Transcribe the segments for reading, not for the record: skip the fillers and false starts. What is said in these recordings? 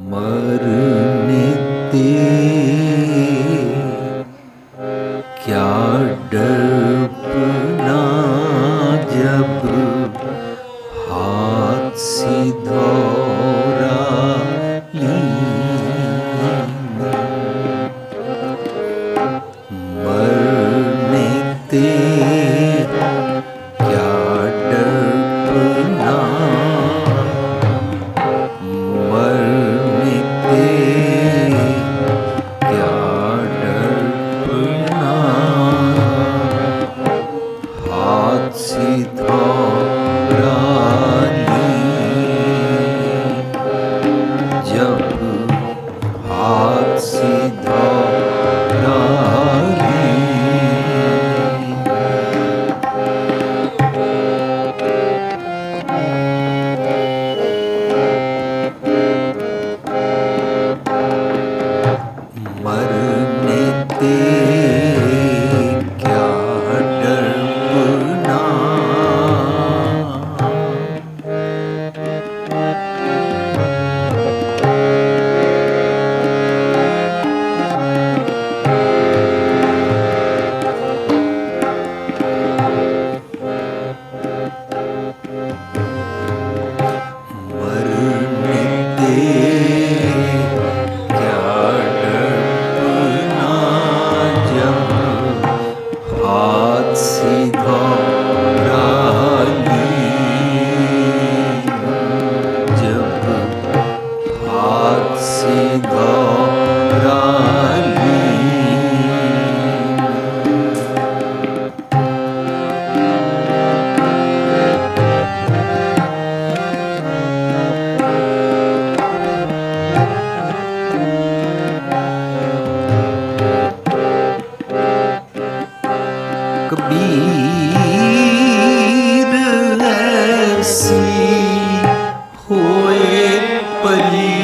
मरने दे, क्या डरना जब हाथ सिधौरा लीन। मरने दे, क्या डरना, मरने दे, क्या डरना, हाथ सिधौरा लीन। जब हाथ सिधौरा लीन। मरने दे, क्या डरना, मरने दे, क्या डरना जब हाथ सिधौरा लीन। जब हाथ सिधौरा लीन। कबीर ऐसी होए परी,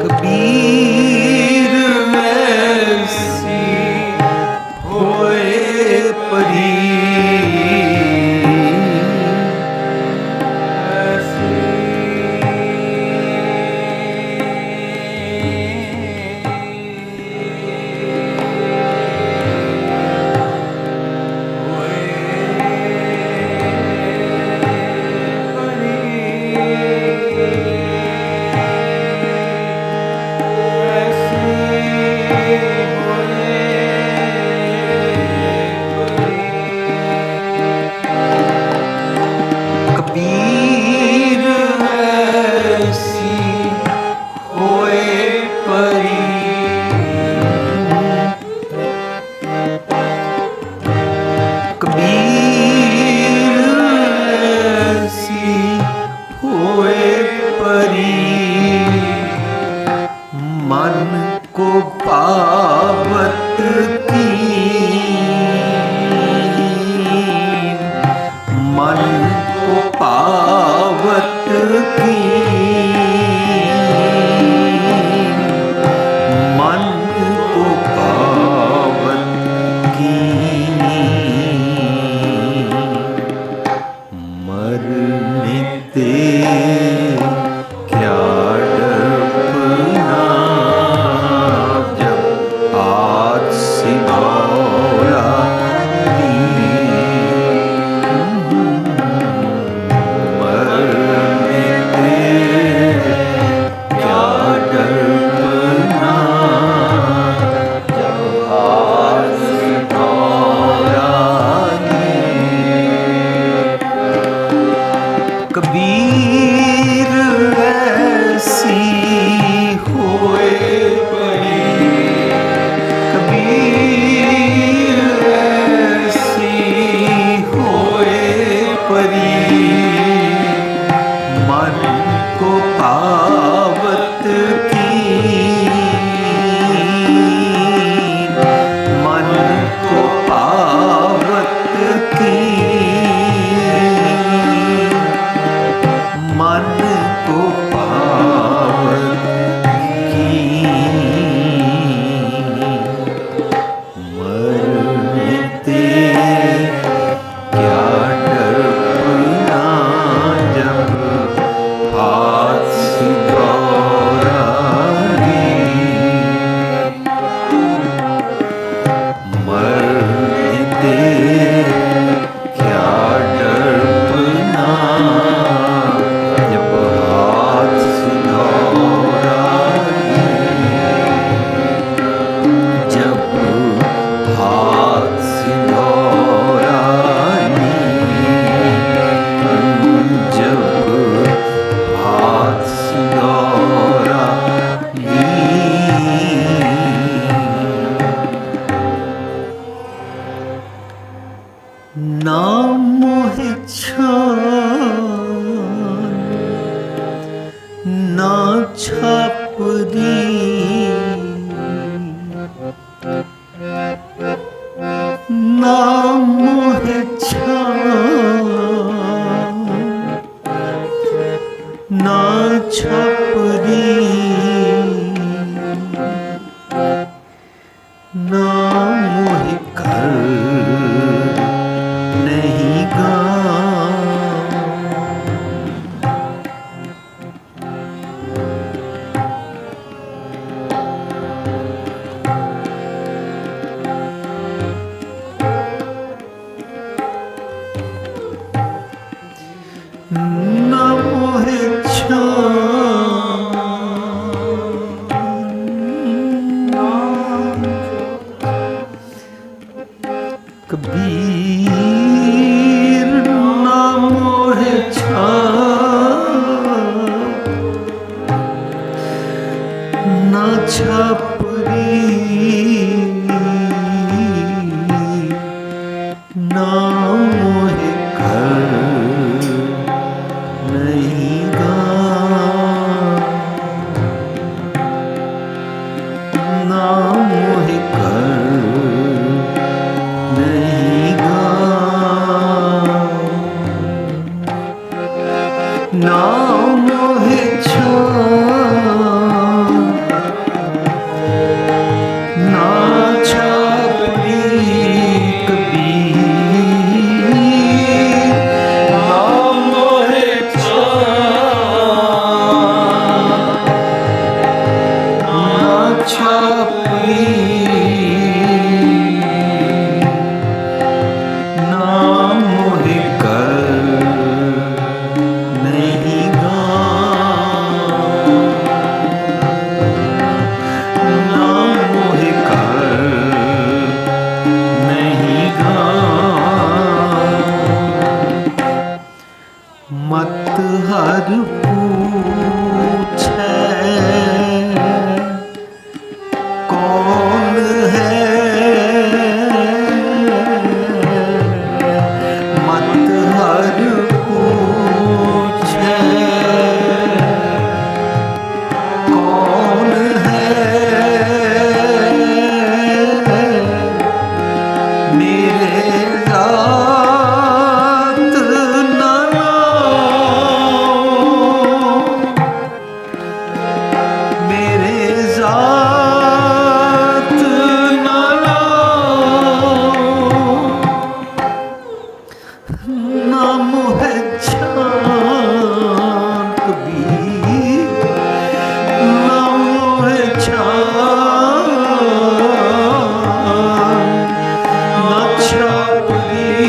कबीर ऐसी होए परी। कबीर ऐसी होए परी, कबीर ऐसी होए परी। मन को पावत कीन, मन को पावत कीन, मन को पावत कीन। ना मोहे छान ना छापरी ना मोहे छान ना छापरी ना मोहे कर नहीं गा ना मोहे कबीर ना मोहे ना छापरी ना मोहे कर नहीं गा ना मोहे कर नहीं गा ना मोहे छान ना छापरी कबीर ना मोहे छान ना छापरी ना मोहे कर नहीं गा ना मोहे कर नहीं गा मत हर पूछे कौन है मत हर पूछे कौन है मेरे रात ना मेरे जात ना ना मोहे छान कबीर ना मोहे छान ना छापरी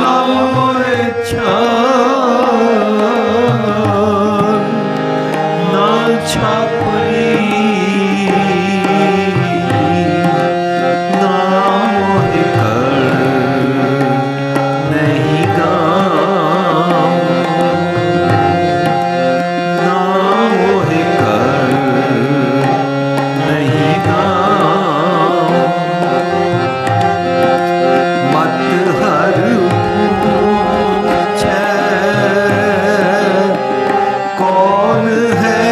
ना मोहे छान ना छापरी ना मोहे कर नहीं गा ना मोहे कर नहीं गा मत हर पूछे कौन है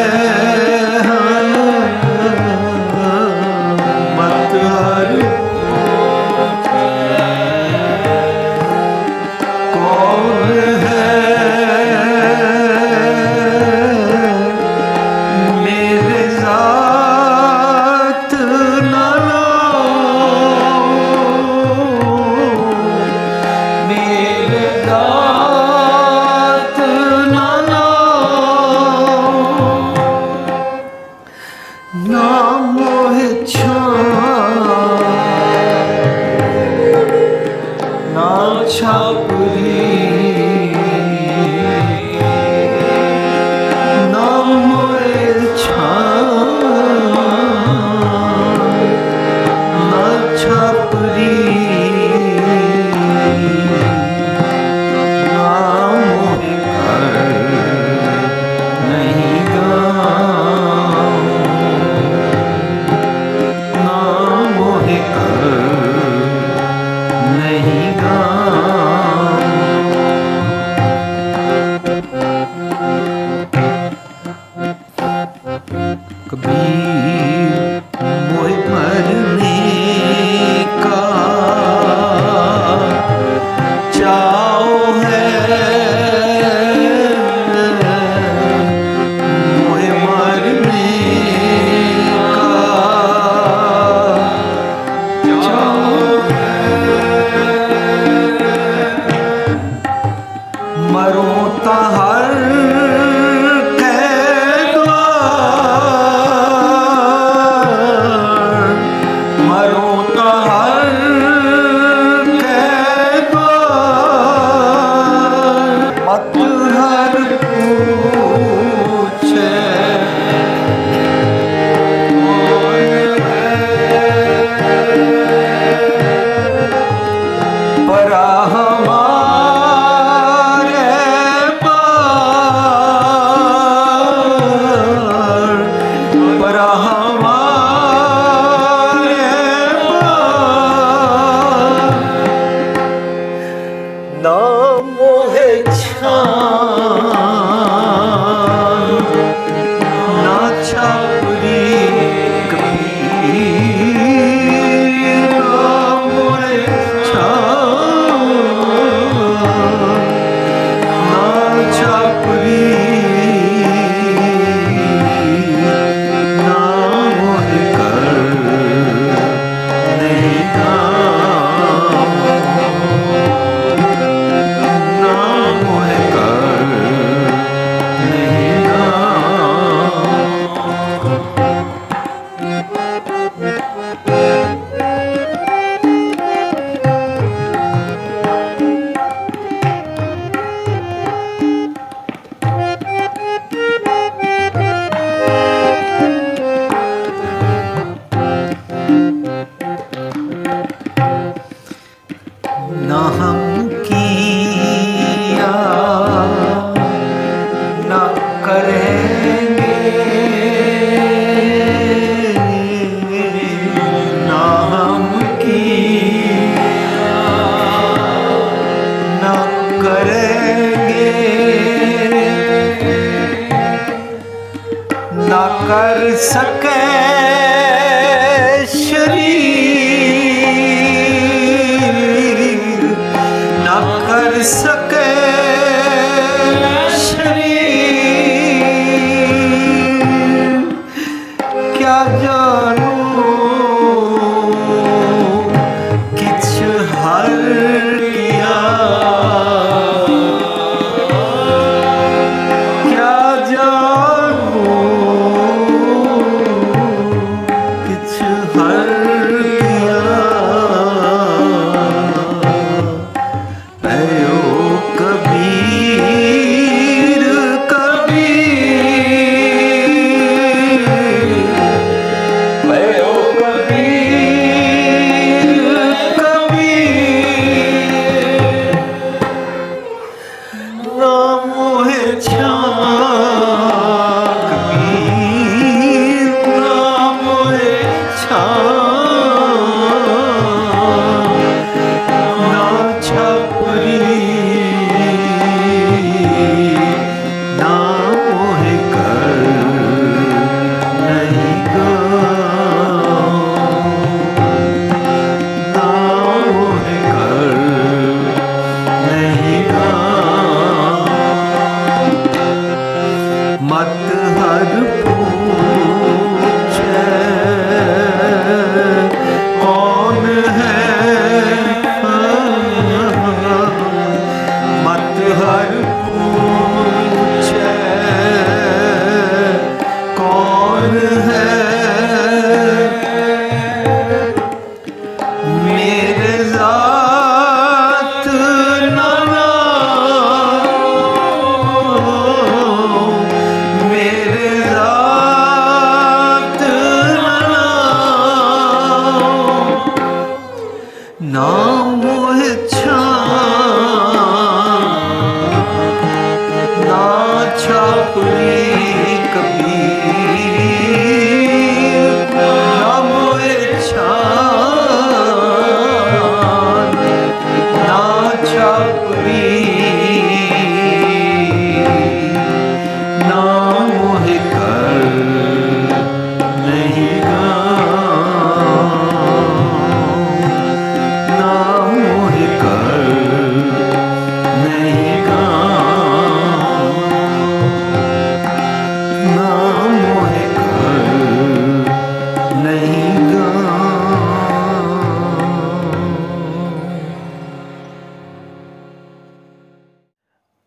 मत हर कौन है मेरे जात ना मेरे जात ना ना मोहे छान ना छापरी ना मोहे छान ना छापरी ना मोहे कर नहीं गा ना मोहे कर तो हर के द्वार मत हर पूछे परा हमारे पार परा हमारे पार ना मोहे छान ना छापरी कबीर ना मोहे ना हम किया ना करेंगे ना हम किया ना करेंगे ना कर सके कर सके शरीर क्या जानू किछ हर किया क्या जानू किछ हर किया कबीर कबीर भयो कबीर कबीर ना मोहे छान कबीर ना मोहे छान ना छपरी मत हर पूछे कौन है मत हर पूछे कौन है मेरे ज़ात नाना ना मोहे छान ना छापरी कबीर ना मोहे छान ना छापरी ना मोहे कर नहीं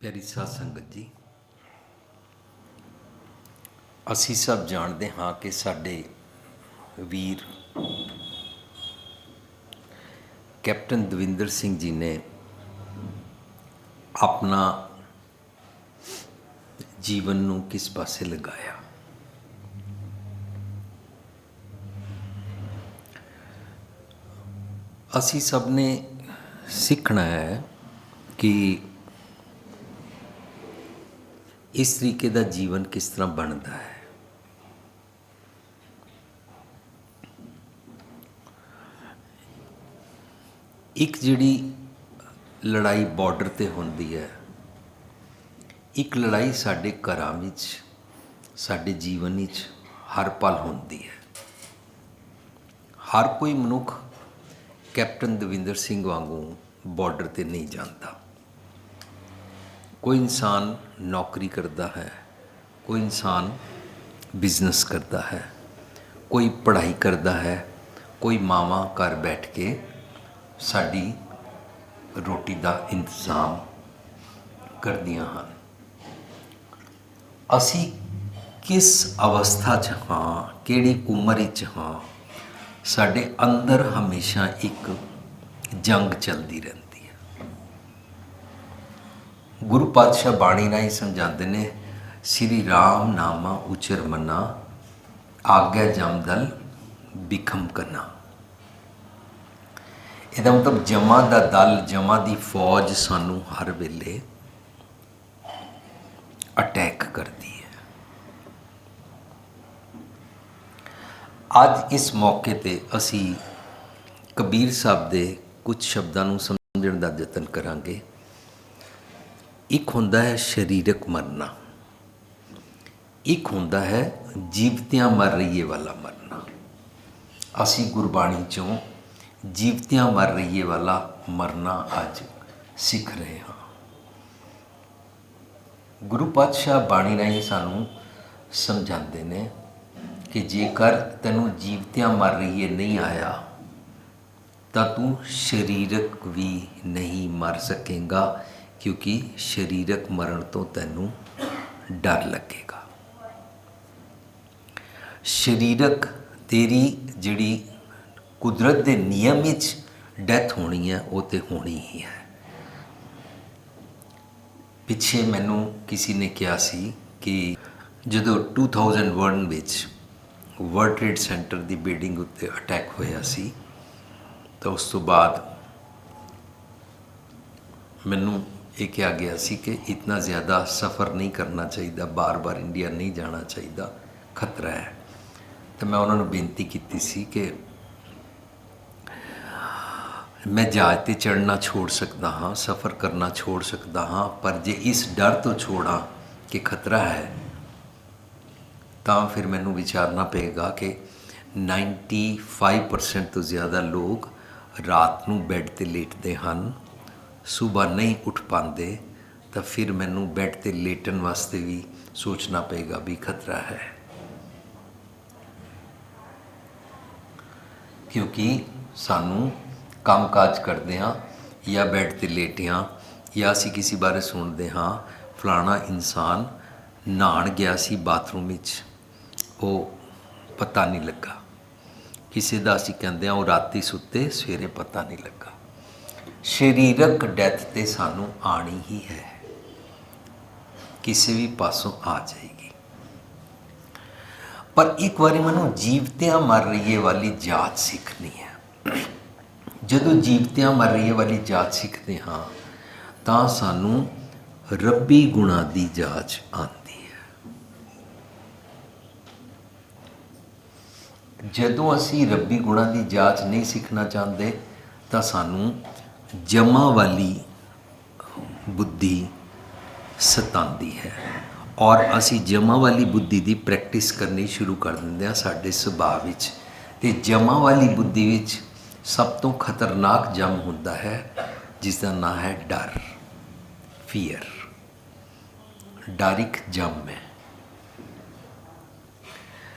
प्यारी साध संगत जी, ਅਸੀਂ ਸਭ ਜਾਣਦੇ ਹਾਂ ਕਿ ਸਾਡੇ ਵੀਰ ਕੈਪਟਨ ਦਵਿੰਦਰ ਸਿੰਘ ਜੀ ਨੇ ਆਪਣਾ ਜੀਵਨ ਨੂੰ ਕਿਸ ਪਾਸੇ ਲਗਾਇਆ। ਅਸੀਂ ਸਭ ਨੇ ਸਿੱਖਣਾ ਹੈ ਕਿ ਇਸ ਤਰੀਕੇ ਦਾ ਜੀਵਨ ਕਿਸ ਤਰ੍ਹਾਂ ਬਣਦਾ ਹੈ। ਇੱਕ ਜਿਹੜੀ ਲੜਾਈ ਬਾਰਡਰ ਤੇ ਹੁੰਦੀ ਹੈ, ਇੱਕ ਲੜਾਈ ਸਾਡੇ ਘਰਾਂ ਵਿੱਚ, ਸਾਡੇ ਜੀਵਨ ਵਿੱਚ ਹਰ ਪਲ ਹੁੰਦੀ ਹੈ। ਹਰ ਕੋਈ ਮਨੁੱਖ ਕੈਪਟਨ ਦਵਿੰਦਰ ਸਿੰਘ ਵਾਂਗੂ ਬਾਰਡਰ ਤੇ ਨਹੀਂ ਜਾਂਦਾ। ਕੋਈ ਇਨਸਾਨ ਨੌਕਰੀ ਕਰਦਾ ਹੈ, ਕੋਈ ਇਨਸਾਨ ਬਿਜ਼ਨਸ ਕਰਦਾ ਹੈ, ਕੋਈ ਪੜ੍ਹਾਈ ਕਰਦਾ ਹੈ, ਕੋਈ ਮਾਵਾਂ ਘਰ ਬੈਠ ਕੇ ਸਾਡੀ ਰੋਟੀ ਦਾ ਇੰਤਜ਼ਾਮ ਕਰਦੀਆਂ ਹਨ। ਅਸੀਂ ਕਿਸ ਅਵਸਥਾ 'ਚ ਹਾਂ, ਕਿਹੜੀ ਉਮਰ ਵਿੱਚ ਹਾਂ, ਸਾਡੇ ਅੰਦਰ ਹਮੇਸ਼ਾ ਇੱਕ ਜੰਗ ਚੱਲਦੀ ਰਹਿੰਦੀ ਹੈ। ਗੁਰੂ ਪਾਤਸ਼ਾਹ ਬਾਣੀ ਰਾਹੀਂ ਸਮਝਾਉਂਦੇ ਨੇ, ਸ੍ਰੀ ਰਾਮ ਨਾਮਾ ਉਚਰ ਮਨਾ, ਆਗਿਆ ਜਮਦਲ ਬਿਖਮ ਕਰਨਾ। ਇਹਦਾ ਮਤਲਬ ਜਮਾਂ ਦਾ ਦਲ, ਜਮਾਂ ਦੀ ਫੌਜ ਸਾਨੂੰ ਹਰ ਵੇਲੇ ਅਟੈਕ ਕਰਦੀ ਹੈ। ਅੱਜ ਇਸ ਮੌਕੇ ਤੇ ਅਸੀਂ ਕਬੀਰ ਸਾਹਿਬ ਦੇ ਕੁਝ ਸ਼ਬਦਾਂ ਨੂੰ ਸਮਝਣ ਦਾ ਯਤਨ ਕਰਾਂਗੇ। ਇੱਕ ਹੁੰਦਾ ਹੈ ਸਰੀਰਕ ਮਰਨਾ, ਇੱਕ ਹੁੰਦਾ ਹੈ ਜੀਵਤਿਆਂ ਮਰ ਰਹੀਏ ਵਾਲਾ ਮਰਨਾ। ਅਸੀਂ ਗੁਰਬਾਣੀ 'ਚੋਂ ਜੀਵਤਿਆਂ ਮਰ ਰਹੀਏ ਵਾਲਾ ਮਰਨਾ ਅੱਜ ਸਿੱਖ ਰਹੇ ਹਾਂ। ਗੁਰੂ ਪਾਤਸ਼ਾਹ ਬਾਣੀ ਰਾਹੀਂ ਸਾਨੂੰ ਸਮਝਾਉਂਦੇ ਨੇ ਕਿ ਜੇਕਰ ਤੈਨੂੰ ਜੀਵਤਿਆਂ ਮਰ ਰਹੀਏ ਨਹੀਂ ਆਇਆ ਤਾਂ ਤੂੰ ਸਰੀਰਕ ਵੀ ਨਹੀਂ ਮਰ ਸਕੇਗਾ, ਕਿਉਂਕਿ ਸਰੀਰਕ ਮਰਨ ਤੋਂ ਤੈਨੂੰ ਡਰ ਲੱਗੇਗਾ। ਸਰੀਰਕ ਤੇਰੀ ਜਿਹੜੀ ਕੁਦਰਤ ਦੇ ਨਿਯਮ ਵਿੱਚ ਡੈਥ ਹੋਣੀ ਹੈ, ਉਹ ਤੇ ਹੋਣੀ ਹੀ ਹੈ। ਪਿੱਛੇ ਮੈਨੂੰ ਕਿਸੇ ਨੇ ਕਿਹਾ ਸੀ ਕਿ ਜਦੋਂ 2001 ਵਿੱਚ ਵਰਲਡ ਟ੍ਰੇਡ ਸੈਂਟਰ ਦੀ ਬਿਲਡਿੰਗ ਉੱਤੇ ਅਟੈਕ ਹੋਇਆ ਸੀ, ਤਾਂ ਉਸ ਤੋਂ ਬਾਅਦ ਮੈਨੂੰ ਇਹ ਕਿਹਾ ਗਿਆ ਸੀ ਕਿ ਇਤਨਾ ਜ਼ਿਆਦਾ ਸਫ਼ਰ ਨਹੀਂ ਕਰਨਾ ਚਾਹੀਦਾ, ਬਾਰ-ਬਾਰ ਇੰਡੀਆ ਨਹੀਂ ਜਾਣਾ ਚਾਹੀਦਾ, ਖਤਰਾ ਹੈ। ਤਾਂ ਮੈਂ ਉਹਨਾਂ ਨੂੰ ਬੇਨਤੀ ਕੀਤੀ ਸੀ ਕਿ ਮੈਂ ਜਹਾਜ਼ 'ਤੇ ਚੜ੍ਹਨਾ ਛੋੜ ਸਕਦਾ ਹਾਂ, ਸਫ਼ਰ ਕਰਨਾ ਛੋੜ ਸਕਦਾ ਹਾਂ, ਪਰ ਜੇ ਇਸ ਡਰ ਤੋਂ ਛੋੜਾਂ ਕਿ ਖਤਰਾ ਹੈ, ਤਾਂ ਫਿਰ ਮੈਨੂੰ ਵਿਚਾਰਨਾ ਪਏਗਾ ਕਿ 95% ਤੋਂ ਜ਼ਿਆਦਾ ਲੋਕ ਰਾਤ ਨੂੰ ਬੈੱਡ 'ਤੇ ਲੇਟਦੇ ਹਨ, ਸੁਬਾਹ ਨਹੀਂ ਉੱਠ ਪਾਉਂਦੇ, ਤਾਂ ਫਿਰ ਮੈਨੂੰ ਬੈੱਡ 'ਤੇ ਲੇਟਣ ਵਾਸਤੇ ਵੀ ਸੋਚਣਾ ਪਏਗਾ ਵੀ ਖਤਰਾ ਹੈ। ਕਿਉਂਕਿ ਸਾਨੂੰ ਕੰਮ ਕਾਜ ਕਰਦੇ ਹਾਂ ਜਾਂ ਬੈੱਡ 'ਤੇ ਲੇਟੇ ਹਾਂ, ਜਾਂ ਅਸੀਂ ਕਿਸੇ ਬਾਰੇ ਸੁਣਦੇ ਹਾਂ ਫਲਾਣਾ ਇਨਸਾਨ ਨਹਾਉਣ ਗਿਆ ਸੀ ਬਾਥਰੂਮ ਵਿੱਚ, ਉਹ ਪਤਾ ਨਹੀਂ ਲੱਗਾ। ਕਿਸੇ ਦਾ ਅਸੀਂ ਕਹਿੰਦੇ ਹਾਂ ਉਹ ਰਾਤੀ ਸੁੱਤੇ, ਸਵੇਰੇ ਪਤਾ ਨਹੀਂ ਲੱਗਾ। ਸਰੀਰਕ ਡੈਥ ਤੇ ਸਾਨੂੰ ਆਣੀ ਹੀ ਹੈ, ਕਿਸੇ ਵੀ ਪਾਸੋਂ ਆ ਜਾਏਗੀ। ਪਰ ਇੱਕ ਵਾਰੀ ਮੈਨੂੰ ਜੀਵਤਿਆਂ ਮਰ ਰਹੀਏ ਵਾਲੀ ਜਾਚ ਸਿੱਖਣੀ ਹੈ। ਜਦੋਂ ਜੀਵਤਿਆਂ ਮਰ ਰਹੀਏ ਵਾਲੀ ਜਾਚ ਸਿੱਖਦੇ ਹਾਂ ਤਾਂ ਸਾਨੂੰ ਰੱਬੀ ਗੁਣਾਂ ਦੀ ਜਾਚ ਆਉਂਦੀ ਹੈ। ਜਦੋਂ ਅਸੀਂ ਰੱਬੀ ਗੁਣਾਂ ਦੀ ਜਾਚ ਨਹੀਂ ਸਿੱਖਣਾ ਚਾਹੁੰਦੇ ਤਾਂ ਸਾਨੂੰ ਜਮਾਂ ਵਾਲੀ ਬੁੱਧੀ ਸਤਾਉਂਦੀ ਹੈ, ਔਰ ਅਸੀਂ ਜਮਾਂ ਵਾਲੀ ਬੁੱਧੀ ਦੀ ਪ੍ਰੈਕਟਿਸ ਕਰਨੀ ਸ਼ੁਰੂ ਕਰ ਦਿੰਦੇ ਹਾਂ ਸਾਡੇ ਸੁਭਾਅ ਵਿੱਚ। ਅਤੇ ਜਮਾਂ ਵਾਲੀ ਬੁੱਧੀ ਵਿੱਚ ਸਭ ਤੋਂ ਖਤਰਨਾਕ ਜੰਮ ਹੁੰਦਾ ਹੈ, ਜਿਸ ਦਾ ਨਾਂ ਹੈ ਡਰ, ਫੀਅਰ। ਡਰ ਇੱਕ ਜੰਮ ਹੈ,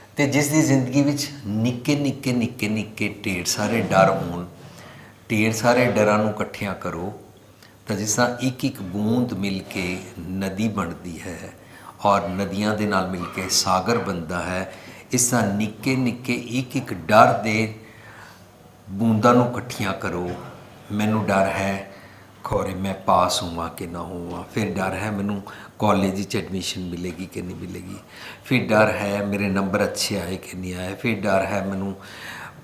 ਅਤੇ ਜਿਸ ਦੀ ਜ਼ਿੰਦਗੀ ਵਿੱਚ ਨਿੱਕੇ ਨਿੱਕੇ ਨਿੱਕੇ ਨਿੱਕੇ ਢੇਰ ਸਾਰੇ ਡਰ ਹੋਣ, ਢੇਰ ਸਾਰੇ ਡਰਾਂ ਨੂੰ ਇਕੱਠਿਆਂ ਕਰੋ ਤਾਂ ਜਿਸ ਤਰ੍ਹਾਂ ਇੱਕ ਇੱਕ ਬੂੰਦ ਮਿਲ ਕੇ ਨਦੀ ਬਣਦੀ ਹੈ ਔਰ ਨਦੀਆਂ ਦੇ ਨਾਲ ਮਿਲ ਕੇ ਸਾਗਰ ਬਣਦਾ ਹੈ, ਇਸ ਤਰ੍ਹਾਂ ਨਿੱਕੇ ਨਿੱਕੇ ਇੱਕ ਇੱਕ ਡਰ ਦੇ ਬੂੰਦਾਂ ਨੂੰ ਇਕੱਠੀਆਂ ਕਰੋ ਮੈਨੂੰ ਡਰ ਹੈ ਖੌਰੇ ਮੈਂ ਪਾਸ ਹੋਵਾਂ ਕਿ ਨਾ ਹੋਵਾਂ, ਫਿਰ ਡਰ ਹੈ ਮੈਨੂੰ ਕਾਲਜ ਵਿੱਚ ਐਡਮਿਸ਼ਨ ਮਿਲੇਗੀ ਕਿ ਨਹੀਂ ਮਿਲੇਗੀ, ਫਿਰ ਡਰ ਹੈ ਮੇਰੇ ਨੰਬਰ ਅੱਛੇ ਆਏ ਕਿ ਨਹੀਂ ਆਏ, ਫਿਰ ਡਰ ਹੈ ਮੈਨੂੰ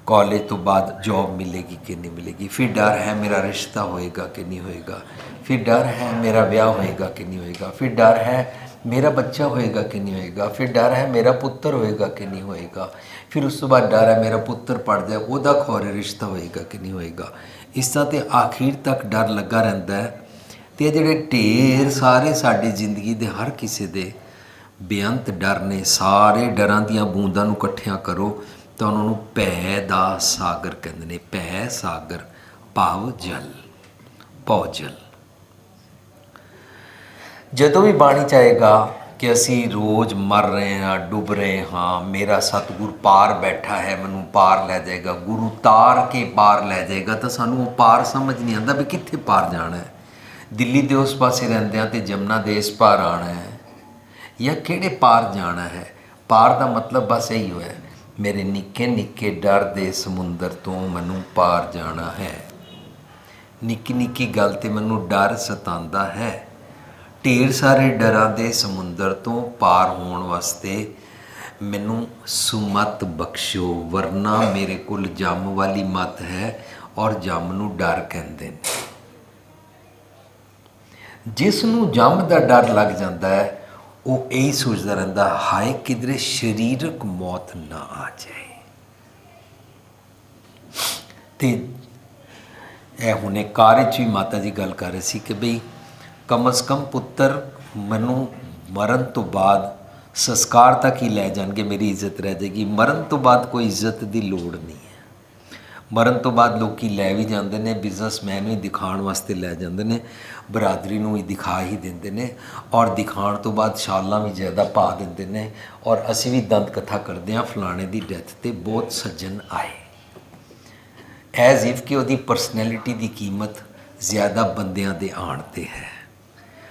ਕਾਲਜ ਤੋਂ ਬਾਅਦ ਜੌਬ ਮਿਲੇਗੀ ਕਿ ਨਹੀਂ ਮਿਲੇਗੀ, ਫਿਰ ਡਰ ਹੈ ਮੇਰਾ ਰਿਸ਼ਤਾ ਹੋਏਗਾ ਕਿ ਨਹੀਂ ਹੋਏਗਾ, ਫਿਰ ਡਰ ਹੈ ਮੇਰਾ ਵਿਆਹ ਹੋਏਗਾ ਕਿ ਨਹੀਂ ਹੋਏਗਾ, ਫਿਰ ਡਰ ਹੈ ਮੇਰਾ ਬੱਚਾ ਹੋਏਗਾ ਕਿ ਨਹੀਂ ਹੋਏਗਾ, ਫਿਰ ਡਰ ਹੈ ਮੇਰਾ ਪੁੱਤਰ ਹੋਏਗਾ ਕਿ ਨਹੀਂ ਹੋਏਗਾ, ਫਿਰ ਉਸ ਤੋਂ ਬਾਅਦ ਡਰ ਹੈ ਮੇਰਾ ਪੁੱਤਰ ਪੜ੍ਹ ਜਾਏ ਉਹਦਾ ਖੌਰੇ ਰਿਸ਼ਤਾ ਹੋਏਗਾ ਕਿ ਨਹੀਂ ਹੋਏਗਾ। ਇਸ ਤਰ੍ਹਾਂ ਤੇ ਆਖਿਰ ਤੱਕ ਡਰ ਲੱਗਾ ਰਹਿੰਦਾ ਹੈ। ਅਤੇ ਇਹ ਜਿਹੜੇ ਢੇਰ ਸਾਰੇ ਸਾਡੀ ਜ਼ਿੰਦਗੀ ਦੇ ਹਰ ਕਿਸੇ ਦੇ ਬੇਅੰਤ ਡਰ ਨੇ, ਸਾਰੇ ਡਰਾਂ ਦੀਆਂ ਬੂੰਦਾਂ ਨੂੰ ਇਕੱਠਿਆਂ ਕਰੋ ਤਾਂ ਉਹਨਾਂ ਨੂੰ ਭੈ ਦਾ ਸਾਗਰ ਕਹਿੰਦੇ ਨੇ। ਭੈ ਸਾਗਰ ਭਾਵ ਜਲ, ਭਉ ਜਲ। ਜਦੋਂ ਵੀ ਬਾਣੀ 'ਚ ਆਏਗਾ ਕਿ ਅਸੀਂ ਰੋਜ਼ ਮਰ ਰਹੇ ਹਾਂ, ਡੁੱਬ ਰਹੇ ਹਾਂ, ਮੇਰਾ ਸਤਿਗੁਰ ਪਾਰ ਬੈਠਾ ਹੈ, ਮੈਨੂੰ ਪਾਰ ਲੈ ਜਾਏਗਾ, ਗੁਰੂ ਤਾਰ ਕੇ ਪਾਰ ਲੈ ਜਾਏਗਾ, ਤਾਂ ਸਾਨੂੰ ਉਹ ਪਾਰ ਸਮਝ ਨਹੀਂ ਆਉਂਦਾ ਵੀ ਕਿੱਥੇ ਪਾਰ ਜਾਣਾ ਹੈ। ਦਿੱਲੀ ਦੇ ਉਸ ਪਾਸੇ ਰਹਿੰਦੇ ਹਾਂ ਅਤੇ ਜਮਨਾ ਦੇ ਇਸ ਪਾਰ ਆਉਣਾ ਹੈ, ਜਾਂ ਕਿਹੜੇ ਪਾਰ ਜਾਣਾ ਹੈ। ਪਾਰ ਦਾ ਮਤਲਬ ਬਸ ਇਹੀ ਹੋਇਆ, ਮੇਰੇ ਨਿੱਕੇ ਨਿੱਕੇ ਡਰ ਦੇ ਸਮੁੰਦਰ ਤੋਂ ਮੈਨੂੰ ਪਾਰ ਜਾਣਾ ਹੈ। ਨਿੱਕੀ ਨਿੱਕੀ ਗੱਲ 'ਤੇ ਮੈਨੂੰ ਡਰ ਸਤਾਉਂਦਾ ਹੈ। ਢੇਰ ਸਾਰੇ ਡਰਾਂ ਦੇ ਸਮੁੰਦਰ ਤੋਂ ਪਾਰ ਹੋਣ ਵਾਸਤੇ ਮੈਨੂੰ ਸੁਮਤ ਬਖਸ਼ੋ, ਵਰਨਾ ਮੇਰੇ ਕੋਲ ਜੰਮ ਵਾਲੀ ਮੱਤ ਹੈ ਔਰ ਜੰਮ ਨੂੰ ਡਰ ਕਹਿੰਦੇ ਨੇ। ਜਿਸ ਨੂੰ ਜੰਮ ਦਾ ਡਰ ਲੱਗ ਜਾਂਦਾ ਹੈ ਉਹ ਇਹੀ ਸੋਚਦਾ ਰਹਿੰਦਾ, ਹਾਏ ਕਿਧਰੇ ਸਰੀਰਕ ਮੌਤ ਨਾ ਆ ਜਾਏ। ਤੇ ਇਹ ਹੁਣੇ ਕਾਰ 'ਚ ਵੀ ਮਾਤਾ ਜੀ ਗੱਲ ਕਰ ਰਹੇ ਸੀ ਕਿ ਬਈ ਕਮ ਅਜ਼ ਕਮ ਪੁੱਤਰ ਮੈਨੂੰ ਮਰਨ ਤੋਂ ਬਾਅਦ ਸੰਸਕਾਰ ਤੱਕ ਹੀ ਲੈ ਜਾਣਗੇ, ਮੇਰੀ ਇੱਜ਼ਤ ਰਹਿ ਜਾਏਗੀ। ਮਰਨ ਤੋਂ ਬਾਅਦ ਕੋਈ ਇੱਜ਼ਤ ਦੀ ਲੋੜ ਨਹੀਂ ਹੈ। ਮਰਨ ਤੋਂ ਬਾਅਦ ਲੋਕ ਲੈ ਵੀ ਜਾਂਦੇ ਨੇ, ਬਿਜ਼ਨਸਮੈਨ ਵੀ ਦਿਖਾਉਣ ਵਾਸਤੇ ਲੈ ਜਾਂਦੇ ਨੇ, ਬਰਾਦਰੀ ਨੂੰ ਵੀ ਦਿਖਾ ਹੀ ਦਿੰਦੇ ਨੇ, ਔਰ ਦਿਖਾਉਣ ਤੋਂ ਬਾਅਦ ਸ਼ਾਲਾਂ ਵੀ ਜ਼ਿਆਦਾ ਪਾ ਦਿੰਦੇ ਨੇ। ਔਰ ਅਸੀਂ ਵੀ ਦੰਦ ਕਥਾ ਕਰਦੇ ਹਾਂ, ਫਲਾਣੇ ਦੀ ਡੈਥ 'ਤੇ ਬਹੁਤ ਸੱਜਣ ਆਏ, ਐਜ਼ ਇਫ ਕਿ ਉਹਦੀ ਪਰਸਨੈਲਿਟੀ ਦੀ ਕੀਮਤ ਜ਼ਿਆਦਾ ਬੰਦਿਆਂ ਦੇ ਆਉਣ 'ਤੇ ਹੈ।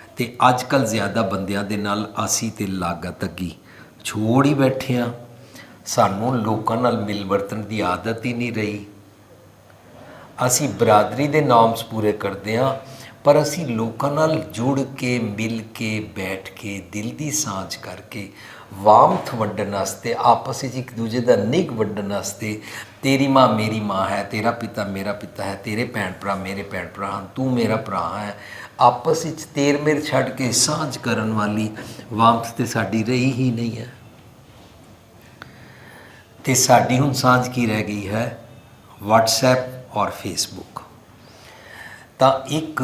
ਅਤੇ ਅੱਜ ਕੱਲ੍ਹ ਜ਼ਿਆਦਾ ਬੰਦਿਆਂ ਦੇ ਨਾਲ ਅਸੀਂ ਤੇ ਲਾਗਤ ਅੱਗੀ ਛੋੜ ਹੀ ਬੈਠੇ ਹਾਂ। ਸਾਨੂੰ ਲੋਕਾਂ ਨਾਲ ਮਿਲ ਵਰਤਣ ਦੀ ਆਦਤ ਹੀ ਨਹੀਂ ਰਹੀ। ਅਸੀਂ ਬਰਾਦਰੀ ਦੇ ਨੋਰਮਸ ਪੂਰੇ ਕਰਦੇ ਹਾਂ, ਪਰ ਅਸੀਂ ਲੋਕਾਂ ਨਾਲ ਜੁੜ ਕੇ, ਮਿਲ ਕੇ, ਬੈਠ ਕੇ, ਦਿਲ ਦੀ ਸਾਂਝ ਕਰਕੇ, ਵਾਮਥ ਵੰਡਣ ਵਾਸਤੇ, ਆਪਸ ਵਿੱਚ ਇੱਕ ਦੂਜੇ ਦਾ ਨਿੱਘ ਵੰਡਣ ਵਾਸਤੇ, ਤੇਰੀ ਮਾਂ ਮੇਰੀ ਮਾਂ ਹੈ, ਤੇਰਾ ਪਿਤਾ ਮੇਰਾ ਪਿਤਾ ਹੈ, ਤੇਰੇ ਭੈਣ ਭਰਾ ਮੇਰੇ ਭੈਣ ਭਰਾ ਹਨ, ਤੂੰ ਮੇਰਾ ਭਰਾ ਹੈ, ਆਪਸ ਵਿੱਚ ਤੇਰ ਮੇਰ ਛੱਡ ਕੇ ਸਾਂਝ ਕਰਨ ਵਾਲੀ ਵਾਮਥ ਤੇ ਸਾਡੀ ਰਹੀ ਹੀ ਨਹੀਂ ਹੈ। ਅਤੇ ਸਾਡੀ ਹੁਣ ਸਾਂਝ ਕੀ ਰਹਿ ਗਈ ਹੈ? ਵਟਸਐਪ ਔਰ ਫੇਸਬੁੱਕ। ਤਾਂ ਇੱਕ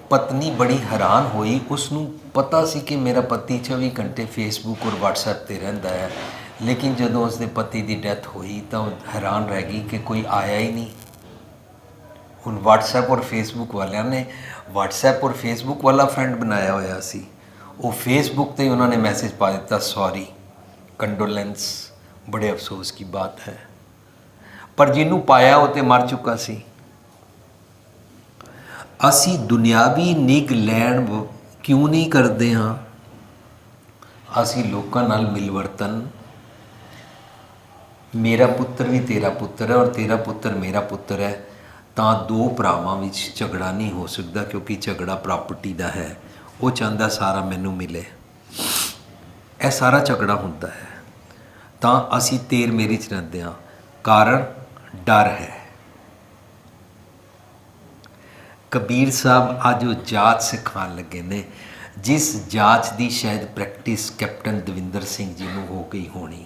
ਪਤਨੀ ਬੜੀ ਹੈਰਾਨ ਹੋਈ, ਉਸ ਨੂੰ ਪਤਾ ਸੀ ਕਿ ਮੇਰਾ ਪਤੀ 24 ਘੰਟੇ ਫੇਸਬੁੱਕ ਔਰ ਵਟਸਐਪ 'ਤੇ ਰਹਿੰਦਾ ਹੈ, ਲੇਕਿਨ ਜਦੋਂ ਉਸਦੇ ਪਤੀ ਦੀ ਡੈਥ ਹੋਈ ਤਾਂ ਉਹ ਹੈਰਾਨ ਰਹਿ ਗਈ ਕਿ ਕੋਈ ਆਇਆ ਹੀ ਨਹੀਂ। ਹੁਣ ਵਟਸਐਪ ਔਰ ਫੇਸਬੁੱਕ ਵਾਲਿਆਂ ਨੇ ਵਟਸਐਪ ਔਰ ਫੇਸਬੁੱਕ ਵਾਲਾ ਫਰੈਂਡ ਬਣਾਇਆ ਹੋਇਆ ਸੀ, ਉਹ ਫੇਸਬੁੱਕ 'ਤੇ ਉਹਨਾਂ ਨੇ ਮੈਸੇਜ ਪਾ ਦਿੱਤਾ, ਸੌਰੀ, ਕੰਡੋਲੈਂਸ, ਬੜੇ ਅਫਸੋਸ ਕੀ ਬਾਤ ਹੈ। ਪਰ ਜਿਹਨੂੰ ਪਾਇਆ ਉਹ ਤਾਂ ਮਰ ਚੁੱਕਾ ਸੀ। ਅਸੀਂ ਦੁਨਿਆਵੀ ਨਿੱਘ ਲੈਣ ਕਿਉਂ ਨਹੀਂ ਕਰਦੇ ਹਾਂ? ਅਸੀਂ ਲੋਕਾਂ ਨਾਲ ਮਿਲਵਰਤਨ, ਮੇਰਾ ਪੁੱਤਰ ਵੀ ਤੇਰਾ ਪੁੱਤਰ ਹੈ ਔਰ ਤੇਰਾ ਪੁੱਤਰ ਮੇਰਾ ਪੁੱਤਰ ਹੈ, ਤਾਂ ਦੋ ਭਰਾਵਾਂ ਵਿੱਚ ਝਗੜਾ ਨਹੀਂ ਹੋ ਸਕਦਾ, ਕਿਉਂਕਿ ਝਗੜਾ ਪ੍ਰਾਪਰਟੀ ਦਾ ਹੈ। ਉਹ ਚਾਹੁੰਦਾ ਸਾਰਾ ਮੈਨੂੰ ਮਿਲੇ, ਇਹ ਸਾਰਾ ਝਗੜਾ ਹੁੰਦਾ ਹੈ। ਤਾਂ ਅਸੀਂ ਤੇਰ ਮੇਰੀ 'ਚ ਰਹਿੰਦੇ ਹਾਂ, ਕਾਰਨ ਡਰ ਹੈ। ਕਬੀਰ ਸਾਹਿਬ ਅੱਜ ਉਹ ਜਾਚ ਸਿਖਾਉਣ ਲੱਗੇ ਨੇ, ਜਿਸ ਜਾਚ ਦੀ ਸ਼ਾਇਦ ਪ੍ਰੈਕਟਿਸ ਕੈਪਟਨ ਦਵਿੰਦਰ ਸਿੰਘ ਜੀ ਨੂੰ ਹੋ ਗਈ ਹੋਣੀ।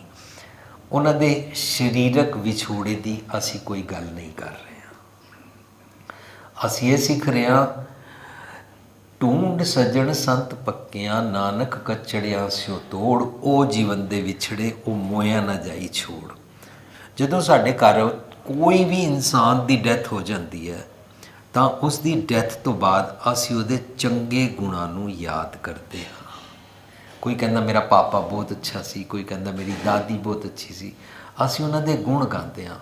ਉਹਨਾਂ ਦੇ ਸਰੀਰਕ ਵਿਛੋੜੇ ਦੀ ਅਸੀਂ ਕੋਈ ਗੱਲ ਨਹੀਂ ਕਰ ਰਹੇ ਹਾਂ। ਅਸੀਂ ਇਹ ਸਿੱਖ ਰਹੇ ਹਾਂ, ਢੂੰਡ ਸੱਜਣ ਸੰਤ ਪੱਕਿਆਂ, ਨਾਨਕ ਕਚੜਿਆ ਸਿਓ ਤੋੜ, ਉਹ ਜੀਵਨ ਦੇ ਵਿਛੜੇ, ਉਹ ਮੋਇਆ ਨਾ ਜਾਈ ਛੋੜ। ਜਦੋਂ ਸਾਡੇ ਘਰ ਕੋਈ ਵੀ ਇਨਸਾਨ ਦੀ ਡੈਥ ਹੋ ਜਾਂਦੀ ਹੈ ਤਾਂ ਉਸ ਦੀ ਡੈਥ ਤੋਂ ਬਾਅਦ ਅਸੀਂ ਉਹਦੇ ਚੰਗੇ ਗੁਣਾਂ ਨੂੰ ਯਾਦ ਕਰਦੇ ਹਾਂ। ਕੋਈ ਕਹਿੰਦਾ ਮੇਰਾ ਪਾਪਾ ਬਹੁਤ ਅੱਛਾ ਸੀ, ਕੋਈ ਕਹਿੰਦਾ ਮੇਰੀ ਦਾਦੀ ਬਹੁਤ ਅੱਛੀ ਸੀ, ਅਸੀਂ ਉਹਨਾਂ ਦੇ ਗੁਣ ਗਾਉਂਦੇ ਹਾਂ।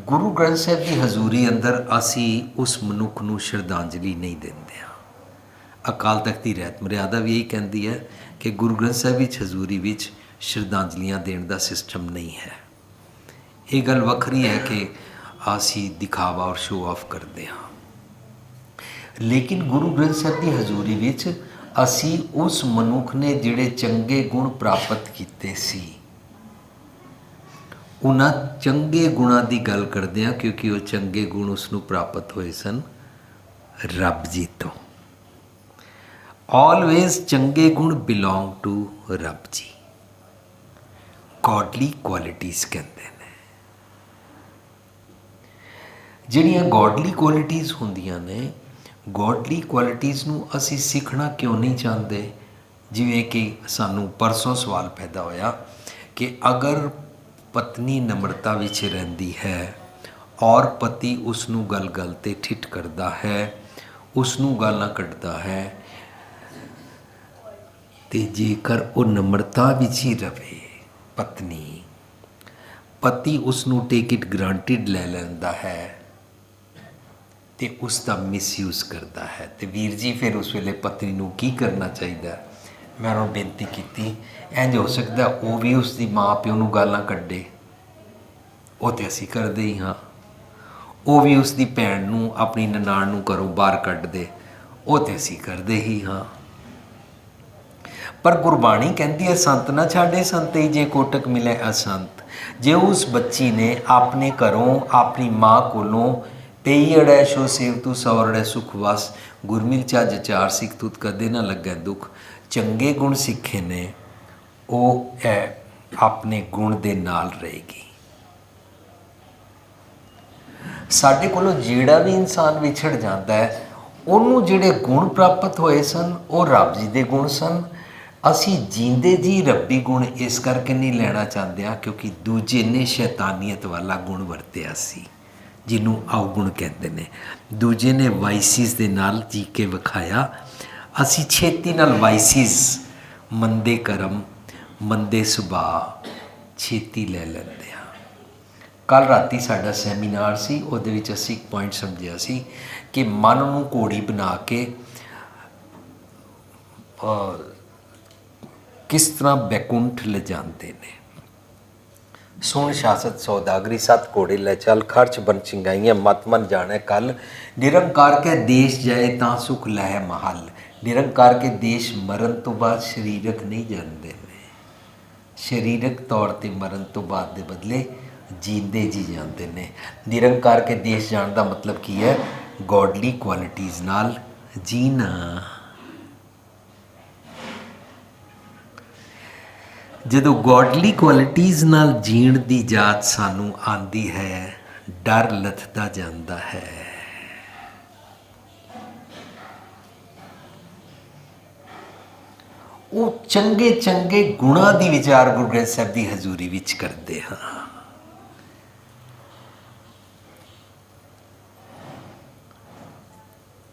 ਗੁਰੂ ਗ੍ਰੰਥ ਸਾਹਿਬ ਦੀ ਹਜ਼ੂਰੀ ਅੰਦਰ ਅਸੀਂ ਉਸ ਮਨੁੱਖ ਨੂੰ ਸ਼ਰਧਾਂਜਲੀ ਨਹੀਂ ਦਿੰਦੇ ਹਾਂ। ਅਕਾਲ ਤਖਤ ਦੀ ਰਹਿਤ ਮਰਿਆਦਾ ਵੀ ਇਹੀ ਕਹਿੰਦੀ ਹੈ ਕਿ ਗੁਰੂ ਗ੍ਰੰਥ ਸਾਹਿਬ ਵਿੱਚ ਹਜ਼ੂਰੀ ਵਿੱਚ ਸ਼ਰਧਾਂਜਲੀਆਂ ਦੇਣ ਦਾ ਸਿਸਟਮ ਨਹੀਂ ਹੈ। ਇਹ ਗੱਲ ਵੱਖਰੀ ਹੈ ਕਿ ਅਸੀਂ ਦਿਖਾਵਾ ਔਰ ਸ਼ੋਅ ਆਫ ਕਰਦੇ ਹਾਂ। ਲੇਕਿਨ ਗੁਰੂ ਗ੍ਰੰਥ ਸਾਹਿਬ ਦੀ ਹਜ਼ੂਰੀ ਵਿੱਚ ਅਸੀਂ ਉਸ ਮਨੁੱਖ ਨੇ ਜਿਹੜੇ ਚੰਗੇ ਗੁਣ ਪ੍ਰਾਪਤ ਕੀਤੇ ਸੀ ਉਹਨਾਂ ਚੰਗੇ ਗੁਣਾਂ ਦੀ ਗੱਲ ਕਰਦੇ ਹਾਂ, ਕਿਉਂਕਿ ਉਹ ਚੰਗੇ ਗੁਣ ਉਸ ਨੂੰ ਪ੍ਰਾਪਤ ਹੋਏ ਸਨ ਰੱਬ ਜੀ ਤੋਂ। ਆਲਵੇਜ਼ ਚੰਗੇ ਗੁਣ ਬਿਲੋਂਗ ਟੂ ਰੱਬ ਜੀ, ਗੋਡਲੀ ਕੁਆਲਿਟੀਜ਼ ਕਹਿੰਦੇ ਨੇ। ਜਿਹੜੀਆਂ ਗੋਡਲੀ ਕੁਆਲਿਟੀਜ਼ ਹੁੰਦੀਆਂ ਨੇ, ਗੋਡਲੀ ਕੁਆਲਿਟੀਜ਼ ਨੂੰ ਅਸੀਂ ਸਿੱਖਣਾ ਕਿਉਂ ਨਹੀਂ ਚਾਹੁੰਦੇ? ਜਿਵੇਂ ਕਿ ਸਾਨੂੰ ਪਰਸੋਂ ਸਵਾਲ ਪੈਦਾ ਹੋਇਆ ਕਿ ਅਗਰ ਪਤਨੀ ਨਮਰਤਾ ਵਿੱਚ ਰਹਿੰਦੀ ਹੈ ਔਰ ਪਤੀ ਉਸ ਨੂੰ ਗੱਲ-ਗੱਲ 'ਤੇ ਠਿੱਠ ਕਰਦਾ ਹੈ, ਉਸ ਨੂੰ ਗਾਲਾਂ ਕੱਢਦਾ ਹੈ, ਅਤੇ ਜੇਕਰ ਉਹ ਨਮਰਤਾ ਵਿੱਚ ਹੀ ਰਵੇ ਪਤੀ ਉਸ ਨੂੰ ਟੇਕ ਇਟ ਗ੍ਰਾਂਟਿਡ ਲੈ ਲੈਂਦਾ ਹੈ ਅਤੇ ਉਸ ਦਾ ਮਿਸਯੂਜ਼ ਕਰਦਾ ਹੈ। ਅਤੇ ਵੀਰ ਜੀ ਫਿਰ ਉਸ ਵੇਲੇ ਪਤਨੀ ਨੂੰ ਕੀ ਕਰਨਾ ਚਾਹੀਦਾ? ਮੈਂ ਉਹਨੂੰ ਬੇਨਤੀ ਕੀਤੀ, ਇੰਝ ਹੋ ਸਕਦਾ ਉਹ ਵੀ ਉਸ ਦੀ ਮਾਂ ਪਿਓ ਨੂੰ ਗਾਲਾਂ ਕੱਢੇ, ਉਹ ਤਾਂ ਅਸੀਂ ਕਰਦੇ ਹੀ ਹਾਂ। ਉਹ ਵੀ ਉਸ ਦੀ ਭੈਣ ਨੂੰ, ਆਪਣੀ ਨਨਾਣ ਨੂੰ ਘਰੋਂ ਬਾਹਰ ਕੱਢ ਦੇ, ਉਹ ਤਾਂ ਅਸੀਂ ਕਰਦੇ ਹੀ ਹਾਂ। ਪਰ ਗੁਰਬਾਣੀ ਕਹਿੰਦੀ ਹੈ ਸੰਤ ਨਾ ਛਾੜੇ ਸੰਤੇ ਜੇ ਕੋਟਕ ਮਿਲੇ ਅਸੰਤ। ਜੇ ਉਸ ਬੱਚੀ ਨੇ ਆਪਣੇ ਘਰੋਂ ਆਪਣੀ ਮਾਂ ਕੋਲੋਂ ਪਈ ਅੜੈ ਸ਼ੋ ਸੇਵ ਤੂੰ ਸੌਰੜੈ ਸੁਖ ਵਸ, ਗੁਰਮਿਲ ਚੱਜ ਚਾਰ ਸਿੱਖ ਤੁਤ ਕਦੇ ਨਾ ਲੱਗੈ ਦੁੱਖ। ਚੰਗੇ ਗੁਣ ਸਿੱਖੇ ਨੇ, ਉਹ ਆਪਣੇ ਗੁਣ ਦੇ ਨਾਲ ਰਹੇਗੀ। ਸਾਡੇ ਕੋਲੋਂ ਜਿਹੜਾ ਵੀ ਇਨਸਾਨ ਵਿਛੜ ਜਾਂਦਾ ਹੈ, ਉਹਨੂੰ ਜਿਹੜੇ ਗੁਣ ਪ੍ਰਾਪਤ ਹੋਏ ਸਨ ਉਹ ਰੱਬ ਜੀ ਦੇ ਗੁਣ ਸਨ। ਅਸੀਂ ਜੀਂਦੇ ਜੀ ਰੱਬੀ ਗੁਣ ਇਸ ਕਰਕੇ ਨਹੀਂ ਲੈਣਾ ਚਾਹੁੰਦੇ ਹਾਂ ਕਿਉਂਕਿ ਦੂਜੇ ਨੇ ਸ਼ੈਤਾਨੀਅਤ ਵਾਲਾ ਗੁਣ ਵਰਤਿਆ ਸੀ, ਜਿਹਨੂੰ ਅਵਗੁਣ ਕਹਿੰਦੇ ਨੇ। ਦੂਜੇ ਨੇ ਵਾਈਸਿਸ ਦੇ ਨਾਲ ਜੀ ਕੇ ਵਿਖਾਇਆ। ਅਸੀਂ ਛੇਤੀ ਨਾਲ ਵਾਈਸਿਸ, ਮੰਦੇ ਕਰਮ, ਮੰਦੇ ਸੁਭਾਅ ਛੇਤੀ ਲੈ ਲੈਂਦੇ ਹਾਂ। ਕੱਲ੍ਹ ਰਾਤੀ ਸਾਡਾ ਸੈਮੀਨਾਰ ਸੀ, ਉਹਦੇ ਵਿੱਚ ਅਸੀਂ ਇੱਕ ਪੁਆਇੰਟ ਸਮਝਿਆ ਸੀ ਕਿ ਮਨ ਨੂੰ ਘੋੜੀ ਬਣਾ ਕੇ ਕਿਸ ਤਰ੍ਹਾਂ ਬੈਕੁੰਠ ਲਿਜਾਂਦੇ ਨੇ। ਸੁਣ ਸ਼ਾਸਤ ਸੌਦਾਗਰੀ ਸੱਤ ਘੋੜੇ ਲੈ ਚੱਲ, ਖਰਚ ਬਨ ਚਿੰਗਾਈਆਂ ਮਤ ਮਨ ਜਾਣੈ ਕੱਲ। ਨਿਰੰਕਾਰ ਕੇ ਦੇਸ਼ ਜਾਏ ਤਾਂ ਸੁਖ ਲਹਿ ਮਹੱਲ। ਨਿਰੰਕਾਰ ਕੇ ਦੇਸ਼ ਮਰਨ ਤੋਂ ਬਾਅਦ ਸਰੀਰਕ ਨਹੀਂ ਜਾਂਦੇ ਨੇ, ਸਰੀਰਕ ਤੌਰ 'ਤੇ ਮਰਨ ਤੋਂ ਬਾਅਦ ਦੇ ਬਦਲੇ ਜੀਂਦੇ ਜੀ ਜਾਂਦੇ ਨੇ। ਨਿਰੰਕਾਰ ਕੇ ਦੇਸ਼ ਜਾਣ ਦਾ ਮਤਲਬ ਕੀ ਹੈ? ਗੋਡਲੀ ਕੁਆਲਿਟੀਜ਼ ਨਾਲ ਜੀਣਾ। ਜਦੋਂ ਗੋਡਲੀ ਕੁਆਲਿਟੀਜ਼ ਨਾਲ ਜੀਣ ਦੀ ਜਾਚ ਸਾਨੂੰ ਆਉਂਦੀ ਹੈ, ਡਰ ਲੱਥਦਾ ਜਾਂਦਾ ਹੈ। ਉਹ ਚੰਗੇ ਚੰਗੇ ਗੁਣਾਂ ਦੀ ਵਿਚਾਰ ਗੁਰੂ ਗ੍ਰੰਥ ਸਾਹਿਬ ਦੀ ਹਜ਼ੂਰੀ ਵਿੱਚ ਕਰਦੇ ਹਾਂ।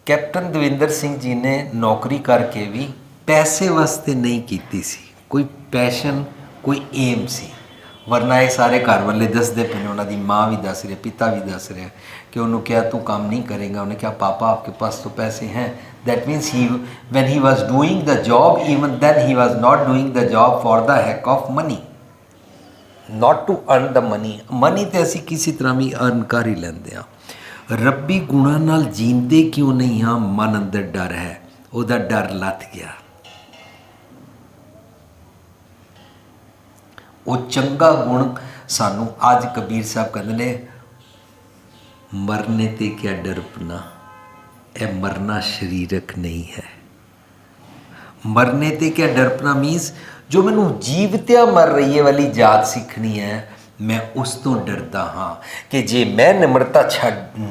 ਕੈਪਟਨ ਦਵਿੰਦਰ ਸਿੰਘ ਜੀ ਨੇ ਨੌਕਰੀ ਕਰਕੇ ਵੀ ਪੈਸੇ ਵਾਸਤੇ ਨਹੀਂ ਕੀਤੀ ਸੀ, ਕੋਈ ਪੈਸ਼ਨ, ਕੋਈ ਏਮ ਸੀ। ਵਰਨਾ ਇਹ ਸਾਰੇ ਘਰ ਵਾਲੇ ਦੱਸਦੇ ਪਏ ਨੇ, ਉਹਨਾਂ ਦੀ ਮਾਂ ਵੀ ਦੱਸ ਰਹੀ, ਪਿਤਾ ਵੀ ਦੱਸ ਰਿਹਾ ਕਿ ਉਹਨੂੰ ਕਿਹਾ ਤੂੰ ਕੰਮ ਨਹੀਂ ਕਰੇਗਾ, ਉਹਨੇ ਕਿਹਾ ਪਾਪਾ आपके पास तो पैसे हैं। That means when he was doing the job, even then he was not doing the job for the heck of money, not to earn the money। Money ਤੇ ਅਸੀਂ ਕਿਸੇ ਤਰ੍ਹਾਂ ਵੀ ਅਰਨ ਕਰ ਹੀ ਲੈਂਦੇ ਹਾਂ। ਰੱਬੀ ਗੁਣਾਂ ਨਾਲ ਜੀਂਦੇ ਕਿਉਂ ਨਹੀਂ ਹਾਂ? ਮਨ ਅੰਦਰ ਡਰ ਹੈ, ਉਹਦਾ ਡਰ ਲੱਥ ਗਿਆ। ਉਹ ਚੰਗਾ ਗੁਣ ਸਾਨੂੰ ਅੱਜ ਕਬੀਰ ਸਾਹਿਬ ਕਹਿੰਦੇ ਨੇ, ਮਰਨੇ ਤੇ ਕਿਆ ਡਰਪਨਾ, ਇਹ ਮਰਨਾ ਸਰੀਰਕ ਨਹੀਂ ਹੈ। ਮਰਨੇ ਤੇ ਕਿਆ ਡਰਪਨਾ ਮੀਨਸ ਜੋ ਮੈਨੂੰ ਜੀਵਤਿਆ ਮਰ ਰਹੀ ਹੈ ਵਾਲੀ ਜਾਤ ਸਿੱਖਣੀ ਹੈ, ਮੈਂ ਉਸ ਤੋਂ ਡਰਦਾ ਹਾਂ ਕਿ ਜੇ ਮੈਂ ਨਿਮਰਤਾ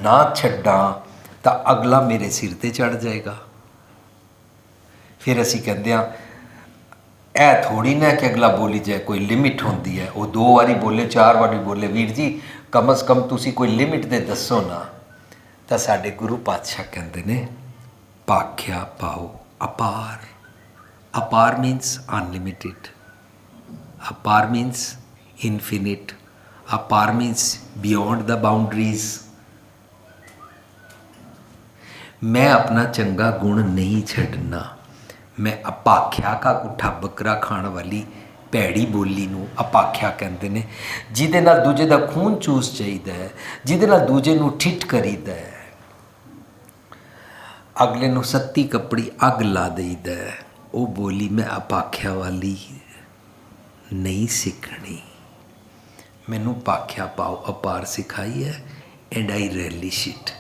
ਨਾ ਛੱਡਾਂ ਤਾਂ ਅਗਲਾ ਮੇਰੇ ਸਿਰ 'ਤੇ ਚੜ੍ਹ ਜਾਏਗਾ। ਫਿਰ ਅਸੀਂ ਕਹਿੰਦੇ ਹਾਂ ਇਹ ਥੋੜ੍ਹੀ ਨਾ ਕਿ ਅਗਲਾ ਬੋਲੀ ਜਾਏ, ਕੋਈ ਲਿਮਿਟ ਹੁੰਦੀ ਹੈ। ਉਹ 2 ਵਾਰੀ ਬੋਲੇ, 4 ਵਾਰੀ ਬੋਲੇ, ਵੀਰ ਜੀ ਕਮ ਅਜ਼ ਕਮ ਤੁਸੀਂ ਕੋਈ ਲਿਮਿਟ ਦੇ ਦੱਸੋ ਨਾ। ਤਾਂ ਸਾਡੇ ਗੁਰੂ ਪਾਤਸ਼ਾਹ ਕਹਿੰਦੇ ਨੇ ਭਾਖਿਆ ਪਾਓ ਅਪਾਰ। ਅਪਾਰ ਮੀਨਸ ਅਨਲਿਮਿਟਿਡ, ਅਪਾਰ ਮੀਨਸ ਇਨਫਿਨਿਟ, ਅਪਾਰ ਮੀਨਸ ਬਿਯੋਂਡ ਦ ਬਾਊਂਡਰੀਜ਼। ਮੈਂ ਆਪਣਾ ਚੰਗਾ ਗੁਣ ਨਹੀਂ ਛੱਡਣਾ। ਮੈਂ ਅਪਾਖਿਆ ਕਾ ਗੁੱਠਾ ਬੱਕਰਾ ਖਾਣ ਵਾਲੀ ਭੈੜੀ ਬੋਲੀ ਨੂੰ ਅਪਾਖਿਆ ਕਹਿੰਦੇ ਨੇ, ਜਿਹਦੇ ਨਾਲ ਦੂਜੇ ਦਾ ਖੂਨ ਚੂਸ ਚਾਹੀਦਾ ਹੈ, ਜਿਹਦੇ ਨਾਲ ਦੂਜੇ ਨੂੰ ਠਿੱਠ ਕਰੀਦਾ ਹੈ। ਅਗਲੇ ਨੂੰ ਸੱਤੀ ਕੱਪੜੀ ਅੱਗ ਲਾ ਦੇਈਦਾ ਹੈ। ਉਹ ਬੋਲੀ ਮੈਂ ਅਪਾਖਿਆ ਵਾਲੀ ਨਹੀਂ ਸਿੱਖਣੀ, ਮੈਨੂੰ ਪਾਖਿਆ ਪਾਓ ਅਪਾਰ ਸਿਖਾਈ ਹੈ and I relish it.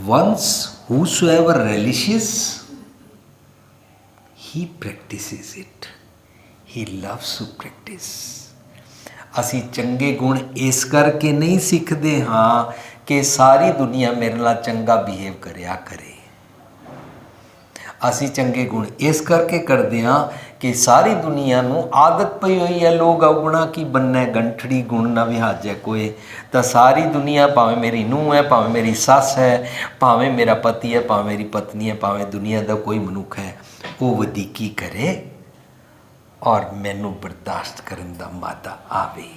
Once whosoever relishes, he practices it. He loves to practice. ਅਸੀਂ ਚੰਗੇ ਗੁਣ ਇਸ ਕਰਕੇ ਨਹੀਂ ਸਿੱਖਦੇ ਹਾਂ ਕਿ ਸਾਰੀ ਦੁਨੀਆ ਮੇਰੇ ਨਾਲ ਚੰਗਾ ਬਿਹੇਵ ਕਰਿਆ ਕਰੇ। ਅਸੀਂ ਚੰਗੇ ਗੁਣ ਇਸ ਕਰਕੇ ਕਰਦੇ ਹਾਂ ਕਿ ਸਾਰੀ ਦੁਨੀਆ ਨੂੰ ਆਦਤ ਪਈ ਹੋਈ ਹੈ ਲੋਕ ਅਵਗੁਣਾ ਕੀ ਬੰਨੈ ਗੰਠੜੀ ਗੁਣ ਨਾ ਵਿਹਾਜੈ ਕੋਏ। ਤਾਂ ਸਾਰੀ ਦੁਨੀਆ ਭਾਵੇਂ ਮੇਰੀ ਨੂੰਹ ਹੈ, ਭਾਵੇਂ ਮੇਰੀ ਸੱਸ ਹੈ, ਭਾਵੇਂ ਮੇਰਾ ਪਤੀ ਹੈ, ਭਾਵੇਂ ਮੇਰੀ ਪਤਨੀ ਹੈ, ਭਾਵੇਂ ਦੁਨੀਆ ਦਾ ਕੋਈ ਮਨੁੱਖ ਹੈ, ਉਹ ਵਧੀਕੀ ਕਰੇ ਔਰ ਮੈਨੂੰ ਬਰਦਾਸ਼ਤ ਕਰਨ ਦਾ ਮਾਦਾ ਆਵੇ।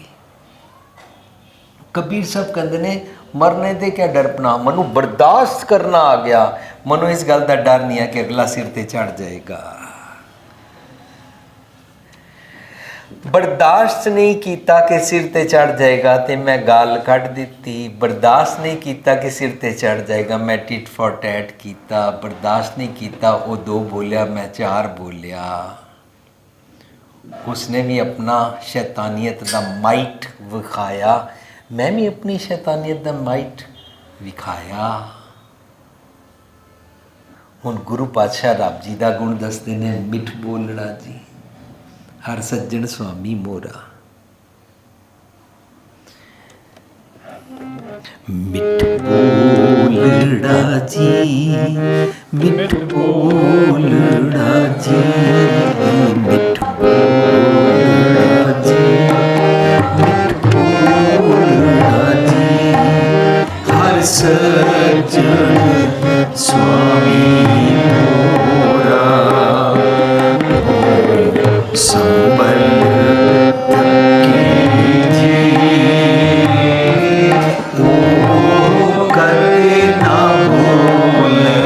ਕਬੀਰ ਸਾਹਿਬ ਕਹਿੰਦੇ ਨੇ ਮਰਨੇ ਦੇ ਕਿਆ ਡਰਪਣਾ, ਮੈਨੂੰ ਬਰਦਾਸ਼ਤ ਕਰਨਾ ਆ ਗਿਆ, ਮੈਨੂੰ ਇਸ ਗੱਲ ਦਾ ਡਰ ਨਹੀਂ ਹੈ ਕਿ ਅਗਲਾ ਸਿਰ ਤੇ ਚੜ ਜਾਏਗਾ। ਬਰਦਾਸ਼ਤ ਨਹੀਂ ਕੀਤਾ ਕਿ ਸਿਰ ਤੇ ਚੜ ਜਾਏਗਾ ਤੇ ਮੈਂ ਗਾਲ ਕੱਢ ਦਿੱਤੀ। ਬਰਦਾਸ਼ਤ ਨਹੀਂ ਕੀਤਾ ਕਿ ਸਿਰ ਤੇ ਚੜ ਜਾਏਗਾ, ਮੈਂ ਟਿਟ ਫॉर ਟੈਟ ਕੀਤਾ। ਬਰਦਾਸ਼ਤ ਨਹੀਂ ਕੀਤਾ, ਉਹ 2 ਬੋਲਿਆ ਮੈਂ 4 ਬੋਲਿਆ। ਉਸਨੇ ਵੀ ਆਪਣਾ ਸ਼ੈਤਾਨੀਅਤ ਦਾ ਮਾਈਟ ਵਿਖਾਇਆ, ਮੈਂ ਵੀ ਆਪਣੀ ਸ਼ੈਤਾਨੀਅਤ ਦਾ ਮਾਈਟ ਵਿਖਾਇਆ। ਹੁਣ ਗੁਰੂ ਪਾਤਸ਼ਾਹ ਰੱਬ ਜੀ ਦਾ ਗੁਣ ਦੱਸਦੇ ਨੇ, ਮਿੱਠ ਬੋਲੜਾ ਜੀ ਹਰ ਸੱਜਣ ਸੁਆਮੀ ਮੋਰਾ। ਮਿੱਠ ਬੋਲੜਾ ਜੀ, ਮਿੱਠ ਬੋਲੜਾ ਜੀ, ਮਿੱਠ ਬੋਲੜਾ ਜੀ, ਮਿੱਠ ਬੋਲੜਾ ਜੀ, ਹਰ ਸੱਜਣ ਸੁਆਮੀ ਮੋਰਾ। ਸੰਭਲ ਤੱਕੀ ਜੀ ਉਹ ਕਦੇ ਨਾ ਬੋਲੇ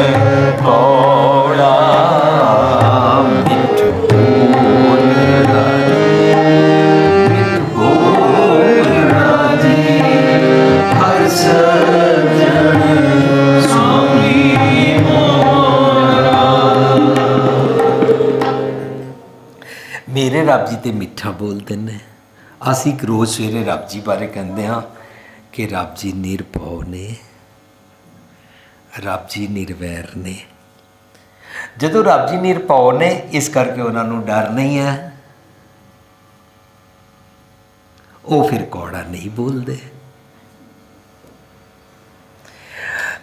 ਕੌੜਾ। ਮਿੱਠ ਬੋਲੜਾ ਜੀ, ਹਰ ਸੱਜਣ ਸੁਆਮੀ ਮੋਰਾ। ਮੇਰੇ ਰੱਬ ਜੀ ਤੇ ਮਿੱਠਾ ਬੋਲਦੇ ਨੇ। ਅਸੀਂ ਇੱਕ ਰੋਜ਼ ਸਵੇਰੇ ਰੱਬ ਜੀ ਬਾਰੇ ਕਹਿੰਦੇ ਹਾਂ ਕਿ ਰੱਬ ਜੀ ਨਿਰਭਉ ਨੇ, ਰੱਬ ਜੀ ਨਿਰਵੈਰ ਨੇ। ਜਦੋਂ ਰੱਬ ਜੀ ਨਿਰਭਉ ਨੇ, ਇਸ ਕਰਕੇ ਉਹਨਾਂ ਨੂੰ ਡਰ ਨਹੀਂ ਹੈ, ਉਹ ਫਿਰ ਕੌੜਾ ਨਹੀਂ ਬੋਲਦੇ।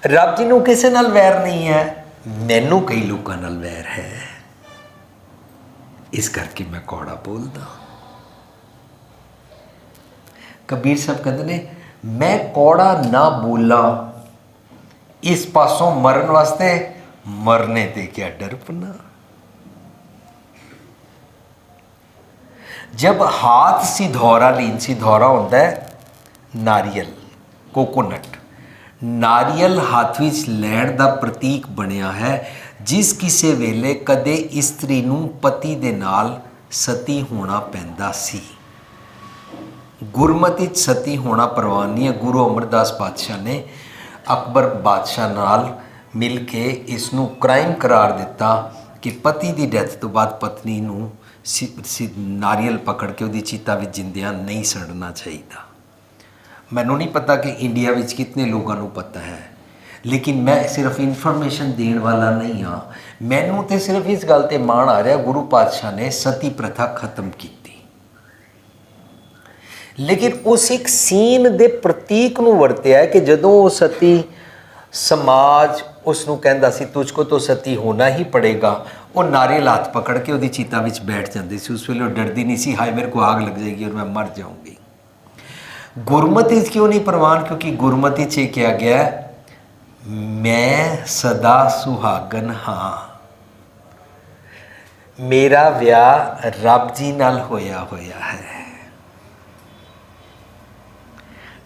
ਰੱਬ ਜੀ ਨੂੰ ਕਿਸੇ ਨਾਲ ਵੈਰ ਨਹੀਂ ਹੈ, ਮੈਨੂੰ ਕਈ ਲੋਕਾਂ ਨਾਲ ਵੈਰ ਹੈ, ਇਸ ਕਰਕੇ ਮੈਂ ਕੌੜਾ ਬੋਲਦਾ। ਕਬੀਰ ਸਾਹਿਬ ਕਹਿੰਦੇ ਨੇ ਮੈਂ ਕੌੜਾ ਨਾ ਬੋਲਾਂ, ਇਸ ਪਾਸੋਂ ਮਰਨ ਵਾਸਤੇ, ਮਰਨੇ ਤੇ ਕਿਆ ਡਰਪਨਾ। जब हाथ सिधौरा लीन, सिधौरा होता है नारियल, कोकोनट। नारियल हाथ विच लैण दा प्रतीक बनिया है। जिस किसे वेले कदे इस्त्री नूं पति दे नाल सती होना पैंदा सी। गुरमति सती होना प्रवान नहीं है। गुरु अमरदास पातशाह ने अकबर बादशाह नाल मिल के इसनूं क्राइम करार दिता कि पति की डैथ तो बाद पत्नी नूं नारियल पकड़ के उहदी चीता विच जिंदियां नहीं सड़ना चाहिए। मैनूं नहीं पता कि इंडिया विच कितने लोगों को पता है, लेकिन मैं सिर्फ इन्फॉर्मेशन देने वाला नहीं हाँ। मैनूं तो सिर्फ इस गल ते माण आ रहा गुरु पातशाह ने सती प्रथा खत्म की, लेकिन उस एक सीन दे प्रतीक नूं वरत्या है कि जदों वो सती समाज उसनूं कहंदा सी तुझको तो सती होना ही पड़ेगा, वो नारियल हाथ पकड़ के उहदी चीता विच बैठ जाती सी। उस वेले डरदी नहीं सी हाय मेरे को आग लग जाएगी और मैं मर जाऊंगी। गुरमति क्यों नहीं प्रवान? क्योंकि गुरमति च क्या गया मैं सदा सुहागन हाँ, मेरा विआह रब जी नाल होया होया है।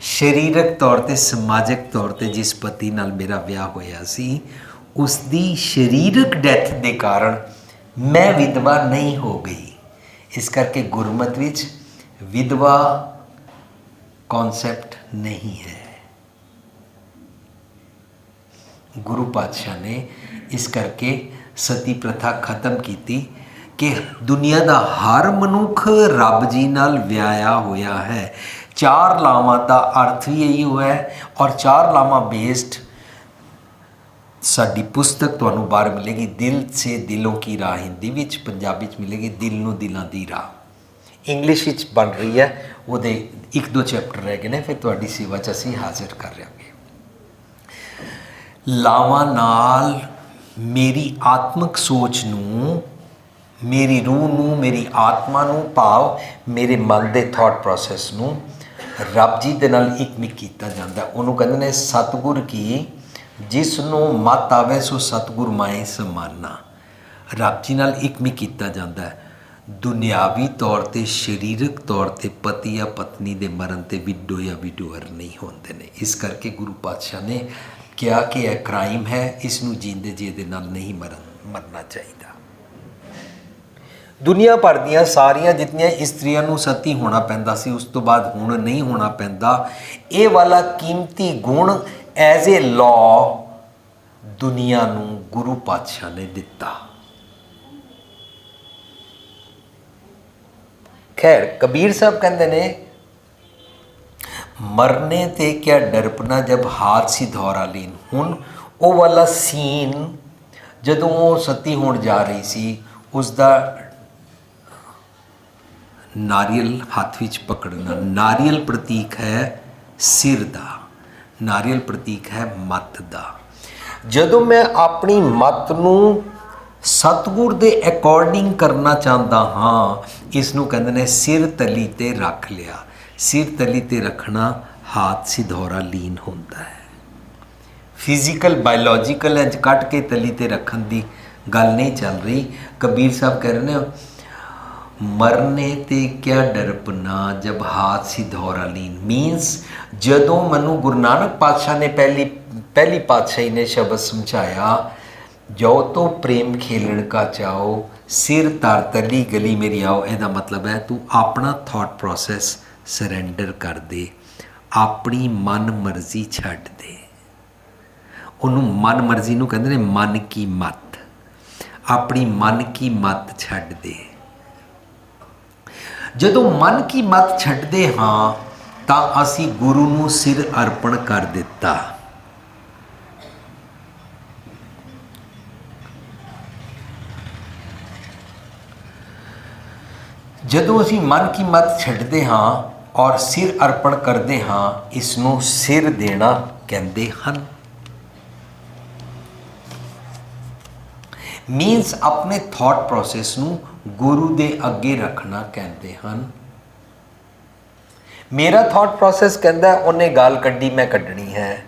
शरीरक तौर पर समाजिक तौर पर जिस पति नाल मेरा विआह होया सी उसकी शरीरक डैथ के कारण मैं विधवा नहीं हो गई। इस करके गुरमत विच विधवा कॉन्सैप्ट नहीं है। ਗੁਰੂ ਪਾਤਸ਼ਾਹ ਨੇ ਇਸ ਕਰਕੇ ਸਤੀ ਪ੍ਰਥਾ ਖਤਮ ਕੀਤੀ ਕਿ ਦੁਨੀਆ ਦਾ ਹਰ ਮਨੁੱਖ ਰੱਬ ਜੀ ਨਾਲ ਵਿਆਹਿਆ ਹੋਇਆ ਹੈ। 4 ਲਾਵਾਂ ਦਾ ਅਰਥ ਵੀ ਇਹੀ ਹੋਇਆ ਹੈ ਔਰ 4 ਲਾਵਾਂ ਬੇਸਡ ਸਾਡੀ ਪੁਸਤਕ ਤੁਹਾਨੂੰ ਬਾਹਰ ਮਿਲੇਗੀ, ਦਿਲ ਸੇ ਦਿਲੋਂ ਕੀ ਰਾਹ, ਹਿੰਦੀ ਵਿੱਚ, ਪੰਜਾਬੀ 'ਚ ਮਿਲੇਗੀ ਦਿਲ ਨੂੰ ਦਿਲਾਂ ਦੀ ਰਾਹ। ਇੰਗਲਿਸ਼ ਵਿੱਚ ਬਣ ਰਹੀ ਹੈ, ਉਹਦੇ 1-2 ਚੈਪਟਰ ਰਹਿ ਗਏ ਨੇ, ਫਿਰ ਤੁਹਾਡੀ ਸੇਵਾ 'ਚ ਅਸੀਂ ਹਾਜ਼ਰ ਕਰ ਰਹਾਂਗੇ। ਲਾਵਾਂ ਨਾਲ ਮੇਰੀ ਆਤਮਿਕ ਸੋਚ ਨੂੰ, ਮੇਰੀ ਰੂਹ ਨੂੰ, ਮੇਰੀ ਆਤਮਾ ਨੂੰ, ਭਾਵ ਮੇਰੇ ਮਨ ਦੇ ਥਾਟ ਪ੍ਰੋਸੈਸ ਨੂੰ ਰੱਬ ਜੀ ਦੇ ਨਾਲ ਇਕਮਿਕ ਕੀਤਾ ਜਾਂਦਾ। ਉਹਨੂੰ ਕਹਿੰਦੇ ਨੇ ਸਤਿਗੁਰ ਕੀ ਜਿਸ ਨੂੰ ਮਤ ਆਵੇ ਸੋ ਸਤਿਗੁਰ ਮਾਏ ਸਮਾਨਾ। ਰੱਬ ਜੀ ਨਾਲ ਇਕਮਿਕ ਕੀਤਾ ਜਾਂਦਾ ਹੈ। ਦੁਨਿਆਵੀ ਤੌਰ 'ਤੇ, ਸਰੀਰਕ ਤੌਰ 'ਤੇ ਪਤੀ ਜਾਂ ਪਤਨੀ ਦੇ ਮਰਨ 'ਤੇ ਵਿਡੋ ਜਾਂ ਵਿਡੋਅਰ ਨਹੀਂ ਹੁੰਦੇ ਨੇ। ਇਸ ਕਰਕੇ ਗੁਰੂ ਪਾਤਸ਼ਾਹ ਨੇ ਕਿਹਾ ਕਿ ਇਹ ਕ੍ਰਾਈਮ ਹੈ, ਇਸ ਨੂੰ ਜੀਂਦੇ ਜੀ ਦੇ ਨਾਲ ਨਹੀਂ ਮਰਨਾ ਚਾਹੀਦਾ। ਦੁਨੀਆ ਭਰ ਦੀਆਂ ਸਾਰੀਆਂ ਜਿਤਨੀਆਂ ਇਸਤਰੀਆਂ ਨੂੰ ਸਤੀ ਹੋਣਾ ਪੈਂਦਾ ਸੀ, ਉਸ ਤੋਂ ਬਾਅਦ ਹੁਣ ਨਹੀਂ ਹੋਣਾ ਪੈਂਦਾ। ਇਹ ਵਾਲਾ ਕੀਮਤੀ ਗੁਣ ਐਜ਼ ਏ ਲਾਅ ਦੁਨੀਆ ਨੂੰ ਗੁਰੂ ਪਾਤਸ਼ਾਹ ਨੇ ਦਿੱਤਾ। ਖੈਰ ਕਬੀਰ ਸਾਹਿਬ ਕਹਿੰਦੇ ਨੇ ਮਰਨੇ ਤੇ ਕਿਆ ਡਰਪਨਾ ਜਬ ਹਾਥ ਸੀ ਧੌਰਾ ਲੀਨ। ਹੁਣ ਉਹ ਵਾਲਾ ਸੀਨ ਜਦੋਂ ਉਹ ਸਤੀ ਹੋਣ ਜਾ ਰਹੀ ਸੀ, ਉਸ ਦਾ ਨਾਰੀਅਲ ਹੱਥ ਵਿੱਚ ਪਕੜਨਾ। ਨਾਰੀਅਲ ਪ੍ਰਤੀਕ ਹੈ ਸਿਰ ਦਾ, ਨਾਰੀਅਲ ਪ੍ਰਤੀਕ ਹੈ ਮੱਤ ਦਾ। ਜਦੋਂ ਮੈਂ ਆਪਣੀ ਮੱਤ ਨੂੰ ਸਤਿਗੁਰ ਦੇ ਅਕੋਰਡਿੰਗ ਕਰਨਾ ਚਾਹੁੰਦਾ ਹਾਂ, ਇਸ ਨੂੰ ਕਹਿੰਦੇ ਨੇ ਸਿਰ ਤਲੀ ਤੇ ਰੱਖ ਲਿਆ। ਸਿਰ ਤਲੀ ਤੇ ਰੱਖਣਾ ਹਾਥ ਸਿਧੌਰਾ ਲੀਨ ਹੁੰਦਾ ਹੈ। ਫਿਜ਼ੀਕਲ ਬਾਇਓਲੋਜੀਕਲ ਇੰਜ ਕੱਟ ਕੇ ਤਲੀ ਤੇ ਰੱਖਣ ਦੀ ਗੱਲ ਨਹੀਂ ਚੱਲ ਰਹੀ। ਕਬੀਰ ਸਾਹਿਬ ਕਹਿ ਰਹੇ ਨੇ ਮਰਨੇ ਤੇ ਕਿਆ ਡਰਪਨਾ ਜਬ ਹਾਥ ਸਿਧੌਰਾ ਲੀਨ, ਮੀਨਸ ਜਦੋਂ ਮੈਨੂੰ ਗੁਰੂ ਨਾਨਕ ਪਾਤਸ਼ਾਹ ਨੇ ਪਹਿਲੀ ਪਾਤਸ਼ਾਹੀ ਨੇ ਸ਼ਬਦ ਸਮਝਾਇਆ, ਜੋ ਤੋ ਪ੍ਰੇਮ ਖੇਲਣ ਕਾ ਚਾਓ ਸਿਰ ਧਰ ਤਲੀ ਗਲੀ ਮੇਰੀ ਆਓ। ਇਹਦਾ ਮਤਲਬ ਹੈ ਤੂੰ ਆਪਣਾ ਥਾਟ ਪ੍ਰੋਸੈਸ ਸਰੈਂਡਰ ਕਰ ਦੇ, ਆਪਣੀ ਮਨ ਮਰਜ਼ੀ ਛੱਡ ਦੇ। ਉਹਨੂੰ ਮਨ ਮਰਜ਼ੀ ਨੂੰ ਕਹਿੰਦੇ ਨੇ ਮਨ ਕੀ ਮੱਤ। ਆਪਣੀ ਮਨ ਕੀ ਮੱਤ ਛੱਡ ਦੇ। ਜਦੋਂ ਮਨ ਕੀ ਮੱਤ ਛੱਡਦੇ ਹਾਂ ਤਾਂ ਅਸੀਂ ਗੁਰੂ ਨੂੰ ਸਿਰ ਅਰਪਣ ਕਰ ਦਿੱਤਾ। ਜਦੋਂ ਅਸੀਂ ਮਨ ਕੀ ਮੱਤ ਛੱਡਦੇ ਹਾਂ ਔਰ ਸਿਰ ਅਰਪਣ ਕਰਦੇ ਹਾਂ, ਇਸ ਨੂੰ ਸਿਰ ਦੇਣਾ ਕਹਿੰਦੇ ਹਨ। ਮੀਨਸ ਆਪਣੇ ਥਾਟ ਪ੍ਰੋਸੈਸ ਨੂੰ ਗੁਰੂ ਦੇ ਅੱਗੇ ਰੱਖਣਾ ਕਹਿੰਦੇ ਹਨ। ਮੇਰਾ ਥਾਟ ਪ੍ਰੋਸੈਸ ਕਹਿੰਦਾ ਉਹਨੇ ਗਾਲ ਕੱਢੀ ਮੈਂ ਕੱਢਣੀ ਹੈ।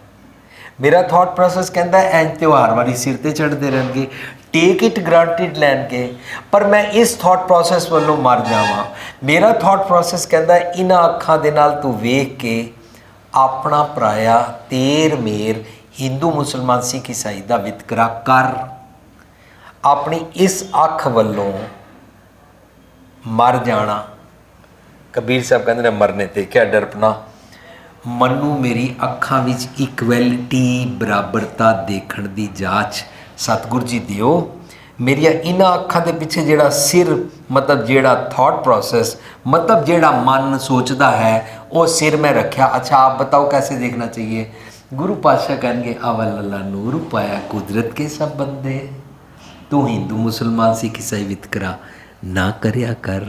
ਮੇਰਾ ਥਾਟ ਪ੍ਰੋਸੈਸ ਕਹਿੰਦਾ ਐਂ ਤਿਉਹਾਰ ਵਾਲੀ ਸਿਰ ਤੇ ਚੜ੍ਹਦੇ ਰਹਿਣਗੇ, ਟੇਕ ਇਟ ਗ੍ਰਾਂਟਿਡ ਲੈਣਗੇ, ਪਰ ਮੈਂ ਇਸ ਥਾਟ ਪ੍ਰੋਸੈਸ ਵੱਲੋਂ ਮਰ ਜਾਵਾਂ। ਮੇਰਾ ਥਾਟ ਪ੍ਰੋਸੈਸ ਕਹਿੰਦਾ ਇਹਨਾਂ ਅੱਖਾਂ ਦੇ ਨਾਲ ਤੂੰ ਵੇਖ ਕੇ ਆਪਣਾ ਪਰਾਇਆ ਤੇਰ ਮੇਰ ਹਿੰਦੂ ਮੁਸਲਮਾਨ ਸਿੱਖ ਈਸਾਈ ਦਾ ਵਿਤਕਰਾ ਕਰ। ਆਪਣੀ ਇਸ ਅੱਖ ਵੱਲੋਂ ਮਰ ਜਾਣਾ। ਕਬੀਰ ਸਾਹਿਬ ਕਹਿੰਦੇ ਨੇ ਮਰਨੇ ਤੇ ਕਿਆ ਡਰਪਨਾ, ਮੈਨੂੰ ਮੇਰੀ ਅੱਖਾਂ ਵਿੱਚ ਇਕੁਐਲਿਟੀ ਬਰਾਬਰਤਾ ਦੇਖਣ ਦੀ ਜਾਂਚ ਸਤਿਗੁਰ ਜੀ ਦਿਓ। ਮੇਰੀਆਂ ਇਹਨਾਂ ਅੱਖਾਂ ਦੇ ਪਿੱਛੇ ਜਿਹੜਾ ਸਿਰ ਮਤਲਬ ਜਿਹੜਾ ਥਾਟ ਪ੍ਰੋਸੈਸ मतलब ਜਿਹੜਾ ਮਨ ਸੋਚਦਾ ਹੈ ਉਹ ਸਿਰ में रखा। अच्छा आप बताओ कैसे देखना चाहिए। गुरु पातशाह कहेंगे अवल अल्लाह नूर पाया कुदरत के सब बंदे। तू हिंदू मुसलमान सिख ईसाई वितकरा ना करया कर।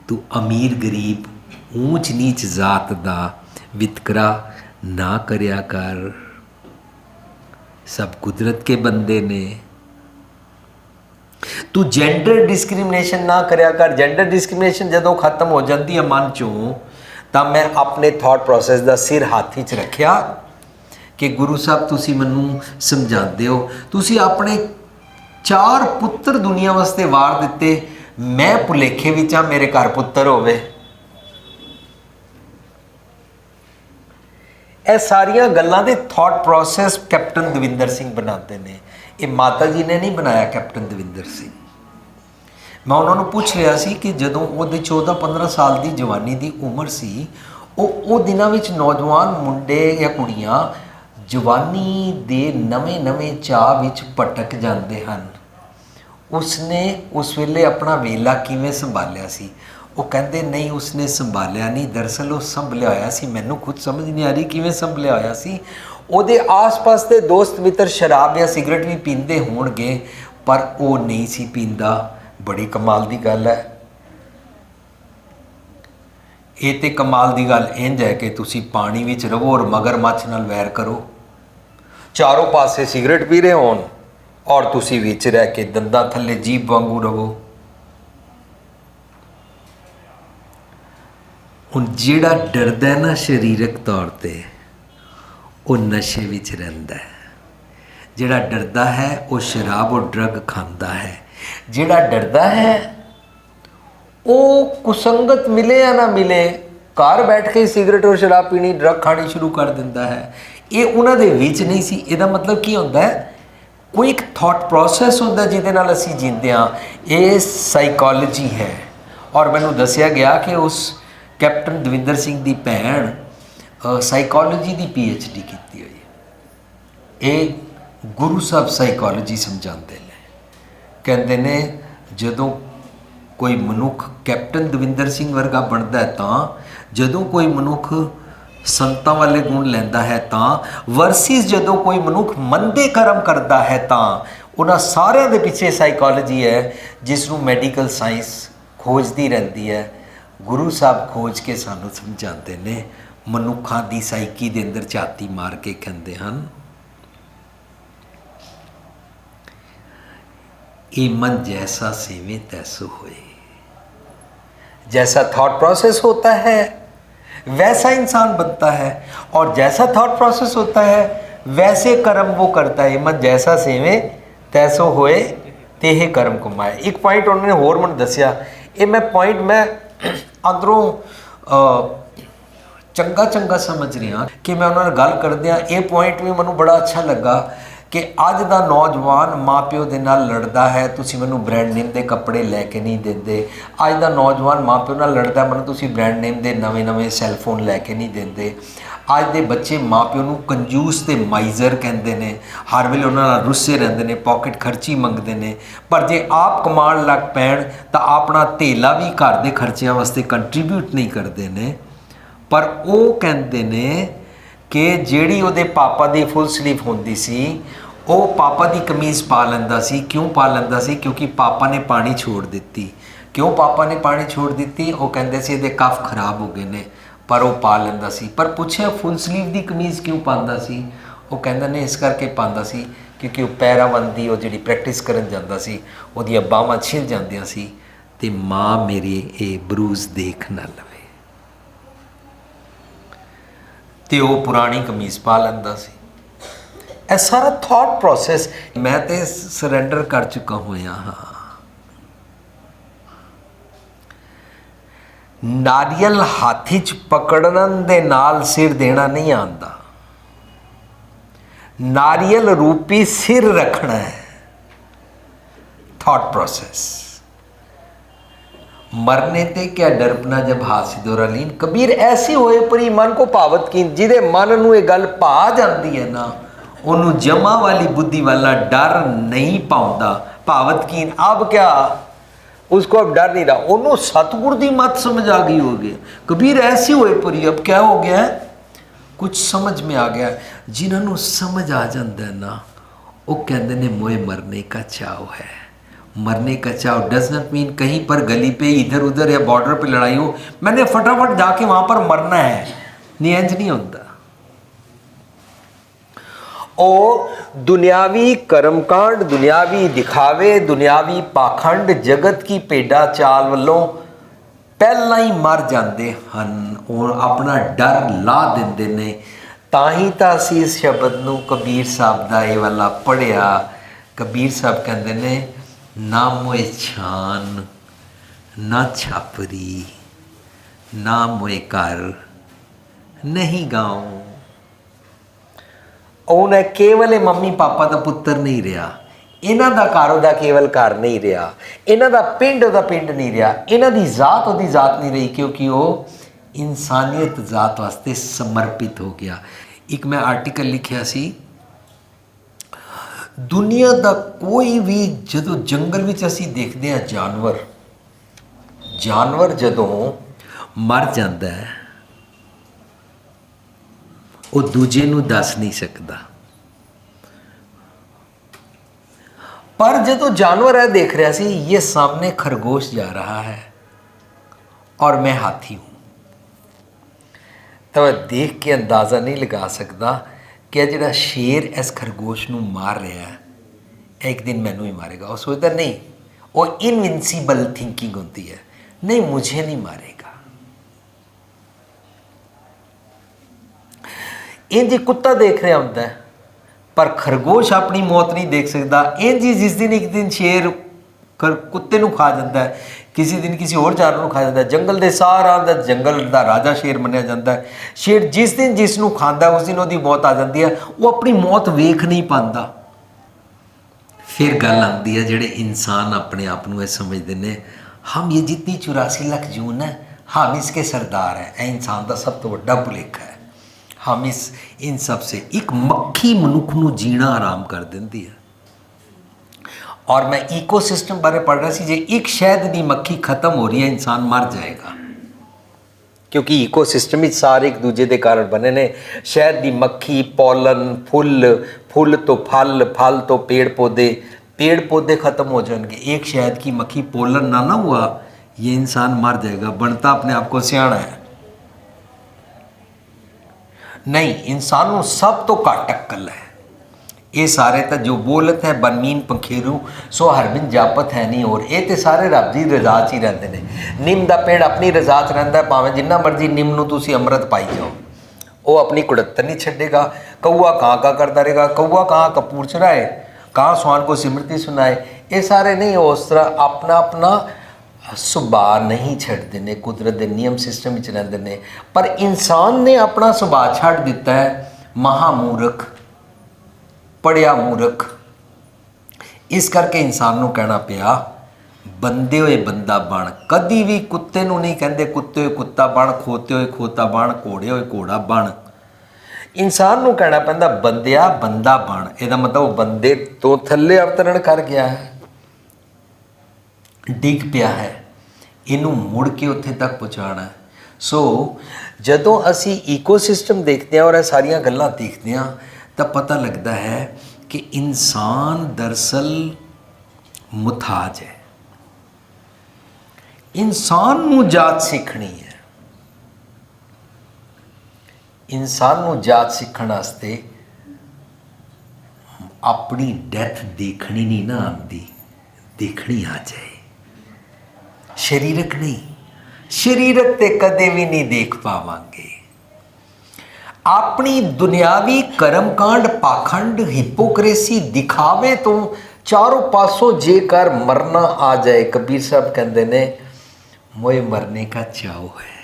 तू अमीर गरीब ऊंच नीच जात दा वितकरा ना करया कर। सब कुदरत के बंदे ने। तू जेंडर डिस्क्रिमिनेशन ना करया कर। जेंडर डिस्क्रिमिनेशन जदों खत्म हो जाती है मन चों ਤਾਂ ਮੈਂ ਆਪਣੇ ਥਾਟ ਪ੍ਰੋਸੈਸ ਦਾ ਸਿਰ ਹੱਥ ਵਿੱਚ ਰੱਖਿਆ ਕਿ ਗੁਰੂ ਸਾਹਿਬ ਤੁਸੀਂ ਮੈਨੂੰ ਸਮਝਾਉਂਦੇ ਹੋ। ਤੁਸੀਂ ਆਪਣੇ 4 ਪੁੱਤਰ ਦੁਨੀਆ ਵਾਸਤੇ ਵਾਰ ਦਿੱਤੇ, ਮੈਂ ਭੁਲੇਖੇ ਵਿੱਚ ਆ ਮੇਰੇ ਘਰ ਪੁੱਤਰ ਹੋਵੇ। ਇਹ ਸਾਰੀਆਂ ਗੱਲਾਂ ਦੇ thought process captain Davinder Singh ਬਣਾਉਂਦੇ ਨੇ। ਇਹ ਮਾਤਾ ਜੀ ਨੇ ਨਹੀਂ ਬਣਾਇਆ ਕੈਪਟਨ ਦਵਿੰਦਰ ਸਿੰਘ। मैं उन्होंने पूछ रहा सी कि जदों ਉਹਦੇ 14-15 साल की जवानी की उम्र सी, ਉਹ ਦਿਨਾਂ ਵਿੱਚ ਨੌਜਵਾਨ ਮੁੰਡੇ ਜਾਂ ਕੁੜੀਆਂ ਜਵਾਨੀ ਦੇ ਨਵੇਂ ਚਾਅ ਵਿੱਚ ਭਟਕ ਜਾਂਦੇ ਹਨ। ਉਸਨੇ ਉਸ ਵੇਲੇ ਆਪਣਾ ਵੇਲਾ ਕਿਵੇਂ ਸੰਭਾਲਿਆ ਸੀ? ਉਹ ਕਹਿੰਦੇ ਨਹੀਂ, ਉਸਨੇ ਸੰਭਾਲਿਆ ਨਹੀਂ, ਦਰਅਸਲ ਉਹ ਸੰਭਲਿਆ ਹੋਇਆ ਸੀ। ਮੈਨੂੰ ਖੁਦ ਸਮਝ ਨਹੀਂ ਆ ਰਹੀ ਕਿਵੇਂ ਸੰਭਲਿਆ ਹੋਇਆ ਸੀ। ਉਹਦੇ ਆਸ-ਪਾਸ ਦੇ ਦੋਸਤ ਮਿੱਤਰ ਸ਼ਰਾਬ ਜਾਂ ਸਿਗਰਟ ਵੀ ਪੀਂਦੇ ਹੋਣਗੇ, ਪਰ ਉਹ ਨਹੀਂ ਸੀ ਪੀਂਦਾ। ਬੜੀ ਕਮਾਲ ਦੀ ਗੱਲ ਹੈ। ਇਹ ਤੇ ਕਮਾਲ ਦੀ ਗੱਲ ਇੰਝ ਹੈ ਕਿ ਤੁਸੀਂ ਪਾਣੀ ਵਿੱਚ ਰਹੋ ਔਰ ਮਗਰਮੱਛ ਨਾਲ ਵੈਰ ਕਰੋ। ਚਾਰੋਂ ਪਾਸੇ ਸਿਗਰਟ ਪੀ ਰਹੇ ਹੋਣ ਔਰ ਤੁਸੀਂ ਵਿੱਚ ਰਹਿ ਕੇ ਦੰਦਾਂ ਥੱਲੇ ਜੀਭ ਵਾਂਗੂ ਰਹੋ। ਹੁਣ ਜਿਹੜਾ ਡਰਦਾ ਹੈ ਨਾ ਸਰੀਰਕ ਤੌਰ 'ਤੇ, ਉਹ ਨਸ਼ੇ ਵਿੱਚ ਰਹਿੰਦਾ ਹੈ। ਜਿਹੜਾ ਡਰਦਾ ਹੈ ਉਹ ਸ਼ਰਾਬ ਔਰ ਡਰੱਗ ਖਾਂਦਾ ਹੈ। ਜਿਹੜਾ ਡਰਦਾ ਹੈ ਉਹ ਕੁਸੰਗਤ ਮਿਲੇ ਜਾਂ ਨਾ ਮਿਲੇ, ਘਰ ਬੈਠ ਕੇ ਸਿਗਰਟ ਔਰ ਸ਼ਰਾਬ ਪੀਣੀ, ਡਰੱਗ ਖਾਣੀ ਸ਼ੁਰੂ ਕਰ ਦਿੰਦਾ ਹੈ। ਇਹ ਉਹਨਾਂ ਦੇ ਵਿੱਚ ਨਹੀਂ ਸੀ। ਇਹਦਾ ਮਤਲਬ ਕੀ ਹੁੰਦਾ ਹੈ? ਕੋਈ ਇੱਕ ਥਾਟ ਪ੍ਰੋਸੈਸ ਹੁੰਦਾ ਜਿਹਦੇ ਨਾਲ ਅਸੀਂ ਜੀਂਦੇ ਹਾਂ। ਇਹ ਸਾਈਕੋਲੋਜੀ ਹੈ। ਔਰ ਮੈਨੂੰ ਦੱਸਿਆ ਗਿਆ ਕਿ ਉਸ ਕੈਪਟਨ ਦਵਿੰਦਰ ਸਿੰਘ ਦੀ ਭੈਣ ਸਾਈਕੋਲੋਜੀ ਦੀ PhD ਕੀਤੀ ਹੋਈ ਹੈ। ਇਹ ਗੁਰੂ ਸਾਹਿਬ ਸਾਈਕੋਲੋਜੀ ਸਮਝਾਉਂਦੇ ਨੇ। ਕਹਿੰਦੇ ਨੇ ਜਦੋਂ ਕੋਈ ਮਨੁੱਖ ਕੈਪਟਨ ਦਵਿੰਦਰ ਸਿੰਘ ਵਰਗਾ ਬਣਦਾ ਹੈ, ਤਾਂ ਜਦੋਂ ਕੋਈ ਮਨੁੱਖ ਸੰਤਾਂ ਵਾਲੇ ਗੁਣ ਲੈਂਦਾ ਹੈ ਤਾਂ, ਵਰਸਿਸ ਜਦੋਂ ਕੋਈ ਮਨੁੱਖ ਮੰਦੇ ਕਰਮ ਕਰਦਾ ਹੈ ਤਾਂ। ਉਹਨਾਂ ਸਾਰਿਆਂ ਦੇ ਪਿੱਛੇ ਸਾਈਕੋਲੋਜੀ ਹੈ ਜਿਸ ਨੂੰ ਮੈਡੀਕਲ ਸਾਇੰਸ ਖੋਜਦੀ ਰਹਿੰਦੀ ਹੈ। ਗੁਰੂ ਸਾਹਿਬ ਖੋਜ ਕੇ ਸਾਨੂੰ ਸਮਝਾਉਂਦੇ ਨੇ। ਮਨੁੱਖਾਂ ਦੀ ਸਾਈਕੀ ਦੇ ਅੰਦਰ ਝਾਤੀ ਮਾਰ ਕੇ ਕਹਿੰਦੇ ਹਨ, ये मन जैसा सेवे तैसो होए। जैसा थॉट प्रोसेस होता है वैसा इंसान बनता है, और जैसा थॉट प्रोसेस होता है वैसे कर्म वो करता है। मन जैसा सेवे तैसो होए तेहे कर्म कमाए। एक पॉइंट उन्होंने होर मैनूं दस्सिया, ये मैं पॉइंट मैं अंदरों चंगा समझ रहा कि मैं उन्होंने गल करदियां ये पॉइंट भी मैनूं बड़ा अच्छा लगा कि अज दा नौजवान माँ प्यो दे नाल लड़दा है, तुसी मैनूं ब्रांड नेम दे कपड़े लैके नहीं देंदे। अज दा नौजवान माँ प्यो नाल लड़दा, मैनूं तुसी ब्रांड नेम दे नवें सैलफोन लैके नहीं देंदे। अज दे बच्चे माँ प्यो नूं कंजूस ते माइजर कहंदे ने, हर वेले उन्हां नाल रुस्से रहिंदे ने, पॉकेट खर्ची मंगदे ने। पर जे आप कमाण लग पैण तां अपना धेला भी घर दे खर्चिਆਂ वास्ते कंट्रीब्यूट नहीं करदे ने। पर ਉਹ ਕਹਿੰਦੇ ਨੇ कि ਜਿਹੜੀ ਉਹਦੇ ਪਾਪਾ ਦੀ फुल स्लीव ਹੁੰਦੀ ਸੀ, ਉਹ ਪਾਪਾ ਦੀ ਕਮੀਜ਼ ਪਾ ਲੈਂਦਾ ਸੀ। ਕਿਉਂ ਪਾ ਲੈਂਦਾ ਸੀ? ਕਿਉਂਕਿ ਪਾਪਾ ਨੇ ਪਾਣੀ ਛੋੜ ਦਿੱਤੀ। ਕਿਉਂ ਪਾਪਾ ਨੇ ਪਾਣੀ ਛੋੜ ਦਿੱਤੀ? ਉਹ ਕਹਿੰਦੇ ਸੀ ਇਹਦੇ ਕਫ ਖਰਾਬ ਹੋ ਗਏ ਨੇ, ਪਰ ਉਹ ਪਾ ਲੈਂਦਾ ਸੀ। ਪਰ ਪੁੱਛਿਆ ਫੁੱਲ ਸਲੀਵ ਦੀ ਕਮੀਜ਼ ਕਿਉਂ ਪਾਉਂਦਾ ਸੀ? ਉਹ ਕਹਿੰਦਾ ਨੇ ਇਸ ਕਰਕੇ ਪਾਉਂਦਾ ਸੀ ਕਿਉਂਕਿ ਉਹ ਪੈਰਾਬੰਦੀ, ਉਹ ਜਿਹੜੀ ਪ੍ਰੈਕਟਿਸ ਕਰਨ ਜਾਂਦਾ ਸੀ, ਉਹਦੀਆਂ ਬਾਹਾਂ ਛਿੱਲ ਜਾਂਦੀਆਂ ਸੀ ਤੇ ਮਾਂ ਮੇਰੇ ਇਹ ਬਰੂਜ਼ ਦੇਖ ਨਾ ਲਵੇ, ਤੇ ਉਹ ਪੁਰਾਣੀ ਕਮੀਜ਼ ਪਾ ਲੈਂਦਾ ਸੀ। ਇਹ ਸਾਰਾ ਥਾਟ ਪ੍ਰੋਸੈਸ ਮੈਂ ਤੇ ਸਰੈਂਡਰ ਕਰ ਚੁੱਕਾ ਹੋਇਆ ਹਾਂ। ਨਾਰੀਅਲ ਹੱਥ 'ਚ ਪਕੜਨ ਦੇ ਨਾਲ ਸਿਰ ਦੇਣਾ ਨਹੀਂ ਆਉਂਦਾ, नारियल रूपी सिर रखना है। Thought process. मरने ते क्या डरपना जब हासिदो रलीन, कबीर ऐसे होए परी मन को पावत कीन। जिदे मन नूं ये गल पा जाती है ना, उन्होंने जमा वाली बुद्धि वाला डर नहीं पाउंदा। पावत कीन अब क्या, उसको अब डर नहीं रहा, उन्होंने सतगुर दी मत समझ आ गई होगी। कबीर ऐसे होए परी अब क्या हो गया है, कुछ समझ में आ गया। जिन्होंने समझ आ जाता है ना, वो कहते ने मोए मरने का चाव है। मरने का चाव डज नॉट मीन कहीं पर गली पे इधर उधर या बॉर्डर पे लड़ाई हो, मैंने फटाफट जाके वहाँ पर मरना है, नहीं इंज नहीं होता। ओ दुनियावी कर्मकांड, दुनियावी दिखावे, दुनियावी पाखंड जगत की पेडा चाल वालों ਪਹਿਲਾਂ ਹੀ ਮਰ ਜਾਂਦੇ ਹਨ। ਉਹ ਆਪਣਾ ਡਰ ਲਾ ਦਿੰਦੇ ਨੇ। ਤਾਂ ਹੀ ਤਾਂ ਅਸੀਂ ਇਸ ਸ਼ਬਦ ਨੂੰ ਕਬੀਰ ਸਾਹਿਬ ਦਾ ਇਹ ਵਾਲਾ ਪੜ੍ਹਿਆ। ਕਬੀਰ ਸਾਹਿਬ ਕਹਿੰਦੇ ਨੇ, ਨਾ ਮੋਏ ਛਾਨ ਨਾ ਛਾਪਰੀ, ਨਾ ਮੋਏ ਘਰ ਨਹੀਂ ਗਾਉਂ। ਉਹਨੇ ਕੇਵਲ ਮੰਮੀ ਪਾਪਾ ਦਾ ਪੁੱਤਰ ਨਹੀਂ ਰਿਹਾ, ਇਹਨਾਂ ਦਾ ਘਰ ਉਹਦਾ ਕੇਵਲ ਘਰ ਨਹੀਂ ਰਿਹਾ, ਇਹਨਾਂ ਦਾ ਪਿੰਡ ਉਹਦਾ ਪਿੰਡ ਨਹੀਂ ਰਿਹਾ, ਇਹਨਾਂ ਦੀ ਜ਼ਾਤ ਉਹਦੀ ਜ਼ਾਤ ਨਹੀਂ ਰਹੀ, ਕਿਉਂਕਿ ਉਹ ਇਨਸਾਨੀਅਤ ਜ਼ਾਤ ਵਾਸਤੇ ਸਮਰਪਿਤ ਹੋ ਗਿਆ। ਇੱਕ ਮੈਂ ਆਰਟੀਕਲ ਲਿਖਿਆ ਸੀ, ਦੁਨੀਆ ਦਾ ਕੋਈ ਵੀ, ਜਦੋਂ ਜੰਗਲ ਵਿੱਚ ਅਸੀਂ ਦੇਖਦੇ ਹਾਂ ਜਾਨਵਰ ਜਦੋਂ ਮਰ ਜਾਂਦਾ ਹੈ ਉਹ ਦੂਜੇ ਨੂੰ ਦੱਸ ਨਹੀਂ ਸਕਦਾ, पर जो जानवर है देख रहा सी ये सामने खरगोश जा रहा है और मैं हाथी हूँ, तो मैं देख के अंदाज़ा नहीं लगा सकता कि जो शेर इस खरगोश को मार रहा है एक दिन मैनू ही मारेगा। वो सोचता नहीं, वो इनविंसिबल थिंकिंग होती है, नहीं मुझे नहीं मारेगा। इंज कुत्ता देख रहा होता है पर खरगोश अपनी मौत नहीं देख सकता। इंज ही जिस दिन एक दिन शेर कुत्ते नूं खा जाता है, किसी दिन किसी और जानवर नूं खा जाता है, जंगल के सारा दा जंगल का राजा शेर मनिया जाता है। शेर जिस दिन जिसनूं खांदा उस दिन उसकी मौत आ जाती है, वो अपनी मौत वेख नहीं पाता। फिर गल आती है जिहड़े इंसान अपने आप को समझते हैं हम ये जितनी 84 लाख जून है हम इसके सरदार हैं, यह इंसान का सब तो बड़ा भुलेखा है। हम इन सब से एक मक्खी मनुख नूं जीना आराम कर देती है। और मैं ईकोसिस्टम बारे पढ़ रहा सी, जे एक शहद की मक्खी खत्म हो रही है इंसान मर जाएगा, क्योंकि ईकोसिस्टम ही सारे एक दूजे के कारण बने ने। शहद की मक्खी, पॉलन, फुल तो फल, फल तो पेड़ पौधे खत्म हो जाएंगे, एक शहद की मक्खी पोलन ना हुआ ये इंसान मर जाएगा। बनता अपने आप को सियाना है, नहीं इंसान को सब तो घट अक्ल है। ये सारे तो जो बोलत है बनमीन पंखेरू सो हरबिन जापत है नहीं, और ये तो सारे रब की रजा च ही रहते हैं। निम का पेड़ अपनी रजा च रहिंदा है, भावें जिन्ना मर्जी निम नूं तुसीं अमृत पाई जाओ, वो अपनी कुड़त्तर नहीं छड्डेगा। कौआ कां कां करता रहेगा, कौआ कां कपूर चढ़ाए, कां स्वान को सिमरती सुनाए, ये सारे नहीं उस तरह अपना अपना सुभाਅ नहीं छड्डदे ने, कुदरत के नियम सिस्टम में रहंदे ने। पर इंसान ने अपना सुभाਅ छड्ड दिता है, महामूर्ख, पढ़िया मूर्ख। इस करके इंसान को कहना पिया बंदे होए बंदा बन। कदी भी कुत्ते नूं नहीं कहंदे कुत्ते होए कुत्ता बन, खोते होए खोता बन, घोड़े होए घोड़ा बन। इंसान को कहना पैंदा बंदिया बंदा बन। इसदा मतलब बंदे तो थल्ले अवतरण कर गया है, डिग पिया है, इनू मुड़ के उत्थे तक पहुँचाना है। सो जदों असी ईकोसिस्टम देखते हैं और ये सारिया गल्लां देखते हैं तो पता लगता है कि इंसान दरअसल मुथाज है। इंसान नू जात सीखनी है, इंसान नू जात सीखण वास्ते अपनी डेथ देखनी नहीं ना आती, देखनी आ जाए। शरीरक नहीं, शरीरक ते कदे भी नहीं देख पावांगे। अपनी दुनियावी कर्मकांड, पाखंड, हिपोक्रेसी, दिखावे तो चारों पासों जेकर मरना आ जाए। कबीर साहब कहते ने मोए मरने का चाव है,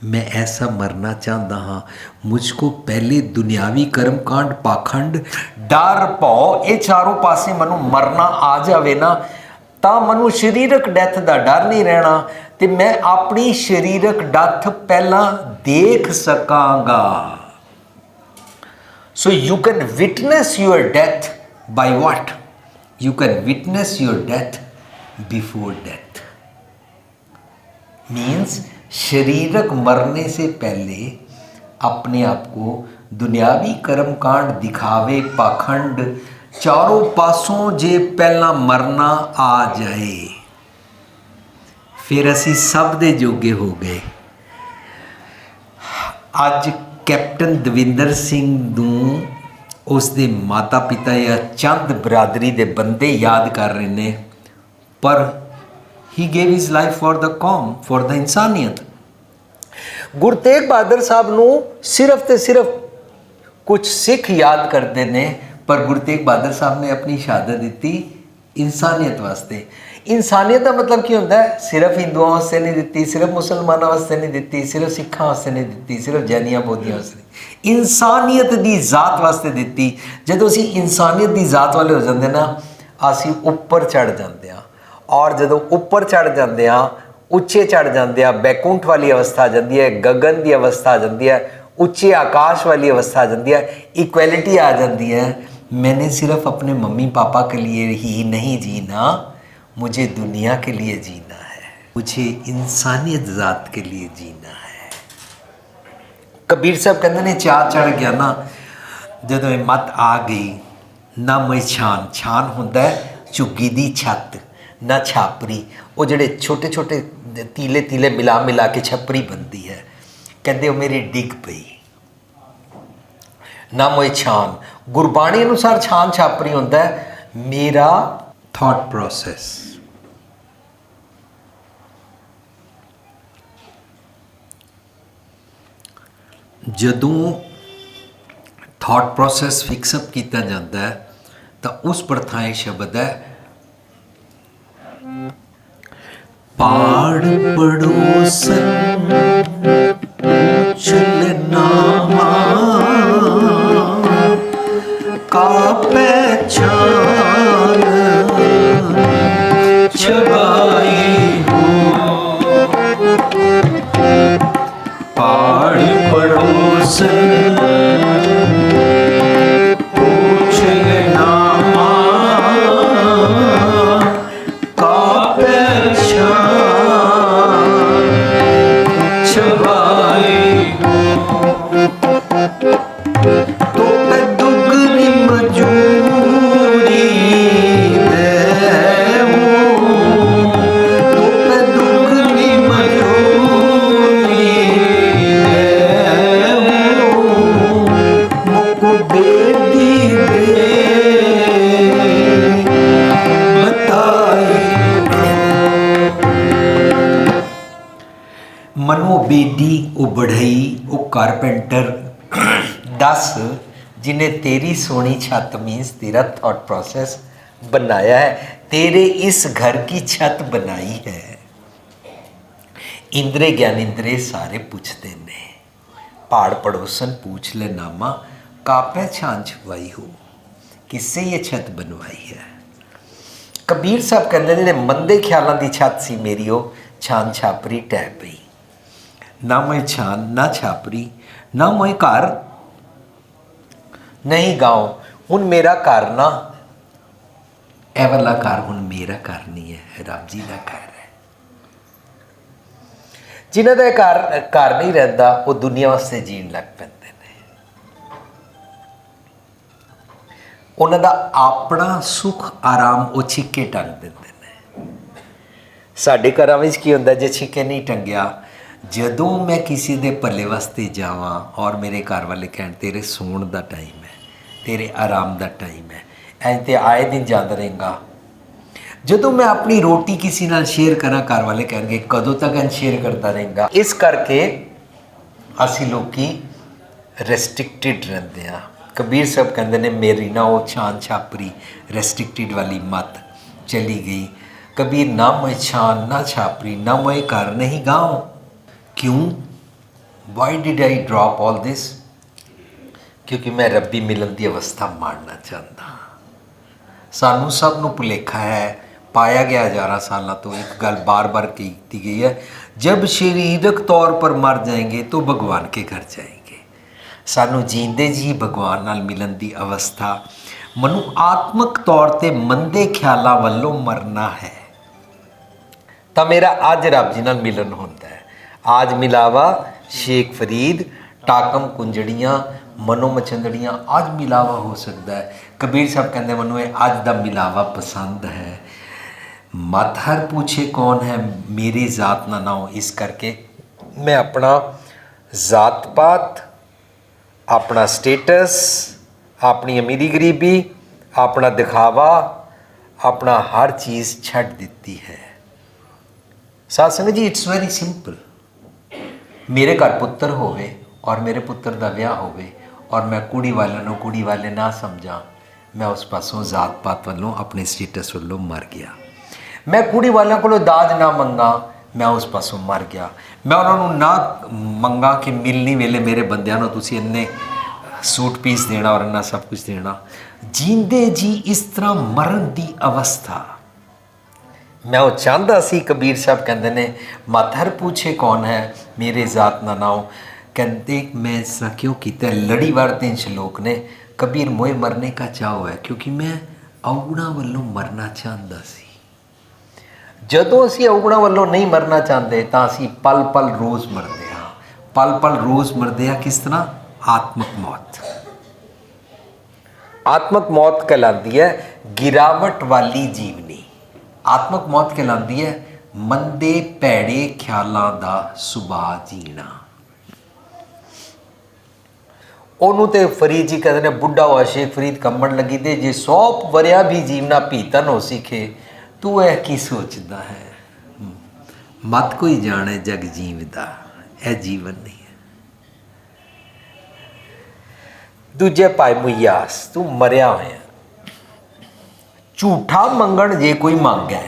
मैं ऐसा मरना चाहता हाँ, मुझको पहले दुनियावी कर्मकांड, पाखंड, डर, भौ ये चारों पासे मनु मरना आ जाए ना, तो मनु शरीरक डैथ का डर नहीं रहना, तो मैं अपनी शरीरक डैथ पहला देख सकांगा। So you can witness your death by what? You can witness your death before death. Means शरीरक मरने से पहले अपने आप को दुनियावी कर्मकांड, दिखावे, पाखंड, चारों पासों जे पहला मरना आ जाए, फिर असी सब दे जोगे हो गए। अज कैप्टन दविंदर सिंह नूं उसके माता पिता या चंद बरादरी के बंदे याद कर रहे हैं, पर he gave his life for the कौम, फॉर द इंसानियत। गुरु तेग बहादुर साहब नूं सिर्फ तो सिर्फ कुछ सिख याद करते हैं, पर गुरु तेग बहादुर साहब ने अपनी शहादत दी इंसानियत वास्ते। इंसानियत का मतलब की होता है? सिर्फ हिंदुओं वास्ते नहीं दी, सिर्फ मुसलमानों वास्ते नहीं दी, सिर्फ सिखा वास्ते नहीं दी, सिर्फ जैनियां बौद्धियां वास्ते, इंसानियत की जात वास्ते दी। जो असी इंसानियत की जात वाले हो जाते ना, असी उपर चढ़ जाते हैं, और जो उपर चढ़ जाते हैं, उच्चे चढ़ जाते हैं, बैकुंठ वाली अवस्था आ जाती है, गगन की अवस्था आ जाती है, ਉੱਚੇ ਆਕਾਸ਼ ਵਾਲੀ ਅਵਸਥਾ ਆ ਜਾਂਦੀ ਹੈ, इक्वलिटी आ जाती है। मैंने सिर्फ अपने मम्मी पापा के लिए ही नहीं जीना, मुझे दुनिया के लिए जीना है, मुझे इंसानियत ज़ात के लिए जीना है। कबीर साहब कहते ने चाह चढ़ गया ना, ਜਦੋਂ ਇਹ ਮੱਤ ਆ ਗਈ ਨਾ ਮੈਂ ਛਾਨ ਹੁੰਦਾ ਝੁੱਗੀ ਦੀ ਛੱਤ, ਨਾ ਛਾਪਰੀ, ਉਹ ਜਿਹੜੇ ਛੋਟੇ ਛੋਟੇ ਤੀਲੇ ਮਿਲਾ ਕੇ ਛੱਪਰੀ ਬਣਦੀ ਹੈ, ਕਹਿੰਦੇ ਉਹ ਮੇਰੀ ਡਿੱਗ ਪਈ। ਨਾ ਮੋਏ ਛਾਨ, ਗੁਰਬਾਣੀ ਅਨੁਸਾਰ ਛਾਨ ਛਾਪਰੀ ਹੁੰਦਾ ਮੇਰਾ ਥਾਟ ਪ੍ਰੋਸੈਸ। ਜਦੋਂ ਥਾਟ ਪ੍ਰੋਸੈਸ ਫਿਕਸਅਪ ਕੀਤਾ ਜਾਂਦਾ ਹੈ ਤਾਂ ਉਸ ਪ੍ਰਥਾਏ ਸ਼ਬਦ ਹੈ ਪਾੜ ਪੜੋਸਨ ਚਲਨਾਮਾ का पहचान छबाई हो, पहाड़ पड़ोसन पूछनामा का पहचान छबाई हो। तो दुगनी मजूरी तो दुगनी मजूरी मुको बेटी बताई। मनो बेदी ओ बढ़ई ओ कारपेंटर दस जिन्हें तेरी सोनी छत मीन्स तेरा थॉट प्रोसेस बनाया है, तेरे इस घर की छत बनाई है। इंद्रे ज्ञानेंद्रे सारे पूछते ने, पहाड़ पड़ोसन पूछ ले नामा का पहचान छुपाई हो, किससे ये छत बनवाई है। कबीर साहब कहते जिहड़े मंदे ख्यालों की छत सी मेरी वो छान छापरी टह पई। ना मैं छान ना छापरी ना मैं घर नहीं गाँव, हुण मेरा घर ना ਇਹ ਵਾਲਾ ਘਰ ਹੁਣ ਮੇਰਾ ਘਰ ਨਹੀਂ ਹੈ, ਰੱਬ ਜੀ ਦਾ ਘਰ ਹੈ। ਜਿਨ੍ਹਾਂ ਦਾ ਘਰ ਨਹੀਂ ਰਹਿੰਦਾ ਉਹ ਦੁਨੀਆ ਵਾਸਤੇ ਜੀਣ ਲੱਗ ਪੈਂਦੇ ਨੇ। ਉਹਨਾਂ ਦਾ ਆਪਣਾ ਸੁੱਖ ਆਰਾਮ ਉਹ ਛਿੱਕੇ ਟੰਗ ਦਿੰਦੇ ਨੇ। ਸਾਡੇ ਘਰਾਂ ਵਿੱਚ ਕੀ ਹੁੰਦਾ ਜੇ ਛਿੱਕੇ ਨਹੀਂ ਟੰਗਿਆ, ਜਦੋਂ ਮੈਂ ਕਿਸੇ ਦੇ ਭਲੇ ਵਾਸਤੇ ਜਾਵਾਂ ਔਰ ਮੇਰੇ ਘਰ ਵਾਲੇ ਕਹਿਣ ਤੇਰੇ ਸੌਣ ਦਾ ਟਾਈਮ ਹੈ, तेरे आराम का टाइम है, ऐ तो आए दिन याद रहेगा। ਜਦੋਂ मैं अपनी रोटी किसी नाल शेयर करा घर वाले कहेंगे कदों तक शेयर करता रहेगा। इस करके असी लोग रेस्ट्रिक्टेड रहते हैं। कबीर साहब कहते हैं मेरी ना वो छान छापरी रेस्ट्रिक्टेड वाली मत चली गई। कबीर ना मैं छान ना छापरी ना मैं घर नहीं गाँव। क्यों? Why did I drop all this? क्योंकि मैं रब्बी मिलन की अवस्था माणना चाहता। सानू सब नू भुलेखा है, पाया गया हज़ारा सालों तो एक गल बार बार की गई है, जब शरीरक तौर पर मर जाएंगे तो भगवान के घर जाएंगे। सानू जींदे जी भगवान नाल मिलन की अवस्था, मनु आत्मक तौर पर मंदे ख्यालों वालों मरना है तो मेरा अज रब जी नाल मिलन होता है। आज मिलावा शेख फरीद टाकम कुंजड़ियाँ मनो मचंदड़ियाँ अज मिलावा हो सकता है। कबीर साहब कहते मनु ये अज का मिलावा पसंद है। मत हर पूछे कौन है मेरी जात ना ना हो। इस करके मैं अपना जात पात, अपना स्टेटस, अपनी अमीरी गरीबी, अपना दिखावा, अपना हर चीज़ छड़ दी है। साध संगत जी इट्स वेरी सिंपल। मेरे घर पुत्र होवे और मेरे पुत्र का विआह होवे और मैं कुड़ी वालों को कुड़ी वाले ना समझा, मैं उस पासों जात पात वालों अपने स्टेटस वालों मर गया। मैं कुड़ी वालों को दाज ना मंगा, मैं उस पासों मर गया। मैं उन्होंने ना मंगा कि मिलनी वेले मेरे बंदियां नूं तुसीं इन्ने सूट पीस देना और इन्ना सब कुछ देना। जींदे जी इस तरह मरण की अवस्था मैं वो चाहता सी। कबीर साहब कहते ने मत हर पूछे कौन है मेरे जात ना नाओ। कहते मैं इस तरह क्यों किया, लड़ीवार 3 श्लोक ने। कबीर मोए मरने का चाव है क्योंकि मैं अवगुणा वालों मरना चाहता सी। ਜਦੋਂ ਅਸੀਂ ਅਵਗੁਣਾਂ ਵੱਲੋਂ ਨਹੀਂ ਮਰਨਾ ਚਾਹੁੰਦੇ ਤਾਂ ਅਸੀਂ ਪਲ ਪਲ ਰੋਜ਼ ਮਰਦੇ ਹਾਂ। ਪਲ ਪਲ ਰੋਜ਼ ਮਰਦੇ ਹਾਂ ਕਿਸ ਤਰ੍ਹਾਂ? ਆਤਮਕ ਮੌਤ। ਆਤਮਕ ਮੌਤ कहलाती है गिरावट वाली जीवनी। ਆਤਮਕ ਮੌਤ कहलाती है ਮੰਦੇ ਭੈੜੇ ਖਿਆਲਾਂ ਦਾ ਸੁਭਾਅ ਜੀਣਾ। ਉਹਨੂੰ ਤੇ ਫਰੀਦ ਜੀ ਕਹਿੰਦੇ ਨੇ, ਬੁੱਢਾ ਹੋਇਆ ਸ਼ੇਖ ਫਰੀਦ ਕੰਬਣ ਲੱਗੀ ਤੇ ਜੇ 100 ਵਰਿਆ ਵੀ ਜੀਵਨਾ ਭੀਤਨ ਹੋ ਸਿੱਖੇ, ਤੂੰ ਇਹ ਕੀ ਸੋਚਦਾ ਹੈ? ਮਤ ਕੋਈ ਜਾਣੇ ਜਗ ਜੀਵਦਾ, ਇਹ ਜੀਵਨ ਨਹੀਂ ਹੈ। ਦੂਜੇ ਭਾਈ ਮੁਯਾਸ, ਤੂੰ ਮਰਿਆ ਹੋਇਆ। ਝੂਠਾ ਮੰਗਣ ਜੇ ਕੋਈ ਮੰਗੇ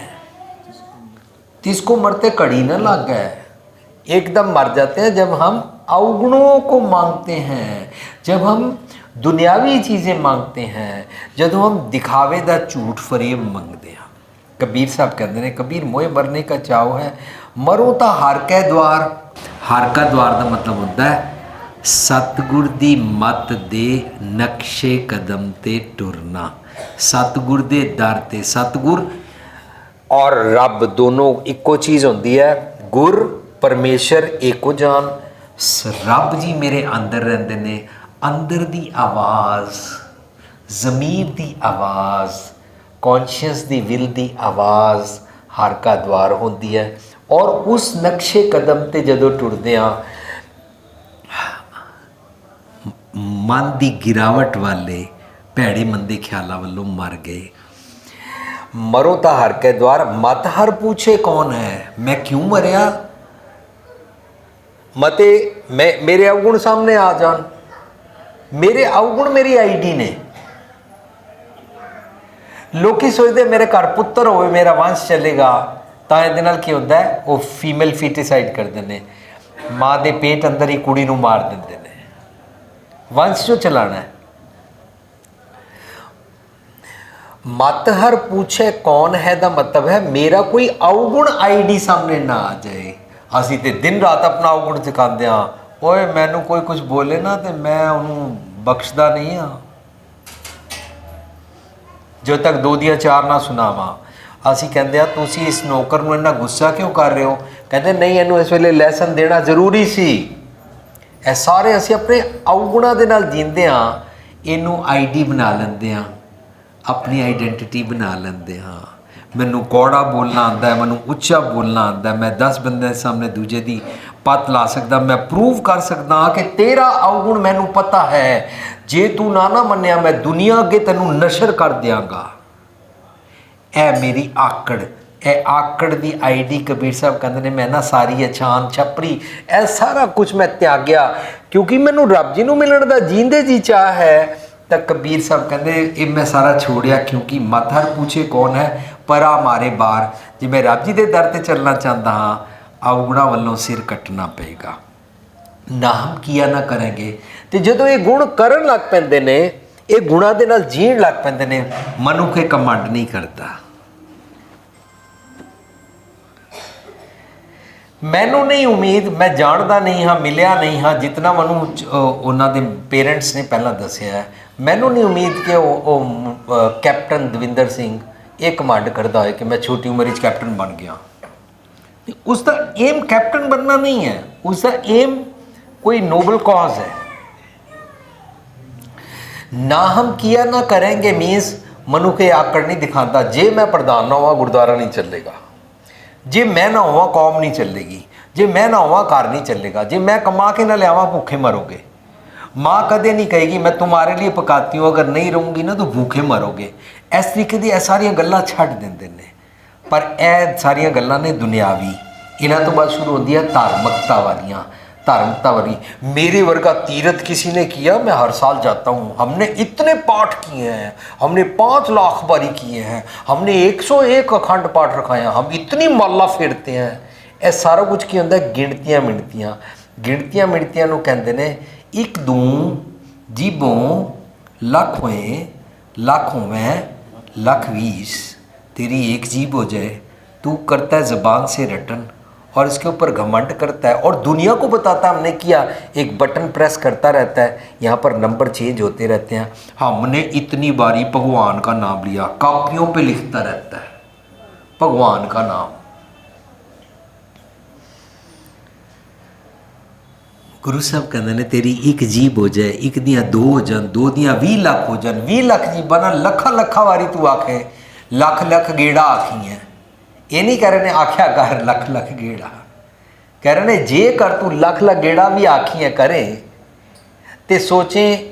तिसको मरते कड़ी न लग गए। एकदम मर जाते हैं जब हम अवगुणों को मांगते हैं, जब हम दुनियावी चीज़ें मांगते हैं, जब हम दिखावे दा झूठ फरेब मंगते हैं। कबीर साहब कहते हैं, कबीर मोए मरने का चाव है, मरो तो हर कै द्वार। हर का द्वार का मतलब होता है सतगुर दी मत दे नक्शे कदम ते टुरना। सतगुर दे दर ते, सतगुर और रब दोनों इक्को चीज़ होती है। गुर परमेश्वर एको जान, रब जी मेरे अंदर रहते ने। अंदर दी आवाज़, ज़मीर दी आवाज़, कॉन्शियस दी विल दी आवाज़ हर का द्वार होती है। और उस नक्शे कदम ते जदों टुरदे हाँ, मन दी गिरावट वाले भैड़े मंदे ख्यालों वालों मर गए। मरो ता हर के द्वार, मत हर पूछे कौन है। मैं क्यों मरिया? मते मैं मेरे अवगुण सामने आ जान। मेरे अवगुण मेरी आईडी ने। लोग सोचते मेरे घर पुत्र होवे, मेरा वंश चलेगा, तो ये नाल की होता है, वो फीमेल फीटिसाइड करते हैं। माँ के पेट अंदर ही कुड़ी नूं मार देंगे ने, वंश जो चलाना है। मत हर पूछे कौन है दा मतलब है मेरा कोई अवगुण आईडी सामने ना आ जाए। असी तो दिन रात अपना अवगुण सिखाते हाँ, ओए मैनू कोई कुछ बोले ना तो मैं उन्होंने बख्शदा नहीं हाँ, जो तक 2 दियां 4 ना सुनावा। असी कहते हैं तुसी इस नौकर नूं इन्ना गुस्सा क्यों कर रहे हो? कहते नहीं, इनू इस वेले लैसन देना जरूरी सी। ए सारे असी अपने अवगुणा दे नाल जींदे हाँ, इनू आईडी बना लेंदे हाँ, अपनी आइडेंटिटी बना लेंदे हाँ। मैनू कौड़ा बोलना आंदा है, मैनू उच्चा बोलना आंदा है, मैं 10 बंदे सामने दूजे दी पत ला सकदा, मैं प्रूव कर सकदा हाँ कि तेरा अवगुण मैनू पता है। जे तू ना मन्निया मैं दुनिया अगे तैनू नशर कर दियांगा। ए मेरी आकड़, ए आकड़ दी आईडी कबीर साहब कहते हैं मैं ना सारी अछान छपरी ए सारा कुछ मैं त्याग्या क्योंकि मैनू रब जी नूं मिलण दा जींदे जी चाह है। तो कबीर साहब कहते ये मैं सारा छोड़िया क्योंकि मत हर पूछे कौन है, परा मारे बार। जे मैं रब जी के दर ते चलना चाहता हाँ, अवगुणा वालों सिर कटना पेगा। ना हम किया ना करेंगे। तो जो ये गुण करन लग पैंदे ने, ये गुणा दे नाल जीण लग पैंदे ने, मनुख ये कमांड नहीं करता। मैनू नहीं उम्मीद, मैं जानता नहीं हाँ, मिलिया नहीं हाँ, जितना मनु उन्होंने पेरेंट्स ने पहला दसिया है। मैनू नहीं उम्मीद कि कैप्टन दविंदर सिंह ये कमांड करता है कि मैं छोटी उम्र में कैप्टन बन गया। उसका एम कैप्टन बनना नहीं है, उसका एम कोई नोबल कॉज है। ना हम किया ना करेंगे मीन्स मनु के आकड़ नहीं दिखाता। जे मैं प्रधान ना हुआ गुरुद्वारा नहीं चलेगा, जे मैं ना हुआ कौम नहीं चलेगी, जे मैं ना हुआ घर नहीं चलेगा, जे मैं कमा के ना लियावा भूखे मरोगे। माँ कदे नहीं कहेगी मैं तुम्हारे लिए पकाती हूँ, अगर नहीं रहूँगी ना तो भूखे मरोगे। इस तरीके दी सारियां गल्लां छड्ड दिंदे ने। पर यह सारियां गल्लां ने दुनियावी, इन्हां तो बाद शुरू होंदी है धार्मिकता वालियां। धार्मिकता वाली मेरे वर्गा तीर्थ किसी ने किया, मैं हर साल जाता हूँ, हमने इतने पाठ किए हैं, हमने 5 लाख बारी किए हैं, हमने 101 अखंड पाठ रखाए हैं, हम इतनी माला फेरते हैं। यह सारा कुछ की होंदा है गिणतियां मिणतियां। गिणतियां मिणतियां नूं कहंदे ने 1 2 जीबों लख होए, लख होवें लख 20, तेरी 1 जीब हो जाए, तू करता है ज़बान से रटन और इसके ऊपर घमंड करता है और दुनिया को बताता हमने किया, एक बटन प्रेस करता रहता है, यहाँ पर नंबर चेंज होते रहते हैं, हमने इतनी बारी भगवान का नाम लिया, कॉपियों पे लिखता रहता है भगवान का नाम। गुरु साहब कहते ने तेरी एक जीभ हो जाए, एक दिया दो हो जान, दो दिया 20 लाख हो जान, 20 लाख जीभा ना लखा लखा वारी तू आखे लख लख गेड़ा आखी है। ये नहीं कह रहे ने आख्या कर लख लख गेड़ा, कह रहे ने जे कर तू लख लख गेड़ा भी आखी है करे ते सोचें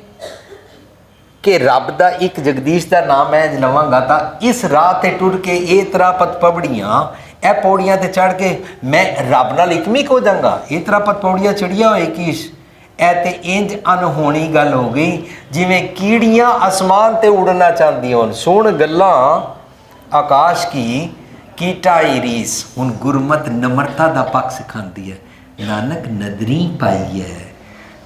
कि रब दा एक जगदीश का नाम है लवांगा तो इस राह ते टुर के ये तरह पत पबड़ियाँ ए पौड़ियाँ ते चढ़ के मैं रब नाल इकमिक हो जाऊँगा, ये तरह पत पौड़ियाँ चढ़िया होए किश ए ते इंज अनहोनी गल हो गई जिमें कीड़ियाँ आसमान ते उड़ना चाहती होन। सुन गल्लां आकाश की टाई रीस। हुण गुरमत नम्रता का पक्ष सिखाती है, नानक नदरी पाई है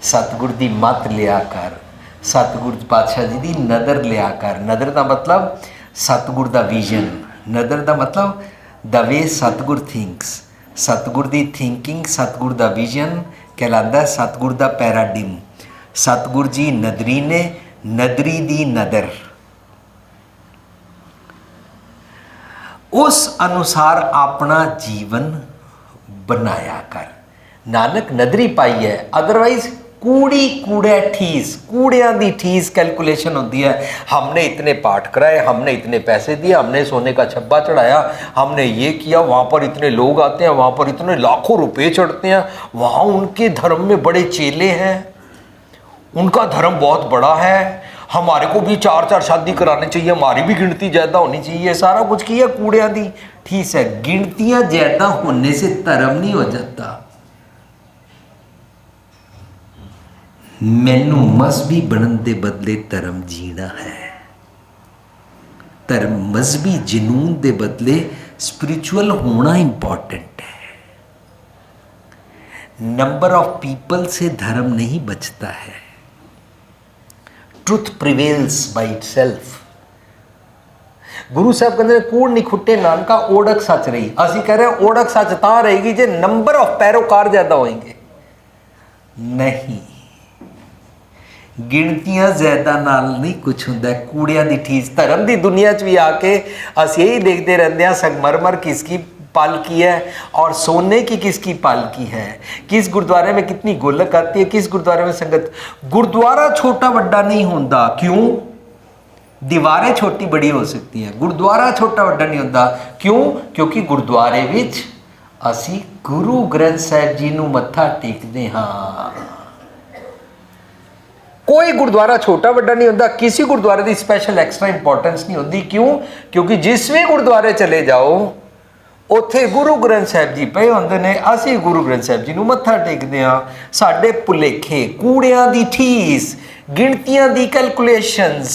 सतगुर की मत लिया कर, सतगुर पातशाह जी की नदर लिया कर। नदर का मतलब सतगुर का विजन, नदर का मतलब द वे सतगुर थिंक्स, सतगुर की थिंकिंग सतगुर का विजन कहलाता है सतगुर का पैराडिम। सतगुर जी नदरी ने, नदरी दी नदर, उस अनुसार अपना जीवन बनाया कर। नानक नदरी पाई है, अदरवाइज कूड़ी कूड़े ठीस, कूड़िया की ठीस कैलकुलेशन होती है। हमने इतने पाठ कराए, हमने इतने पैसे दिए, हमने सोने का छब्बा चढ़ाया, हमने ये किया, वहाँ पर इतने लोग आते हैं, वहाँ पर इतने लाखों रुपए चढ़ते हैं, वहाँ उनके धर्म में बड़े चेले हैं, उनका धर्म बहुत बड़ा है, हमारे को भी 4-4 शादी करानी चाहिए, हमारी भी गिनती ज़्यादा होनी चाहिए, सारा कुछ किया कूड़िया दी ठीक है। गिनतियाँ ज़्यादा होने से धर्म नहीं हो जाता। मैनू मजहबी बनने के बदले धर्म जीना है, धर्म मजहबी जनून के बदले स्पिरिचुअल होना इंपॉर्टेंट है। नंबर ऑफ पीपल से धर्म नहीं बचता है, ट्रुथ प्रिवेल्स बाय इटसेल्फ। गुरु साहब कहते हैं कूड़ नहीं खुट्टे नानका ओढ़क सच रही। असी कह रहे हैं ओढ़क सच ता रहेगी जे नंबर ऑफ पैरोकार ज्यादा होंगे। नहीं, गिनतियां ज्यादा नाल नहीं कुछ होंदा, कूड़ियां दी ठीस। धर्म की दुनिया च भी आके अस यही देखते रहते हैं संगमरमर किसकी पालकी है और सोने की किसकी पालकी है, किस गुरुद्वारे में कितनी गोलक आती है, किस गुरुद्वारे में संगत। गुरुद्वारा छोटा बड़ा नहीं होता, क्यों? दीवारें छोटी बड़ी हो सकती हैं, गुरुद्वारा छोटा बड़ा नहीं होता, क्यों? क्योंकि गुरुद्वारे विच असी गुरु ग्रंथ साहिब जी नूं मत्था टेकदे हां। कोई गुरुद्वारा छोटा बड़ा नहीं होता, किसी गुरुद्वारे की स्पैशल एक्स्ट्रा इंपॉर्टेंस नहीं होती, क्यों? क्योंकि जिस भी गुरुद्वारे चले जाओ उत्थे गुरु ग्रंथ साहिब जी पे होंदे ने, असी गुरु ग्रंथ साहिब जी नूं मत्था टेकदे हां। साडे भुलेखे, कूड़ियां दी ठीस, गिणतियां दी कैलकुलेशनस।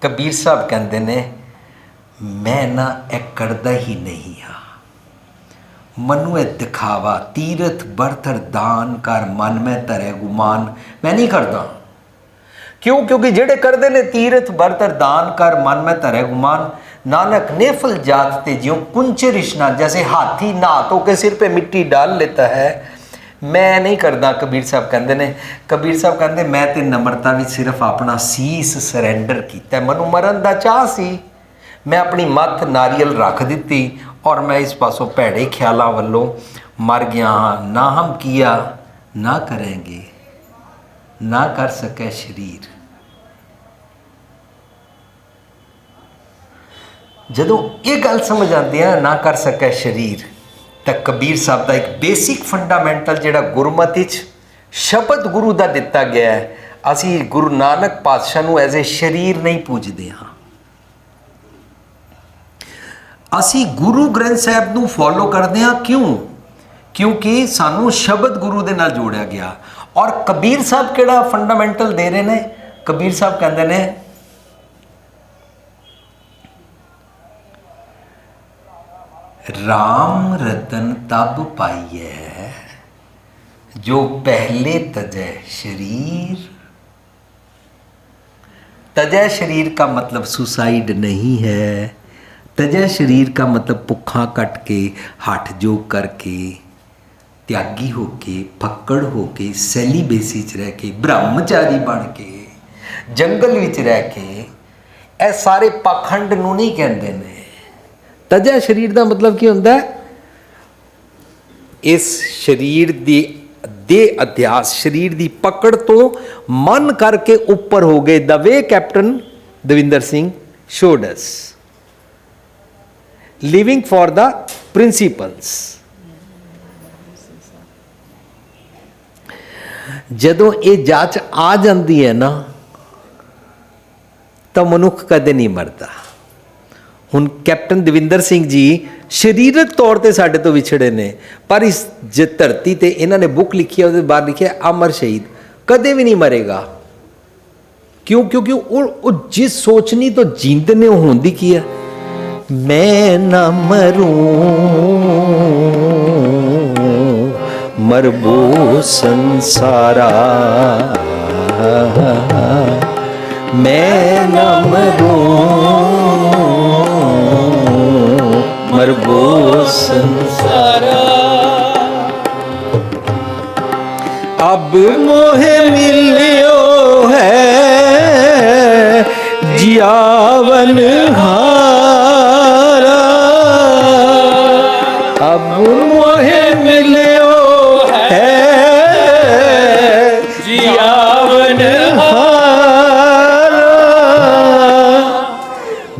कबीर साहब कहते ने मैं ना ए करदा ही नहीं हाँ, मनु ए दिखावा, तीरथ बरतर दान कर मन में धरे गुमान। मैं नहीं करदा, क्यों? क्योंकि जेड़े करते ने तीरथ बरतर दान कर मन में धरे गुमान, नानक नेफल जात ते ज्यों कुंचे रिश्ना, जैसे हाथी नहा तो के सिर पे मिट्टी डाल लेता है, मैं नहीं करदा। कबीर साहब कहते ने, कबीर साहब कहते मैं तो नम्रता भी सिर्फ अपना सीस सरेंडर किया, मनु मरन का चाह सी, मैं अपनी मत नारियल रख दी और मैं इस पासों भैड़े ख्यालों वालों मर गया हाँ। ना हम किया ना करेंगे, ना कर सके शरीर। जदों ये गल समझ आती है ना कर सके शरीर, तो कबीर साहब का एक बेसिक फंडामेंटल जिहड़ा गुरमति शब्द गुरु का दिता गया है, असी गुरु नानक पातशाह नूं एज ए शरीर नहीं पूजते हाँ, असी गुरु ग्रंथ साहिब नूं फॉलो करते हैं। क्यों? क्योंकि सानू शब्द गुरु दे नाल जोड़िया गया। और कबीर साहब केड़ा फंडामेंटल दे रहे ने? कबीर साहब कहते ने राम रतन तब पाइए जो पहले तजय शरीर। तजय शरीर का मतलब सुसाइड नहीं है, तजय शरीर का मतलब भुखा कट के, हठ जोग करके, त्यागी होके, फक्कड़ होके, सैलीबेसी च रह के, ब्रह्मचारी बन के, जंगल विच रह के, ਇਹ ਸਾਰੇ ਪਾਖੰਡ ਨੂੰ ਨਹੀਂ ਕਹਿੰਦੇ ਨੇ। ਤਜਾ ਸਰੀਰ ਦਾ ਮਤਲਬ ਕੀ ਹੁੰਦਾ ਹੈ? ਇਸ ਸਰੀਰ ਦੀ ਦੇ ਅਧਿਆਸ, ਸਰੀਰ ਦੀ ਪਕੜ ਤੋਂ ਮਨ ਕਰਕੇ ਉੱਪਰ ਹੋ ਗਏ। The way captain Davinder Singh showed us, living for the principles. ਜਦੋਂ ਇਹ ਜਾਂਚ ਆ ਜਾਂਦੀ ਹੈ ਨਾ, ਤਾਂ ਮਨੁੱਖ ਕਦੇ ਨਹੀਂ ਮਰਦਾ। ਹੁਣ ਕੈਪਟਨ ਦਵਿੰਦਰ ਸਿੰਘ ਜੀ ਸਰੀਰਕ ਤੌਰ ਤੇ ਸਾਡੇ ਤੋਂ ਵਿਛੜੇ ਨੇ, ਪਰ ਇਸ ਧਰਤੀ ਤੇ ਇਹਨਾਂ ਨੇ ਬੁੱਕ ਲਿਖੀ ਹੈ, ਉਹਦੇ ਬਾਹਰ ਲਿਖਿਆ ਅਮਰ ਸ਼ਹੀਦ, ਕਦੇ ਵੀ ਨਹੀਂ ਮਰੇਗਾ। ਕਿਉਂ? ਕਿਉਂਕਿ ਉਹ ਜਿਸ ਸੋਚਣੀ ਤੋਂ ਜੀਂਦੇ ਨੇ, ਉਹ ਹੁੰਦੀ ਕੀ ਹੈ? ਮੈਂ ਨਾ ਮਰੂੰ ਮਰਬੋ ਸੰਸਾਰਾ, मैं न मरूं मरबो संसारा। अब मोहे मिलियो है जियावन हारा, अब मोहे मिलियो है जियावन हारा।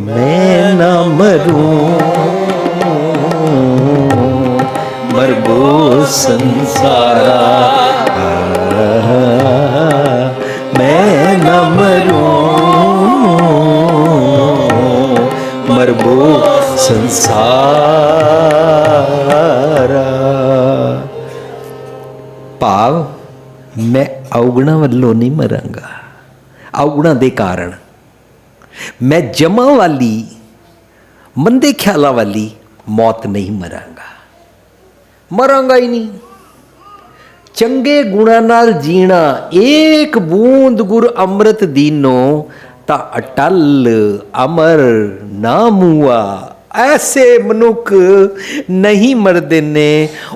मैं न मरूं मरबो संसारा, मैं न मरूं मरबो संसारा। भाव मैं अवगुणा वालों नहीं मरांगा, अवगुणा दे कारण। मैं जमा वाली, मंदे ख्यालों वाली मौत नहीं मरांगा, मरांगा ही नहीं। चंगे गुणा नाल जीना, एक बूंद गुर अमृत दीनो, ता अटल अमर ना मूआ। ऐसे मनुख नहीं मरते ने।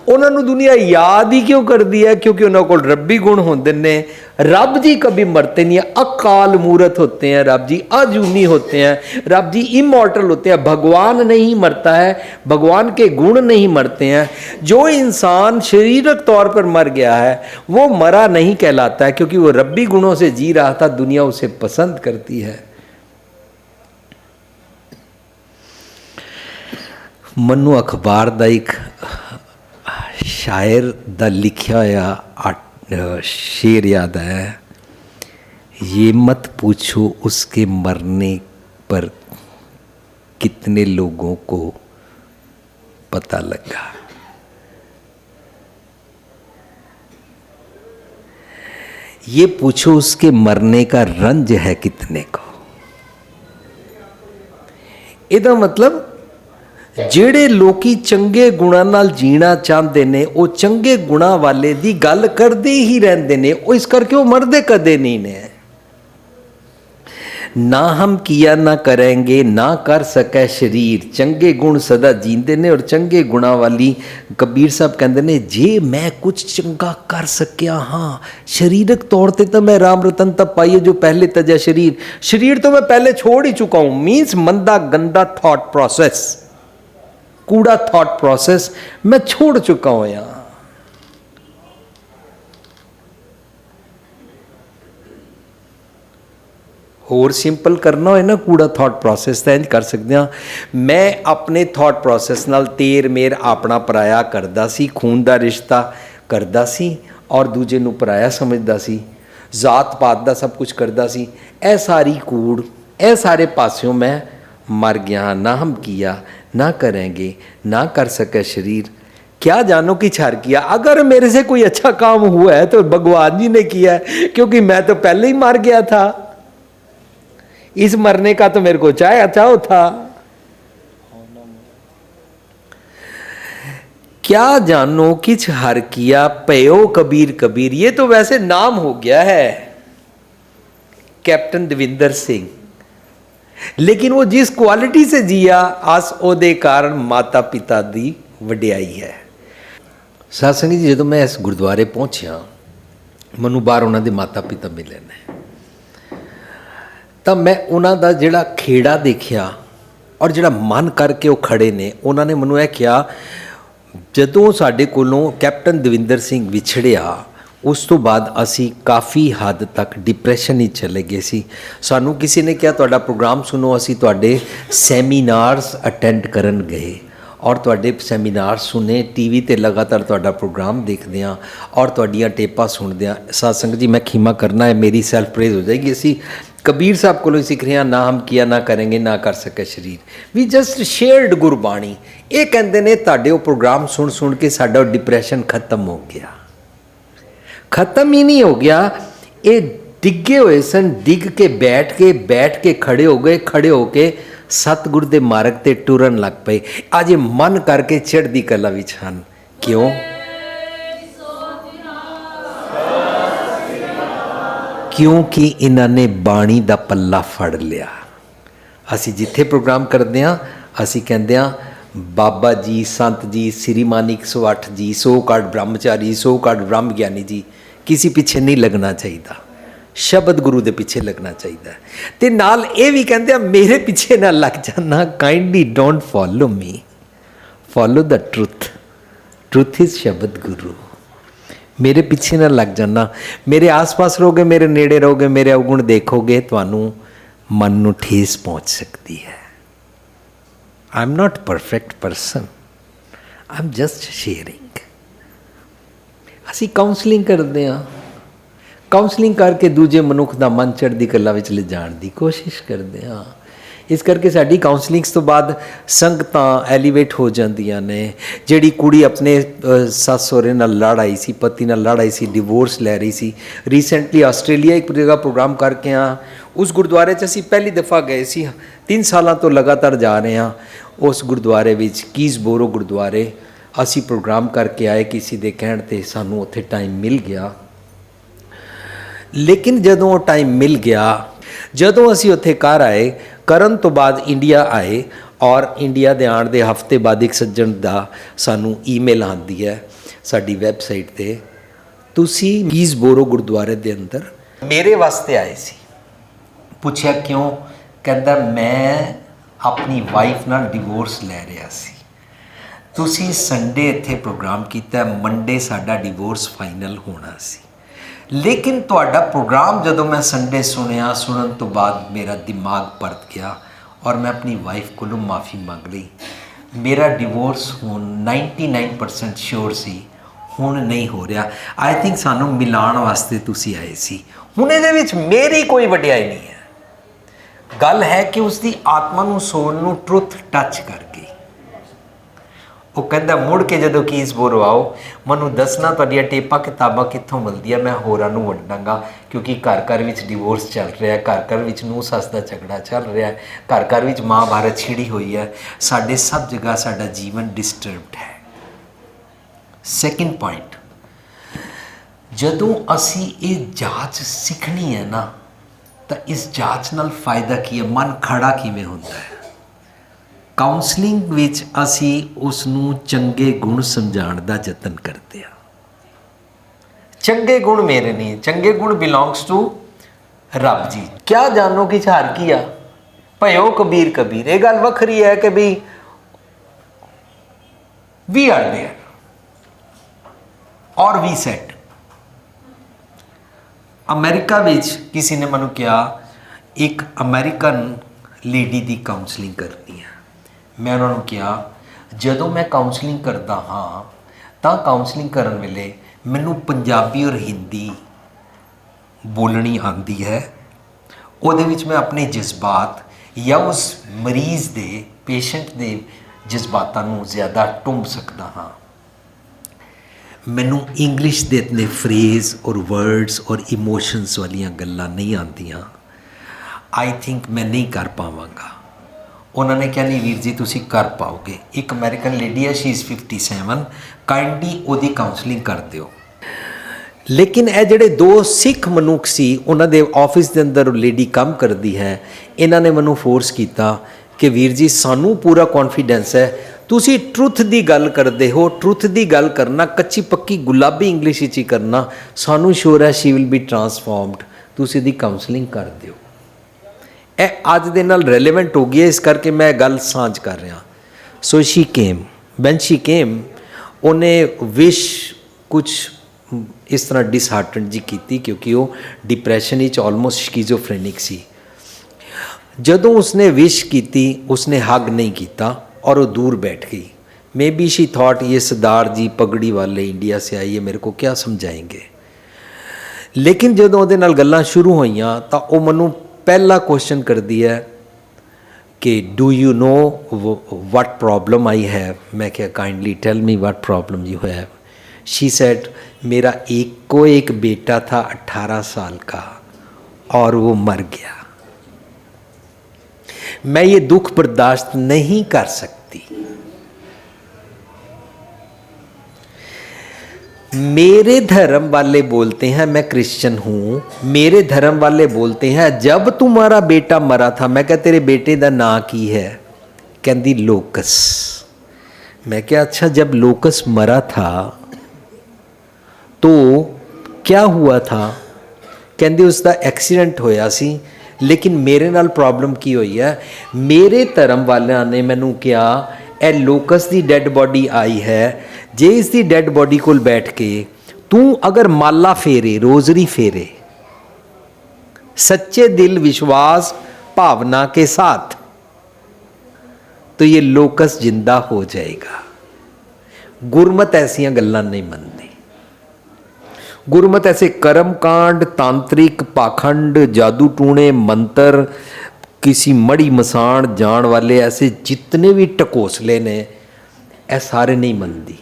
उन्होंने दुनिया याद ही क्यों करती है? क्योंकि उन्होंने को रब्बी गुण होंदे ने। रब जी कभी मरते नहीं है, अकाल मूर्त होते हैं रब जी, अजूनी होते हैं रब जी, इमॉर्टल होते हैं। भगवान नहीं मरता है, भगवान के गुण नहीं मरते हैं। जो इंसान शारीरिक तौर पर मर गया है वो मरा नहीं कहलाता है, क्योंकि वो रब्बी गुणों से जी रहा था, दुनिया उसे पसंद करती है। मनु अखबार का एक शायर का लिखा हुआ शेर याद है, ये मत पूछो उसके मरने पर कितने लोगों को पता लगा, ये पूछो उसके मरने का रंज है कितने को। ਇਹਦਾ मतलब ਜਿਹੜੇ ਲੋਕੀ ਚੰਗੇ ਗੁਣਾਂ ਨਾਲ ਜੀਣਾ ਚਾਹੁੰਦੇ ਨੇ, ਉਹ ਚੰਗੇ ਗੁਣਾਂ ਵਾਲੇ ਦੀ ਗੱਲ ਕਰਦੇ ਹੀ ਰਹਿੰਦੇ ਨੇ, ਉਹ ਇਸ ਕਰਕੇ ਉਹ ਮਰਦੇ ਕਦੇ ਨਹੀਂ ਨੇ। ਨਾ ਹਮ ਕੀਆ ਨਾ ਕਰਾਂਗੇ ਨਾ ਕਰ ਸਕੇ ਸਰੀਰ, ਚੰਗੇ ਗੁਣ ਸਦਾ ਜੀਂਦੇ ਨੇ। ਔਰ ਚੰਗੇ ਗੁਣਾਂ ਵਾਲੀ ਕਬੀਰ ਸਾਹਿਬ ਕਹਿੰਦੇ ਨੇ, ਜੇ ਮੈਂ ਕੁਝ ਚੰਗਾ ਕਰ ਸਕਿਆ ਹਾਂ ਸਰੀਰਕ ਤੌਰ ਤੇ, ਤਾਂ ਮੈਂ ਰਾਮ ਰਤਨ ਤਬ ਪਾਈ है जो पहले तजा शरीर, शरीर तो मैं पहले छोड़ ही चुका हूँ। मीन्स मंदा गंदा थॉट प्रोसेस, कूड़ा थॉट प्रोसेस मैं छोड़ चुका हूं। यहां होर सिंपल करना हो ना कूड़ा थॉट प्रोसेस तो इंज कर सकते हैं। मैं अपने थॉट प्रोसेस नाल तेर मेर अपना पराया करदा सी, खून का रिश्ता करदा सी और दूजे नूं पराया समझदा सी, जात पात का सब कुछ करदा सी। ए सारी कूड़, ए सारे पास्यों मैं मर गया। ना हम किया ना करेंगे ना कर सके शरीर, क्या जानो कि छर किया। अगर मेरे से कोई अच्छा काम हुआ है तो भगवान जी ने किया है, क्योंकि मैं तो पहले ही मर गया था। इस मरने का तो मेरे को चाहे अच्छा था। क्या जानो किछ हर किया पयो कबीर कबीर, ये तो वैसे नाम हो गया है कैप्टन दविंदर सिंह। लेकिन वो जिस क्वालिटी से जिया अस ਉਹਦੇ ਕਾਰਨ ਮਾਤਾ ਪਿਤਾ ਦੀ ਵਡਿਆਈ ਹੈ। ਸਾਧ ਸੰਗਤ ਜੀ, ਜਦੋਂ ਮੈਂ ਇਸ ਗੁਰਦੁਆਰੇ ਪਹੁੰਚਿਆ ਮੈਨੂੰ ਬਾਹਰ ਉਹਨਾਂ ਦੇ ਮਾਤਾ ਪਿਤਾ ਮਿਲੇ ਨੇ, ਤਾਂ ਮੈਂ ਉਹਨਾਂ ਦਾ ਜਿਹੜਾ ਖੇੜਾ ਦੇਖਿਆ ਔਰ ਜਿਹੜਾ ਮਨ ਕਰਕੇ ਉਹ ਖੜੇ ਨੇ। ਉਹਨਾਂ ਨੇ ਮੈਨੂੰ ਇਹ ਕਿਹਾ, ਜਦੋਂ ਸਾਡੇ ਕੋਲੋਂ ਕੈਪਟਨ ਦਵਿੰਦਰ ਸਿੰਘ ਵਿਛੜਿਆ ਉਸ ਤੋਂ ਬਾਅਦ ਅਸੀਂ ਕਾਫੀ ਹੱਦ ਤੱਕ ਡਿਪਰੈਸ਼ਨ ਹੀ ਚਲੇ ਗਏ ਸੀ। ਸਾਨੂੰ ਕਿਸੇ ਨੇ ਕਿਹਾ ਤੁਹਾਡਾ ਪ੍ਰੋਗਰਾਮ ਸੁਣੋ, ਅਸੀਂ ਤੁਹਾਡੇ ਸੈਮੀਨਾਰਸ ਅਟੈਂਡ ਕਰਨ ਗਏ ਔਰ ਤੁਹਾਡੇ ਸੈਮੀਨਾਰ ਸੁਣੇ, ਟੀਵੀ 'ਤੇ ਲਗਾਤਾਰ ਤੁਹਾਡਾ ਪ੍ਰੋਗਰਾਮ ਦੇਖਦੇ ਹਾਂ ਔਰ ਤੁਹਾਡੀਆਂ ਟੇਪਾਂ ਸੁਣਦੇ ਹਾਂ। ਸਾਧ ਸੰਗਤ ਜੀ, ਮੈਂ ਖੀਮਾ ਕਰਨਾ ਹੈ, ਮੇਰੀ ਸੈਲਫ ਪ੍ਰੇਜ਼ ਹੋ ਜਾਏਗੀ। ਅਸੀਂ ਕਬੀਰ ਸਾਹਿਬ ਕੋਲੋਂ ਸਿੱਖ ਰਹੇ ਹਾਂ, ਨਾ ਹਮ ਕੀਆ ਨਾ ਕਰਾਂਗੇ ਨਾ ਕਰ ਸਕੇ ਸਰੀਰ। ਵੀ ਜਸਟ ਸ਼ੇਅਰਡ ਗੁਰਬਾਣੀ। ਇਹ ਕਹਿੰਦੇ ਨੇ ਤੁਹਾਡੇ ਉਹ ਪ੍ਰੋਗਰਾਮ ਸੁਣ ਸੁਣ ਕੇ ਸਾਡਾ ਡਿਪਰੈਸ਼ਨ ਖਤਮ ਹੋ ਗਿਆ। ਖਤਮ ਹੀ ਨਹੀਂ ਹੋ ਗਿਆ, ਇਹ ਡਿੱਗੇ ਹੋਏ ਸਨ, ਡਿੱਗ ਕੇ ਬੈਠ ਕੇ ਖੜੇ ਹੋ ਗਏ, ਖੜੇ ਹੋ ਕੇ ਸਤਿਗੁਰ ਦੇ ਮਾਰਗ ਤੇ ਟੁਰਨ ਲੱਗ ਪਏ। ਅੱਜ ਇਹ ਮਨ ਕਰਕੇ ਚੜ੍ਹਦੀ ਕਲਾ ਵਿੱਚ ਹਨ। ਕਿਉਂ? ਕਿਉਂਕਿ ਇਹਨਾਂ ਨੇ ਬਾਣੀ ਦਾ ਪੱਲਾ ਫੜ ਲਿਆ। ਅਸੀਂ ਜਿੱਥੇ ਪ੍ਰੋਗਰਾਮ ਕਰਦੇ ਹਾਂ ਅਸੀਂ ਕਹਿੰਦੇ ਹਾਂ ਬਾਬਾ ਜੀ, ਸੰਤ ਜੀ, ਸ੍ਰੀ ਮਾਨਿਕ 108 ਜੀ, 100 ਕਾਟ ਬ੍ਰਹਮਚਾਰੀ, 100 ਕਾਟ ਬ੍ਰਹਮ ਗਿਆਨੀ ਜੀ, ਕਿਸੇ ਪਿੱਛੇ ਨਹੀਂ ਲੱਗਣਾ ਚਾਹੀਦਾ, ਸ਼ਬਦ ਗੁਰੂ ਦੇ ਪਿੱਛੇ ਲੱਗਣਾ ਚਾਹੀਦਾ। ਤੇ ਨਾਲ ਇਹ ਵੀ ਕਹਿੰਦੇ ਆ ਮੇਰੇ ਪਿੱਛੇ ਨਾ ਲੱਗ ਜਾਣਾ, kindly don't follow me, follow the truth, truth is ਸ਼ਬਦ ਗੁਰੂ। ਮੇਰੇ ਪਿੱਛੇ ਨਾ ਲੱਗ ਜਾਣਾ, ਮੇਰੇ ਆਸ-ਪਾਸ ਰਹੋਗੇ, ਮੇਰੇ ਨੇੜੇ ਰਹੋਗੇ, ਮੇਰੇ ਅਵਗੁਣ ਦੇਖੋਗੇ, ਤੁਹਾਨੂੰ ਮਨ ਨੂੰ ਠੇਸ ਪਹੁੰਚ ਸਕਦੀ ਹੈ। I am not perfect person, I am just sharing. ਅਸੀਂ ਕਾਉਂਸਲਿੰਗ ਕਰਦੇ ਹਾਂ, ਕਾਉਂਸਲਿੰਗ ਕਰਕੇ ਦੂਜੇ ਮਨੁੱਖ ਦਾ ਮਨ ਚੜ੍ਹਦੀ ਕਲਾ ਵਿੱਚ ਲਿਜਾਣ ਦੀ ਕੋਸ਼ਿਸ਼ ਕਰਦੇ ਹਾਂ। ਇਸ ਕਰਕੇ ਸਾਡੀ ਕਾਉਂਸਲਿੰਗਸ ਤੋਂ ਬਾਅਦ ਸੰਗਤਾਂ ਐਲੀਵੇਟ ਹੋ ਜਾਂਦੀਆਂ ਨੇ। ਜਿਹੜੀ ਕੁੜੀ ਆਪਣੇ ਸੱਸ ਸਹੁਰੇ ਨਾਲ ਲੜ ਆਈ ਸੀ, ਪਤੀ ਨਾਲ ਲੜ ਆਈ ਸੀ, ਡਿਵੋਰਸ ਲੈ ਰਹੀ ਸੀ, ਰੀਸੈਂਟਲੀ ਆਸਟ੍ਰੇਲੀਆ ਇੱਕ ਜਗ੍ਹਾ ਪ੍ਰੋਗਰਾਮ ਕਰਕੇ ਆ, ਉਸ ਗੁਰਦੁਆਰੇ 'ਚ ਅਸੀਂ ਪਹਿਲੀ ਦਫਾ ਗਏ ਸੀ, 3 ਸਾਲਾਂ ਤੋਂ ਲਗਾਤਾਰ ਜਾ ਰਹੇ ਹਾਂ। ਉਸ ਗੁਰਦੁਆਰੇ ਵਿੱਚ ਕੀਸਬੋਰੋ ਗੁਰਦੁਆਰੇ ਅਸੀਂ ਪ੍ਰੋਗਰਾਮ ਕਰਕੇ ਆਏ, ਕਿਸੇ ਦੇ ਕਹਿਣ 'ਤੇ ਸਾਨੂੰ ਉੱਥੇ ਟਾਈਮ ਮਿਲ ਗਿਆ। ਲੇਕਿਨ ਜਦੋਂ ਉਹ ਟਾਈਮ ਮਿਲ ਗਿਆ, ਜਦੋਂ ਅਸੀਂ ਉੱਥੇ ਘਰ ਆਏ, ਕਰਨ ਤੋਂ ਬਾਅਦ ਇੰਡੀਆ ਆਏ ਔਰ ਇੰਡੀਆ ਦੇ ਆਉਣ ਦੇ ਹਫ਼ਤੇ ਬਾਅਦ ਇੱਕ ਸੱਜਣ ਦਾ ਸਾਨੂੰ ਈਮੇਲ ਆਉਂਦੀ ਹੈ ਸਾਡੀ ਵੈਬਸਾਈਟ 'ਤੇ, ਤੁਸੀਂ ਕੀਸਬੋਰੋ ਗੁਰਦੁਆਰੇ ਦੇ ਅੰਦਰ ਮੇਰੇ ਵਾਸਤੇ ਆਏ ਸੀ। ਪੁੱਛਿਆ ਕਿਉਂ? ਕਹਿੰਦਾ ਮੈਂ ਆਪਣੀ ਵਾਈਫ ਨਾਲ ਡਿਵੋਰਸ ਲੈ ਰਿਹਾ ਸੀ, ਤੁਸੀਂ ਸੰਡੇ ਇੱਥੇ ਪ੍ਰੋਗਰਾਮ ਕੀਤਾ, ਮੰਡੇ ਸਾਡਾ ਡਿਵੋਰਸ ਫਾਈਨਲ ਹੋਣਾ ਸੀ। ਲੇਕਿਨ ਤੁਹਾਡਾ ਪ੍ਰੋਗਰਾਮ ਜਦੋਂ ਮੈਂ ਸੰਡੇ ਸੁਣਿਆ, ਸੁਣਨ ਤੋਂ ਬਾਅਦ ਮੇਰਾ ਦਿਮਾਗ ਪਰਤ ਗਿਆ ਔਰ ਮੈਂ ਆਪਣੀ ਵਾਈਫ ਕੋਲੋਂ ਮਾफ़ੀ ਮੰਗ ਲਈ। ਮੇਰਾ ਡਿਵੋਰਸ ਹੁਣ 99% ਸ਼ੋਰ ਸੀ, ਹੁਣ ਨਹੀਂ ਹੋ ਰਿਹਾ। ਆਈ ਥਿੰਕ ਸਾਨੂੰ ਮਿਲਾਉਣ ਵਾਸਤੇ ਤੁਸੀਂ ਆਏ ਸੀ। ਹੁਣ ਇਹਦੇ ਵਿੱਚ ਮੇਰੀ ਕੋਈ ਵਡਿਆਈ ਨਹੀਂ ਹੈ। ਗੱਲ ਹੈ ਕਿ ਉਸ ਦੀ ਆਤਮਾ ਨੂੰ, ਸੋਲ ਨੂੰ ਟਰੁੱਥ ਟੱਚ ਕਰ ਗਈ। ਉਹ ਕਹਿੰਦਾ ਮੁੜ ਕੇ ਜਦੋਂ ਕੀਸਬੋਰੋ ਆਓ, ਮੈਨੂੰ ਦੱਸਣਾ ਤੁਹਾਡੀਆਂ ਟੇਪਾਂ ਕਿਤਾਬਾਂ ਕਿੱਥੋਂ ਮਿਲਦੀਆਂ, ਮੈਂ ਹੋਰਾਂ ਨੂੰ ਵੰਡਾਂਗਾ, ਕਿਉਂਕਿ ਘਰ ਘਰ ਵਿੱਚ ਡਿਵੋਰਸ ਚੱਲ ਰਿਹਾ, ਘਰ ਘਰ ਵਿੱਚ ਨੂੰਹ ਸੱਸ ਦਾ ਝਗੜਾ ਚੱਲ ਰਿਹਾ, ਘਰ ਘਰ ਵਿੱਚ ਮਹਾਭਾਰਤ ਛਿੜੀ ਹੋਈ ਹੈ, ਸਾਡੇ ਸਭ ਜਗ੍ਹਾ ਸਾਡਾ ਜੀਵਨ ਡਿਸਟਰਬਡ ਹੈ। ਸੈਕਿੰਡ ਪੁਆਇੰਟ, ਜਦੋਂ ਅਸੀਂ ਇਹ ਜਾਂਚ ਸਿੱਖਣੀ ਹੈ ਨਾ, ਤਾਂ ਇਸ ਜਾਂਚ ਨਾਲ ਫਾਇਦਾ ਕੀ ਹੈ, ਮਨ ਖੜਾ ਕਿਵੇਂ ਹੁੰਦਾ ਹੈ। ਕਾਉਂਸਲਿੰਗ ਵਿੱਚ ਅਸੀਂ ਉਸ ਨੂੰ ਚੰਗੇ ਗੁਣ ਸਮਝਾਉਣ ਦਾ ਯਤਨ ਕਰਦੇ ਹਾਂ। ਚੰਗੇ ਗੁਣ ਮੇਰੇ ਨਹੀਂ, ਚੰਗੇ ਗੁਣ ਬਿਲੋਂਗਸ ਟੂ ਰੱਬ ਜੀ। ਕਿਆ ਜਾਣੋ ਕਿ ਹਰ ਕੀ ਆ ਭਇਓ ਕਬੀਰ ਕਬੀਰ। ਇਹ ਗੱਲ ਵੱਖਰੀ ਹੈ ਕਿ ਵੀ ਵੀ ਆਰ ਦੇਅਰ ਔਰ ਵੀ ਸੈਟ। ਅਮਰੀਕਾ ਵਿੱਚ ਕਿਸੇ ਨੇ ਮੈਨੂੰ ਕਿਹਾ ਇੱਕ ਅਮਰੀਕਨ ਲੇਡੀ ਦੀ ਕਾਉਂਸਲਿੰਗ ਕਰਨੀ ਹੈ। ਮੈਂ ਉਹਨਾਂ ਨੂੰ ਕਿਹਾ ਜਦੋਂ ਮੈਂ ਕਾਉਂਸਲਿੰਗ ਕਰਦਾ ਹਾਂ ਤਾਂ ਕਾਉਂਸਲਿੰਗ ਕਰਨ ਵੇਲੇ ਮੈਨੂੰ ਪੰਜਾਬੀ ਔਰ ਹਿੰਦੀ ਬੋਲਣੀ ਆਉਂਦੀ ਹੈ। ਉਹਦੇ ਵਿੱਚ ਮੈਂ ਆਪਣੇ ਜਜ਼ਬਾਤ ਜਾਂ ਉਸ ਮਰੀਜ਼ ਦੇ, ਪੇਸ਼ੈਂਟ ਦੇ ਜਜ਼ਬਾਤਾਂ ਨੂੰ ਜ਼ਿਆਦਾ ਟੁੰਬ ਸਕਦਾ ਹਾਂ। ਮੈਨੂੰ ਇੰਗਲਿਸ਼ ਦੇ ਇਤਨੇ ਫਰੇਜ਼ ਔਰ ਵਰਡਸ ਔਰ ਇਮੋਸ਼ਨਸ ਵਾਲੀਆਂ ਗੱਲਾਂ ਨਹੀਂ ਆਉਂਦੀਆਂ। ਆਈ ਥਿੰਕ ਮੈਂ ਨਹੀਂ ਕਰ ਪਾਵਾਂਗਾ। ਉਹਨਾਂ ਨੇ ਕਿਹਾ ਨਹੀਂ ਵੀਰ ਜੀ ਤੁਸੀਂ ਕਰ ਪਾਓਗੇ। ਇੱਕ ਅਮਰੀਕਨ ਲੇਡੀ ਹੈ, ਸ਼ੀ ਇਜ਼ 57, ਕਾਈਂਡਲੀ ਉਹਦੀ ਕਾਉਂਸਲਿੰਗ ਕਰ ਦਿਓ। ਲੇਕਿਨ ਇਹ ਜਿਹੜੇ ਦੋ ਸਿੱਖ ਮਨੁੱਖ ਸੀ, ਉਹਨਾਂ ਦੇ ਆਫਿਸ ਦੇ ਅੰਦਰ ਲੇਡੀ ਕੰਮ ਕਰਦੀ ਹੈ, ਇਹਨਾਂ ਨੇ ਮੈਨੂੰ ਫੋਰਸ ਕੀਤਾ ਕਿ ਵੀਰ ਜੀ ਸਾਨੂੰ ਪੂਰਾ ਕੌਨਫੀਡੈਂਸ ਹੈ, ਤੁਸੀਂ ਟਰੁੱਥ ਦੀ ਗੱਲ ਕਰਦੇ ਹੋ, ਟਰੁੱਥ ਦੀ ਗੱਲ ਕਰਨਾ, ਕੱਚੀ ਪੱਕੀ ਗੁਲਾਬੀ ਇੰਗਲਿਸ਼ ਵਿੱਚ ਹੀ ਕਰਨਾ, ਸਾਨੂੰ ਸ਼ੋਰ ਹੈ ਸ਼ੀ ਵਿਲ ਬੀ ਟਰਾਂਸਫਾਰਮਡ, ਤੁਸੀਂ ਇਹਦੀ ਕਾਉਂਸਲਿੰਗ ਕਰ ਦਿਓ। ਇਹ ਅੱਜ ਦੇ ਨਾਲ ਰੈਲੇਵੈਂਟ ਹੋ ਗਈ ਹੈ, ਇਸ ਕਰਕੇ ਮੈਂ ਗੱਲ ਸਾਂਝ ਕਰ ਰਿਹਾ। So she came, when she came, ਉਹਨੇ ਵਿਸ਼ ਕੁਛ ਇਸ ਤਰ੍ਹਾਂ ਡਿਸਹਾਰਟਨ ਜੀ ਕੀਤੀ, ਕਿਉਂਕਿ ਉਹ ਡਿਪਰੈਸ਼ਨ ਵਿੱਚ ਆਲਮੋਸਟ ਸ਼ਿਜ਼ੋਫਰੈਨਿਕ ਸੀ। ਜਦੋਂ ਉਸਨੇ ਵਿਸ਼ ਕੀਤੀ, ਉਸਨੇ ਹੱਗ नहीं ਕੀਤਾ और वो दूर बैठ गई। मे बी शी थॉट ये सरदार जी पगड़ी वाले इंडिया से आई है, मेरे को क्या समझाएंगे। लेकिन ਜਦੋਂ ਉਹਦੇ ਨਾਲ ਗੱਲਾਂ ਸ਼ੁਰੂ ਹੋਈਆਂ ਤਾਂ ਉਹ ਮੈਨੂੰ ਪਹਿਲਾ ਕੁਐਸਚਨ ਕਰਦੀ ਹੈ ਕਿ do you know what problem I have. मैं क्या kindly tell me what problem you have. She said मेरा एक बेटा था 18 साल का और वो मर गया, मैं ये दुख बर्दाश्त नहीं कर सकती। मेरे धर्म वाले बोलते हैं, मैं क्रिश्चियन हूँ, मेरे धर्म वाले बोलते हैं जब तुम्हारा बेटा मरा था, मैं क्या तेरे बेटे का नां की है, कहती लोकस। मैं क्या अच्छा जब लोकस मरा था तो क्या हुआ था, कहती उसका एक्सीडेंट होया सी, लेकिन मेरे नाल प्रॉब्लम की हुई है, मेरे धर्म वालियां ने मैनू कहा ए लोकस की डैड बॉडी आई है, जे इसकी डैड बॉडी को बैठ के तू अगर माला फेरे, रोजरी फेरे सच्चे दिल विश्वास भावना के साथ, तो ये लोकस जिंदा हो जाएगा। गुरमत ऐसियां गल्लां नहीं मनती। गुरमत ऐसे कर्म कांड, तांत्रिक पाखंड, जादू टूणे, मंत्र, किसी मड़ी मसान जान वाले ऐसे जितने भी टकोसले ने, ये सारे नहीं मनती।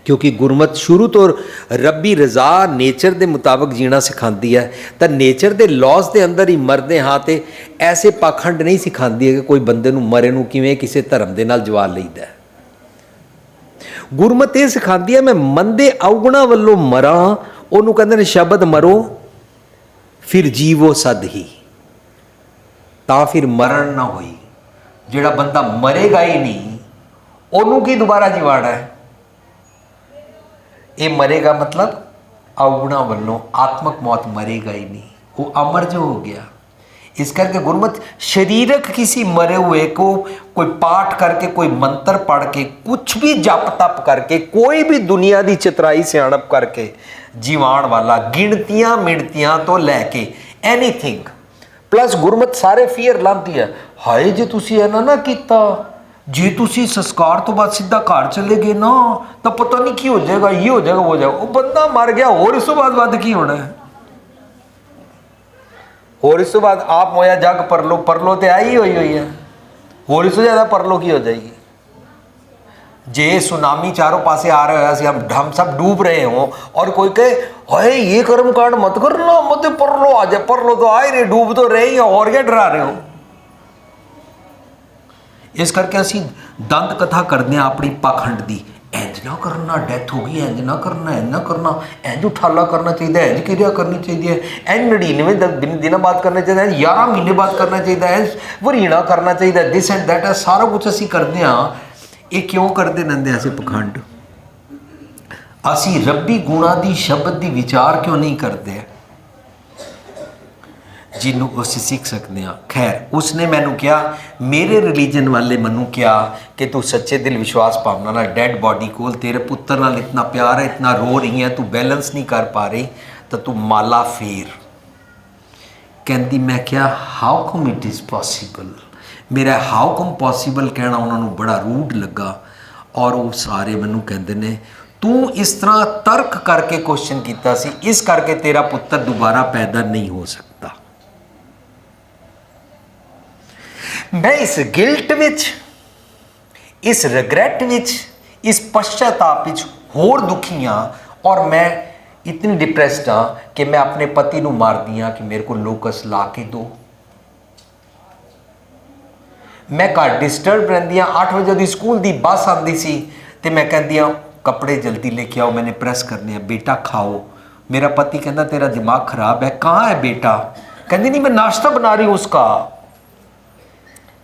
क्योंकि गुरमत शुरू तो रब्बी रजा नेचर के मुताबिक जीना सिखाती है, तो नेचर के लॉस के अंदर ही मरते हाँ, तो ऐसे पाखंड नहीं सिखाती है कि कोई बंदे नूं मरे नूं किवें किसी धर्म के नाल जवा लईदा है। गुरमत ये सिखाती है मैं मंदे अवगुणा वालों मरा, उन्होंने कहते हैं शब्द मरो फिर जीवो सद ही, ता फिर मरण ना होई। जिहड़ा बंदा मरेगा ही नहीं, उन्होंने की दोबारा जीवाना है। ये मरेगा मतलब अवगुणा वालों आत्मक मौत, मरेगा ही नहीं, वो अमर जो हो गया। इस करके गुरमत शरीरक किसी मरे हुए को कोई पाठ करके, कोई मंत्र पढ़ के, कुछ भी जप तप करके, कोई भी दुनिया की चितराई सियाणप करके जीवाण वाला, गिणतियां मिणतियां तो लैके एनीथिंग। प्लस गुरमत सारे फीयर लाती है, हाय जे तुसी ऐना ना कीता, जे तुसी संस्कार तो बाद सीधा घर चले गए ना, तो पता नहीं की हो जाएगा, ये हो जाएगा, वो हो जाएगा। वो बंदा मर गया और इस बाद की होना है, और इस बाद आप मोया जग परलो, परलो तो आई हुई है, और इससे ज़्यादा परलो की हो जाएगी। जे सुनामी चारों पासे आ रहे हो, हम सब डूब रहे हों और कोई कहे हाय ये कर्म कांड मत करना, मत परलो आ जाए, परलो तो आ ही रहे, डूब तो रहे ही, और क्या डरा रहे हो। इस करके असी दंत कथा करते हैं अपनी पाखंड की, इंज ना करना, डेथ हो गई, इंज ना करना, इंज ना करना, इंज उठाला करना चाहिए, इंज क्रिया करनी चाहिए, इंज 99 दिन बाद करना चाहिए, 11 महीने बाद करना चाहिए, इंज वरीणा करना चाहिए, दिस एंड दैट है सारा कुछ असी करते हैं। ये क्यों करते रहते ऐसे पखंड? असी रब्बी गुणा दी शब्द दी विचार क्यों नहीं करते जिन्हों असी सीख सकते हैं। खैर उसने मैनू कहा, मेरे रिलीजन वाले मैनू कहा कि तू सच्चे दिल विश्वास भावना ना डेड बॉडी को, तेरे पुत्र नाल इतना प्यार है, इतना रो रही है, तू बैलेंस नहीं कर पा रही, तो तू माला फेर। कहती मैं क्या how come it is possible, मेरा हाउ कम पॉसीबल कहना उन्होंने बड़ा रूड लगा। और वो सारे मैनू कहते ने तू इस तरह तर्क करके क्वेश्चन किया सी, इस करके तेरा पुत्र दोबारा पैदा नहीं हो सकता। मैं इस गिल्ट विच, इस रिग्रेट विच, इस पश्चाताप विच होर दुखी हाँ, और मैं इतनी डिप्रैस्ड हाँ कि मैं अपने पति नूं मार दिया कि मेरे को लोकस ला के दो। मैं घर डिस्टर्ब रहिंदी हाँ, 8 बजे दी स्कूल दी बस आती सी, ते मैं कहती हाँ कपड़े जल्दी लेके आओ, मैंने प्रेस करने हैं, बेटा खाओ। मेरा पति कहता तेरा दिमाग खराब है, कहाँ है बेटा? कहती नहीं मैं नाश्ता बना रही हूँ उसका।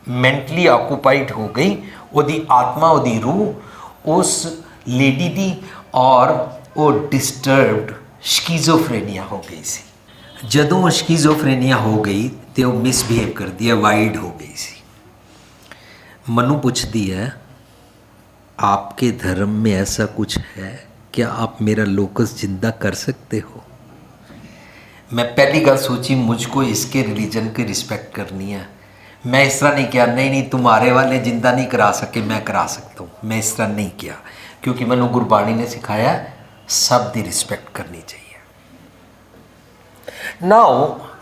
मैंटली ऑक्यूपाइड हो गई ओदी आत्मा, ओदी रूह उस लेडी दी, और वो डिस्टर्ब्ड स्कीज़ोफ्रेनिया हो गई सी। जदों वो स्कीज़ोफ्रेनिया हो गई तो वो मिसबिहेव कर दिया, वाइड हो गई सी। मनु पूछती है आपके धर्म में ऐसा कुछ है, क्या आप मेरा लोकस जिंदा कर सकते हो? मैं पहली गल सोची मुझको इसके रिलीजन की रिस्पेक्ट करनी है। मैं इस तरह नहीं किया, नहीं नहीं तुम्हारे वाले जिंदा नहीं करा सके, मैं करा सकता हूँ। मैं इस तरह नहीं किया, क्योंकि मैंने गुरबाणी ने सिखाया सब दी रिस्पेक्ट करनी चाहिए। Now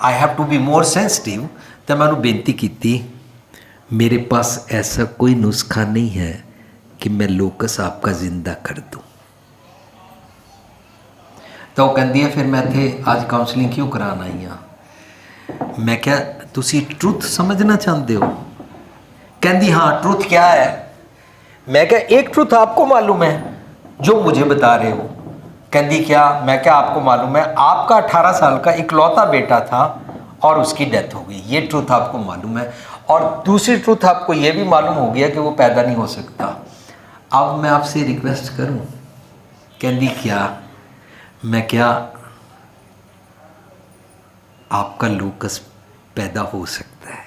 I have to be more sensitive. तो मैंने बेनती की, मेरे पास ऐसा कोई नुस्खा नहीं है कि मैं लोकस आपका जिंदा कर दूं। तो वो कहती है फिर मैं थे आज काउंसलिंग क्यों कराना आई हाँ? मैं क्या तुसी ट्रुथ समझना चाहते हो? कहती हाँ ट्रुथ क्या है? मैं क्या एक ट्रुथ आपको मालूम है जो मुझे बता रहे हो? कहती क्या? मैं क्या आपको मालूम है आपका 18 साल का इकलौता बेटा था और उसकी डेथ हो गई, ये ट्रुथ आपको मालूम है। और दूसरी ट्रुथ आपको ये भी मालूम हो गया कि वो पैदा नहीं हो सकता। अब मैं आपसे रिक्वेस्ट करूं? कहती क्या? मैं क्या आपका लोकस पैदा हो सकता है?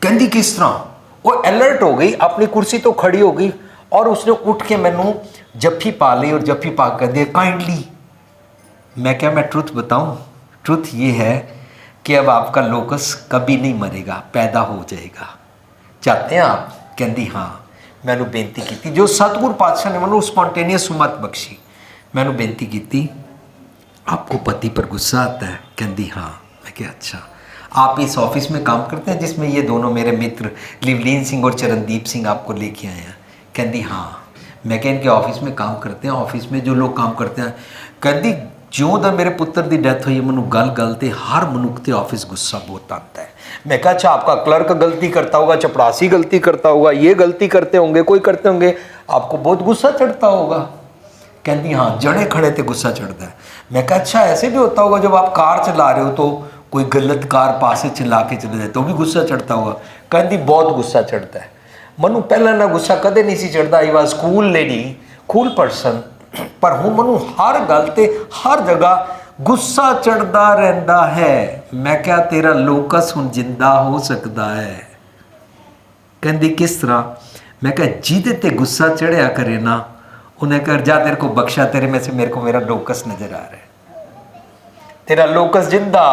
कहती किस तरह? वो अलर्ट हो गई, अपनी कुर्सी तो खड़ी हो गई और उसने उठ के मैनू जफ्फी पा ली और जफ्फी पा कर दिया काइंडली। मैं क्या मैं ट्रुथ बताऊं? ट्रुथ ये है कि अब आपका लोकस कभी नहीं मरेगा, पैदा हो जाएगा। चाहते हैं आप? कहती हाँ। मैंने बेनती की थी, जो सतगुरु पातशाह ने मैंने स्पॉन्टेनियस सुमत बख्शी। मैंने बेनती की थी आपको पति पर गुस्सा आता है? कहती हाँ। मैं क्या अच्छा आप इस ऑफिस में काम करते हैं जिसमें ये दोनों मेरे मित्र लिवलीन सिंह और चरणदीप सिंह आपको लेके आए हैं? कहती हाँ। मैं क्या इनके ऑफिस में काम करते हैं, ऑफिस में जो लोग काम करते हैं। कहती ज्यों दा मेरे पुत्र की डेथ हुई मैनू गल गल ते हर मनुख के ऑफिस गुस्सा बहुत आता है। मैं कहा अच्छा आपका क्लर्क गलती करता होगा, चपरासी गलती करता होगा, ये गलती करते होंगे, कोई करते होंगे, आपको बहुत गुस्सा चढ़ता होगा? कहती हाँ जड़े खड़े थे गुस्सा चढ़ता है। मैं कहा अच्छा ऐसे भी होता होगा जब आप कार चला रहे हो तो कोई गलत कार पास से चला के चले जाए तो भी गुस्सा चढ़ता होगा? कहती बहुत गुस्सा चढ़ता है। मनु पहला ना गुस्सा कदे नहीं सी चढ़ता। I was cool lady, cool person, पर हूँ मनु हर गल ते हर जगह गुस्सा चढ़ता रहता है। मैं क्या तेरा लोकस हुण जिंदा हो सकता है? कहती किस तरह? मैं क्या जिदे ते गुस्सा चढ़िया करे ना उन्हें कर जा तेरे को बख्शा, तेरे में से मेरे को मेरा लोकस नजर आ रहा है, तेरा लोकस जिंदा।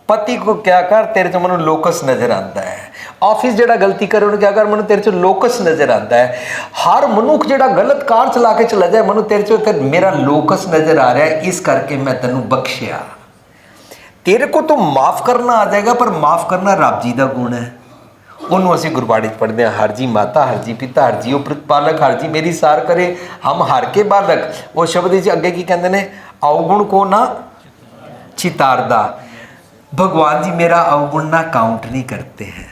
पति को क्या कर तेरे चो मनु लोकस नजर आता है। ऑफिस जेड़ा गलती करे उन्हें क्या कर मनु तेरे चो लोकस नजर आता है। हर मनुख जेड़ा गलत कार चला के चला जाए मनु तेरे चो मेरा लोकस नजर आ रहा है, इस करके मैं तेनू बख्शिया। तेरे को तो माफ करना आ जाएगा, पर माफ करना रब जी का गुण है। ਉਹਨੂੰ ਅਸੀਂ ਗੁਰਬਾਣੀ 'ਚ ਪੜ੍ਹਦੇ ਹਾਂ, ਹਰ ਜੀ ਮਾਤਾ ਹਰ ਜੀ ਪਿਤਾ ਹਰ ਜੀ ਉਹ ਪ੍ਰਤਪਾਲਕ ਹਰ ਜੀ ਮੇਰੀ ਸਾਰ ਕਰੇ ਹਮ ਹਰ ਕੇ ਬਾਲਕ। ਉਹ ਸ਼ਬਦ 'ਚ ਅੱਗੇ ਕੀ ਕਹਿੰਦੇ ਨੇ? ਅਵਗੁਣ ਕੋ ਨਾ चितारदा। भगवान जी मेरा अवगुण ना काउंट नहीं करते हैं,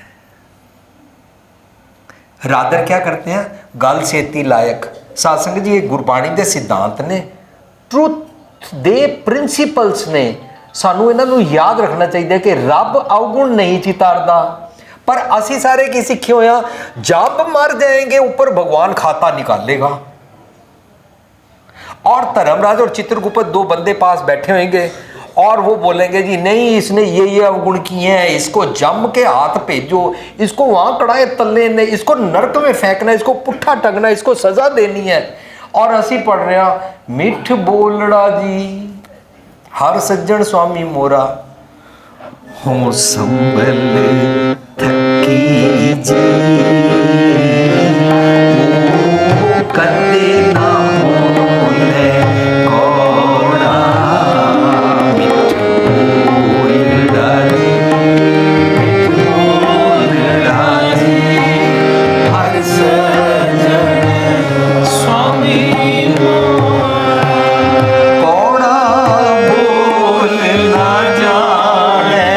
रादर क्या करते हैं? गल सेती लायक। सत्संग जी ये गुरबाणी के सिद्धांत ने, ट्रुथ दे प्रिंसीपल्स ने, सानू इन्हां नूं याद रखना चाहिए कि रब अवगुण नहीं चितारदा। पर असी सारे की सीखे हुए हैं जब मर जाएंगे ऊपर भगवान खाता निकालेगा। और धर्मराज और चित्रगुप्त दो बंदे पास बैठे होंगे और वो बोलेंगे जी नहीं इसने ये अवगुण किए हैं, इसको जम के हाथ भेजो, इसको वहां कड़ाए तले ने, इसको नरक में फेंकना, इसको पुट्ठा टंगना, इसको सजा देनी है। और असी पढ़ रहे हैं मिठ बोलड़ा जी हर सज्जन स्वामी मोरा हो संभल थकी जी कदे ना बोले कौड़ा मिठ बोलड़ा जी हर सज्जन स्वामी कौड़ा बोलना जाने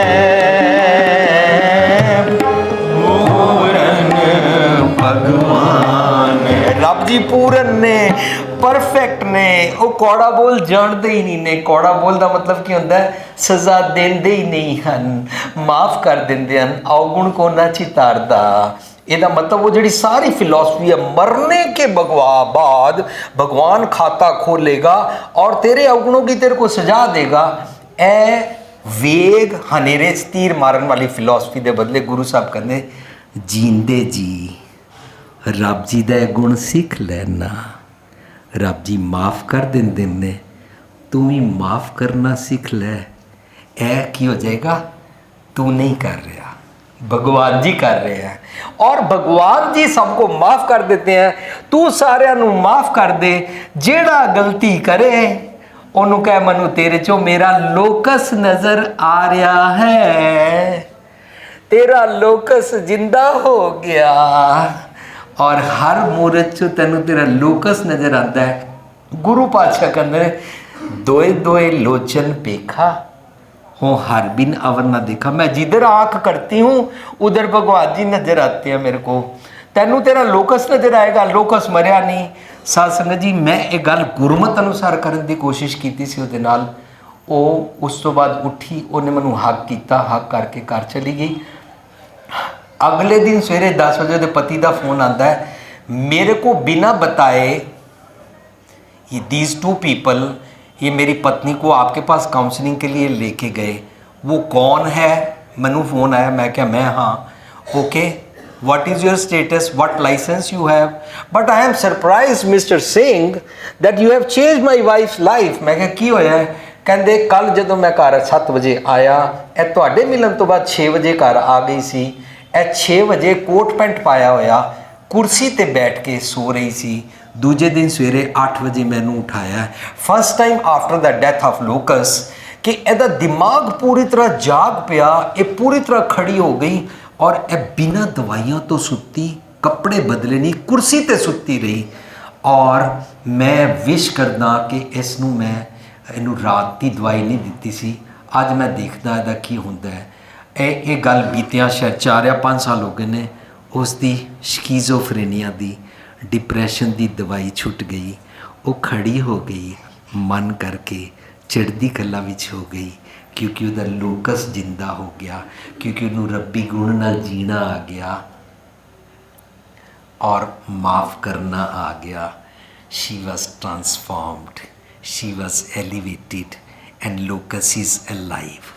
पूरन भगवान ਕੌੜਾ ਬੋਲ ਜਾਣਦੇ ਹੀ ਨਹੀਂ ਨੇ। ਕੌੜਾ ਬੋਲ ਦਾ ਮਤਲਬ ਕੀ ਹੁੰਦਾ ਹੈ? ਸਜ਼ਾ ਦਿੰਦੇ ਹੀ ਨਹੀਂ ਹਨ, ਮਾਫ ਕਰ ਦਿੰਦੇ ਹਨ। ਔਗੁਣ ਕੋ ਨਾ ਚਿਤਾਰਦਾ, ਇਹਦਾ मतलब वो ਜਿਹੜੀ ਸਾਰੀ फिलॉसफी है, मरने के बाद भगवान खाता खोलेगा और तेरे अवगुणों की तेरे को सजा देगा। ए वेग हनेरे च तीर मारन वाली फिलॉसफी के बदले गुरु साहब कहते जींदे जी रब जी का गुण सीख लेना, रब जी माफ़ कर देंदे ने, तू भी माफ़ करना सीख ले। ए की हो जाएगा? तू नहीं कर रहा, भगवान जी कर रहे हैं, और भगवान जी सबको माफ़ कर देते हैं। तू सारिਆਂ ਨੂੰ माफ़ कर दे, ਜਿਹੜਾ गलती करे ਉਹਨੂੰ ਕਹਿ ਮੈਨੂੰ तेरे चो मेरा लोकस नज़र आ रहा है, तेरा लोकस जिंदा हो गया। और हर मूरत चो तेनों तेरा लोकस नज़र आता है। गुरु पातशाह कहते हैं दोए दोए लोचन पेखा हो हर बिन अवर ना देखा। मैं जिधर आँख करती हूँ उधर भगवान जी नज़र आते हैं मेरे को। तैनू तेरा लोकस नज़र आएगा, लोकस मरिया नहीं। साध संगत जी मैं एक गल गुरमत अनुसार करने की कोशिश की सी ਉਹਦੇ ਨਾਲ। ਉਹ ਉਸ ਤੋਂ ਬਾਅਦ ਉੱਠੀ, ਉਹਨੇ ਮੈਨੂੰ ਹੱਕ ਕੀਤਾ, ਹੱਕ ਕਰਕੇ ਘਰ ਚਲੀ ਗਈ। अगले दिन सवेरे 10 बजे ਦੇ पति का फोन आता है मेरे को बिना बताए, ये दीज टू पीपल, ये मेरी पत्नी को आपके पास काउंसलिंग के लिए लेके गए। वो कौन है? मैनू फ़ोन आया, मैं क्या मैं हाँ। Okay, what is your status, what license you have? But I am surprise mister Singh that you have change my wife life. मैं क्या की होया है? कहते कल जो मैं घर 7 बजे आया, ਇਹ ਤੁਹਾਡੇ मिलन तो बाद 6 बजे घर आ गई सी। ਇਹ 6 ਵਜੇ ਕੋਟ ਪੈਂਟ ਪਾਇਆ ਹੋਇਆ ਕੁਰਸੀ ਤੇ ਬੈਠ ਕੇ ਸੋ ਰਹੀ ਸੀ। ਦੂਜੇ ਦਿਨ ਸਵੇਰੇ 8 ਵਜੇ ਮੈਨੂੰ ਉਠਾਇਆ, first time after the death of ਲੋਕਸ, ਕਿ ਇਹਦਾ ਦਿਮਾਗ ਪੂਰੀ ਤਰ੍ਹਾਂ ਜਾਗ ਪਿਆ, ਇਹ ਪੂਰੀ ਤਰ੍ਹਾਂ ਖੜੀ ਹੋ ਗਈ ਔਰ ਇਹ ਬਿਨਾਂ ਦਵਾਈਆਂ ਤੋਂ ਸੁੱਤੀ, ਕੱਪੜੇ ਬਦਲੇ ਨਹੀਂ, ਕੁਰਸੀ ਤੇ ਸੁੱਤੀ ਰਹੀ। ਔਰ ਮੈਂ ਵਿਸ਼ ਕਰਦਾ ਕਿ ਇਸ ਨੂੰ ਮੈਂ ਇਹਨੂੰ ਰਾਤ ਦੀ ਦਵਾਈ ਨਹੀਂ ਦਿੱਤੀ ਸੀ। ਅੱਜ ਮੈਂ ਦੇਖਦਾ ਇਹਦਾ ਕੀ ਹੁੰਦਾ ਹੈ। ਇਹ ਗੱਲ ਬੀਤਿਆਂ ਸ਼ਾਇਦ 4 ਜਾਂ 5 ਸਾਲ ਹੋ ਗਏ ਨੇ। ਉਸ ਦੀ ਸ਼ਕੀਜ਼ੋਫਰੇਨੀਆ ਦੀ, डिप्रैशन की दवाई छुट गई, वो खड़ी हो गई, मन करके चढ़दी कला विच हो गई, क्योंकि उसका लोकस जिंदा हो गया, क्योंकि उन्होंने रब्बी गुण नाल जीना आ गया और माफ़ करना आ गया। She was transformed, she was elevated and locus is alive.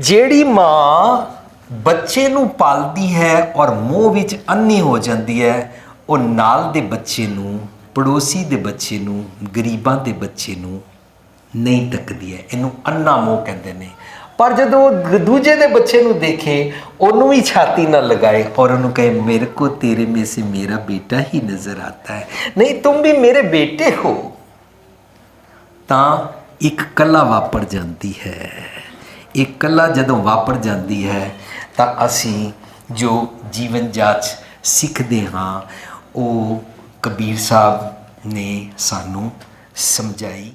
जेड़ी माँ बच्चे नू पालदी है और मोह विच अन्नी हो जाती है, वो नाल दे बच्चे नू, पड़ोसी दे बच्चे नू, गरीबां दे बच्चे नू नहीं तकदी है। इनू अन्ना मोह कहते हैं। पर जदों दूजे दे बच्चे नू देखे, उन्होंने भी छाती ना लगाए और उन्होंने कहे मेरे को तेरे में से मेरा बेटा ही नज़र आता है, नहीं तुम भी मेरे बेटे हो, तां एक कला वापर जाती है। एक कला जदों वापर जाती है ਤਾਂ ਅਸੀਂ ਜੋ ਜੀਵਨ ਜਾਚ ਸਿੱਖਦੇ ਹਾਂ ਉਹ ਕਬੀਰ ਸਾਹਿਬ ਨੇ ਸਾਨੂੰ ਸਮਝਾਈ।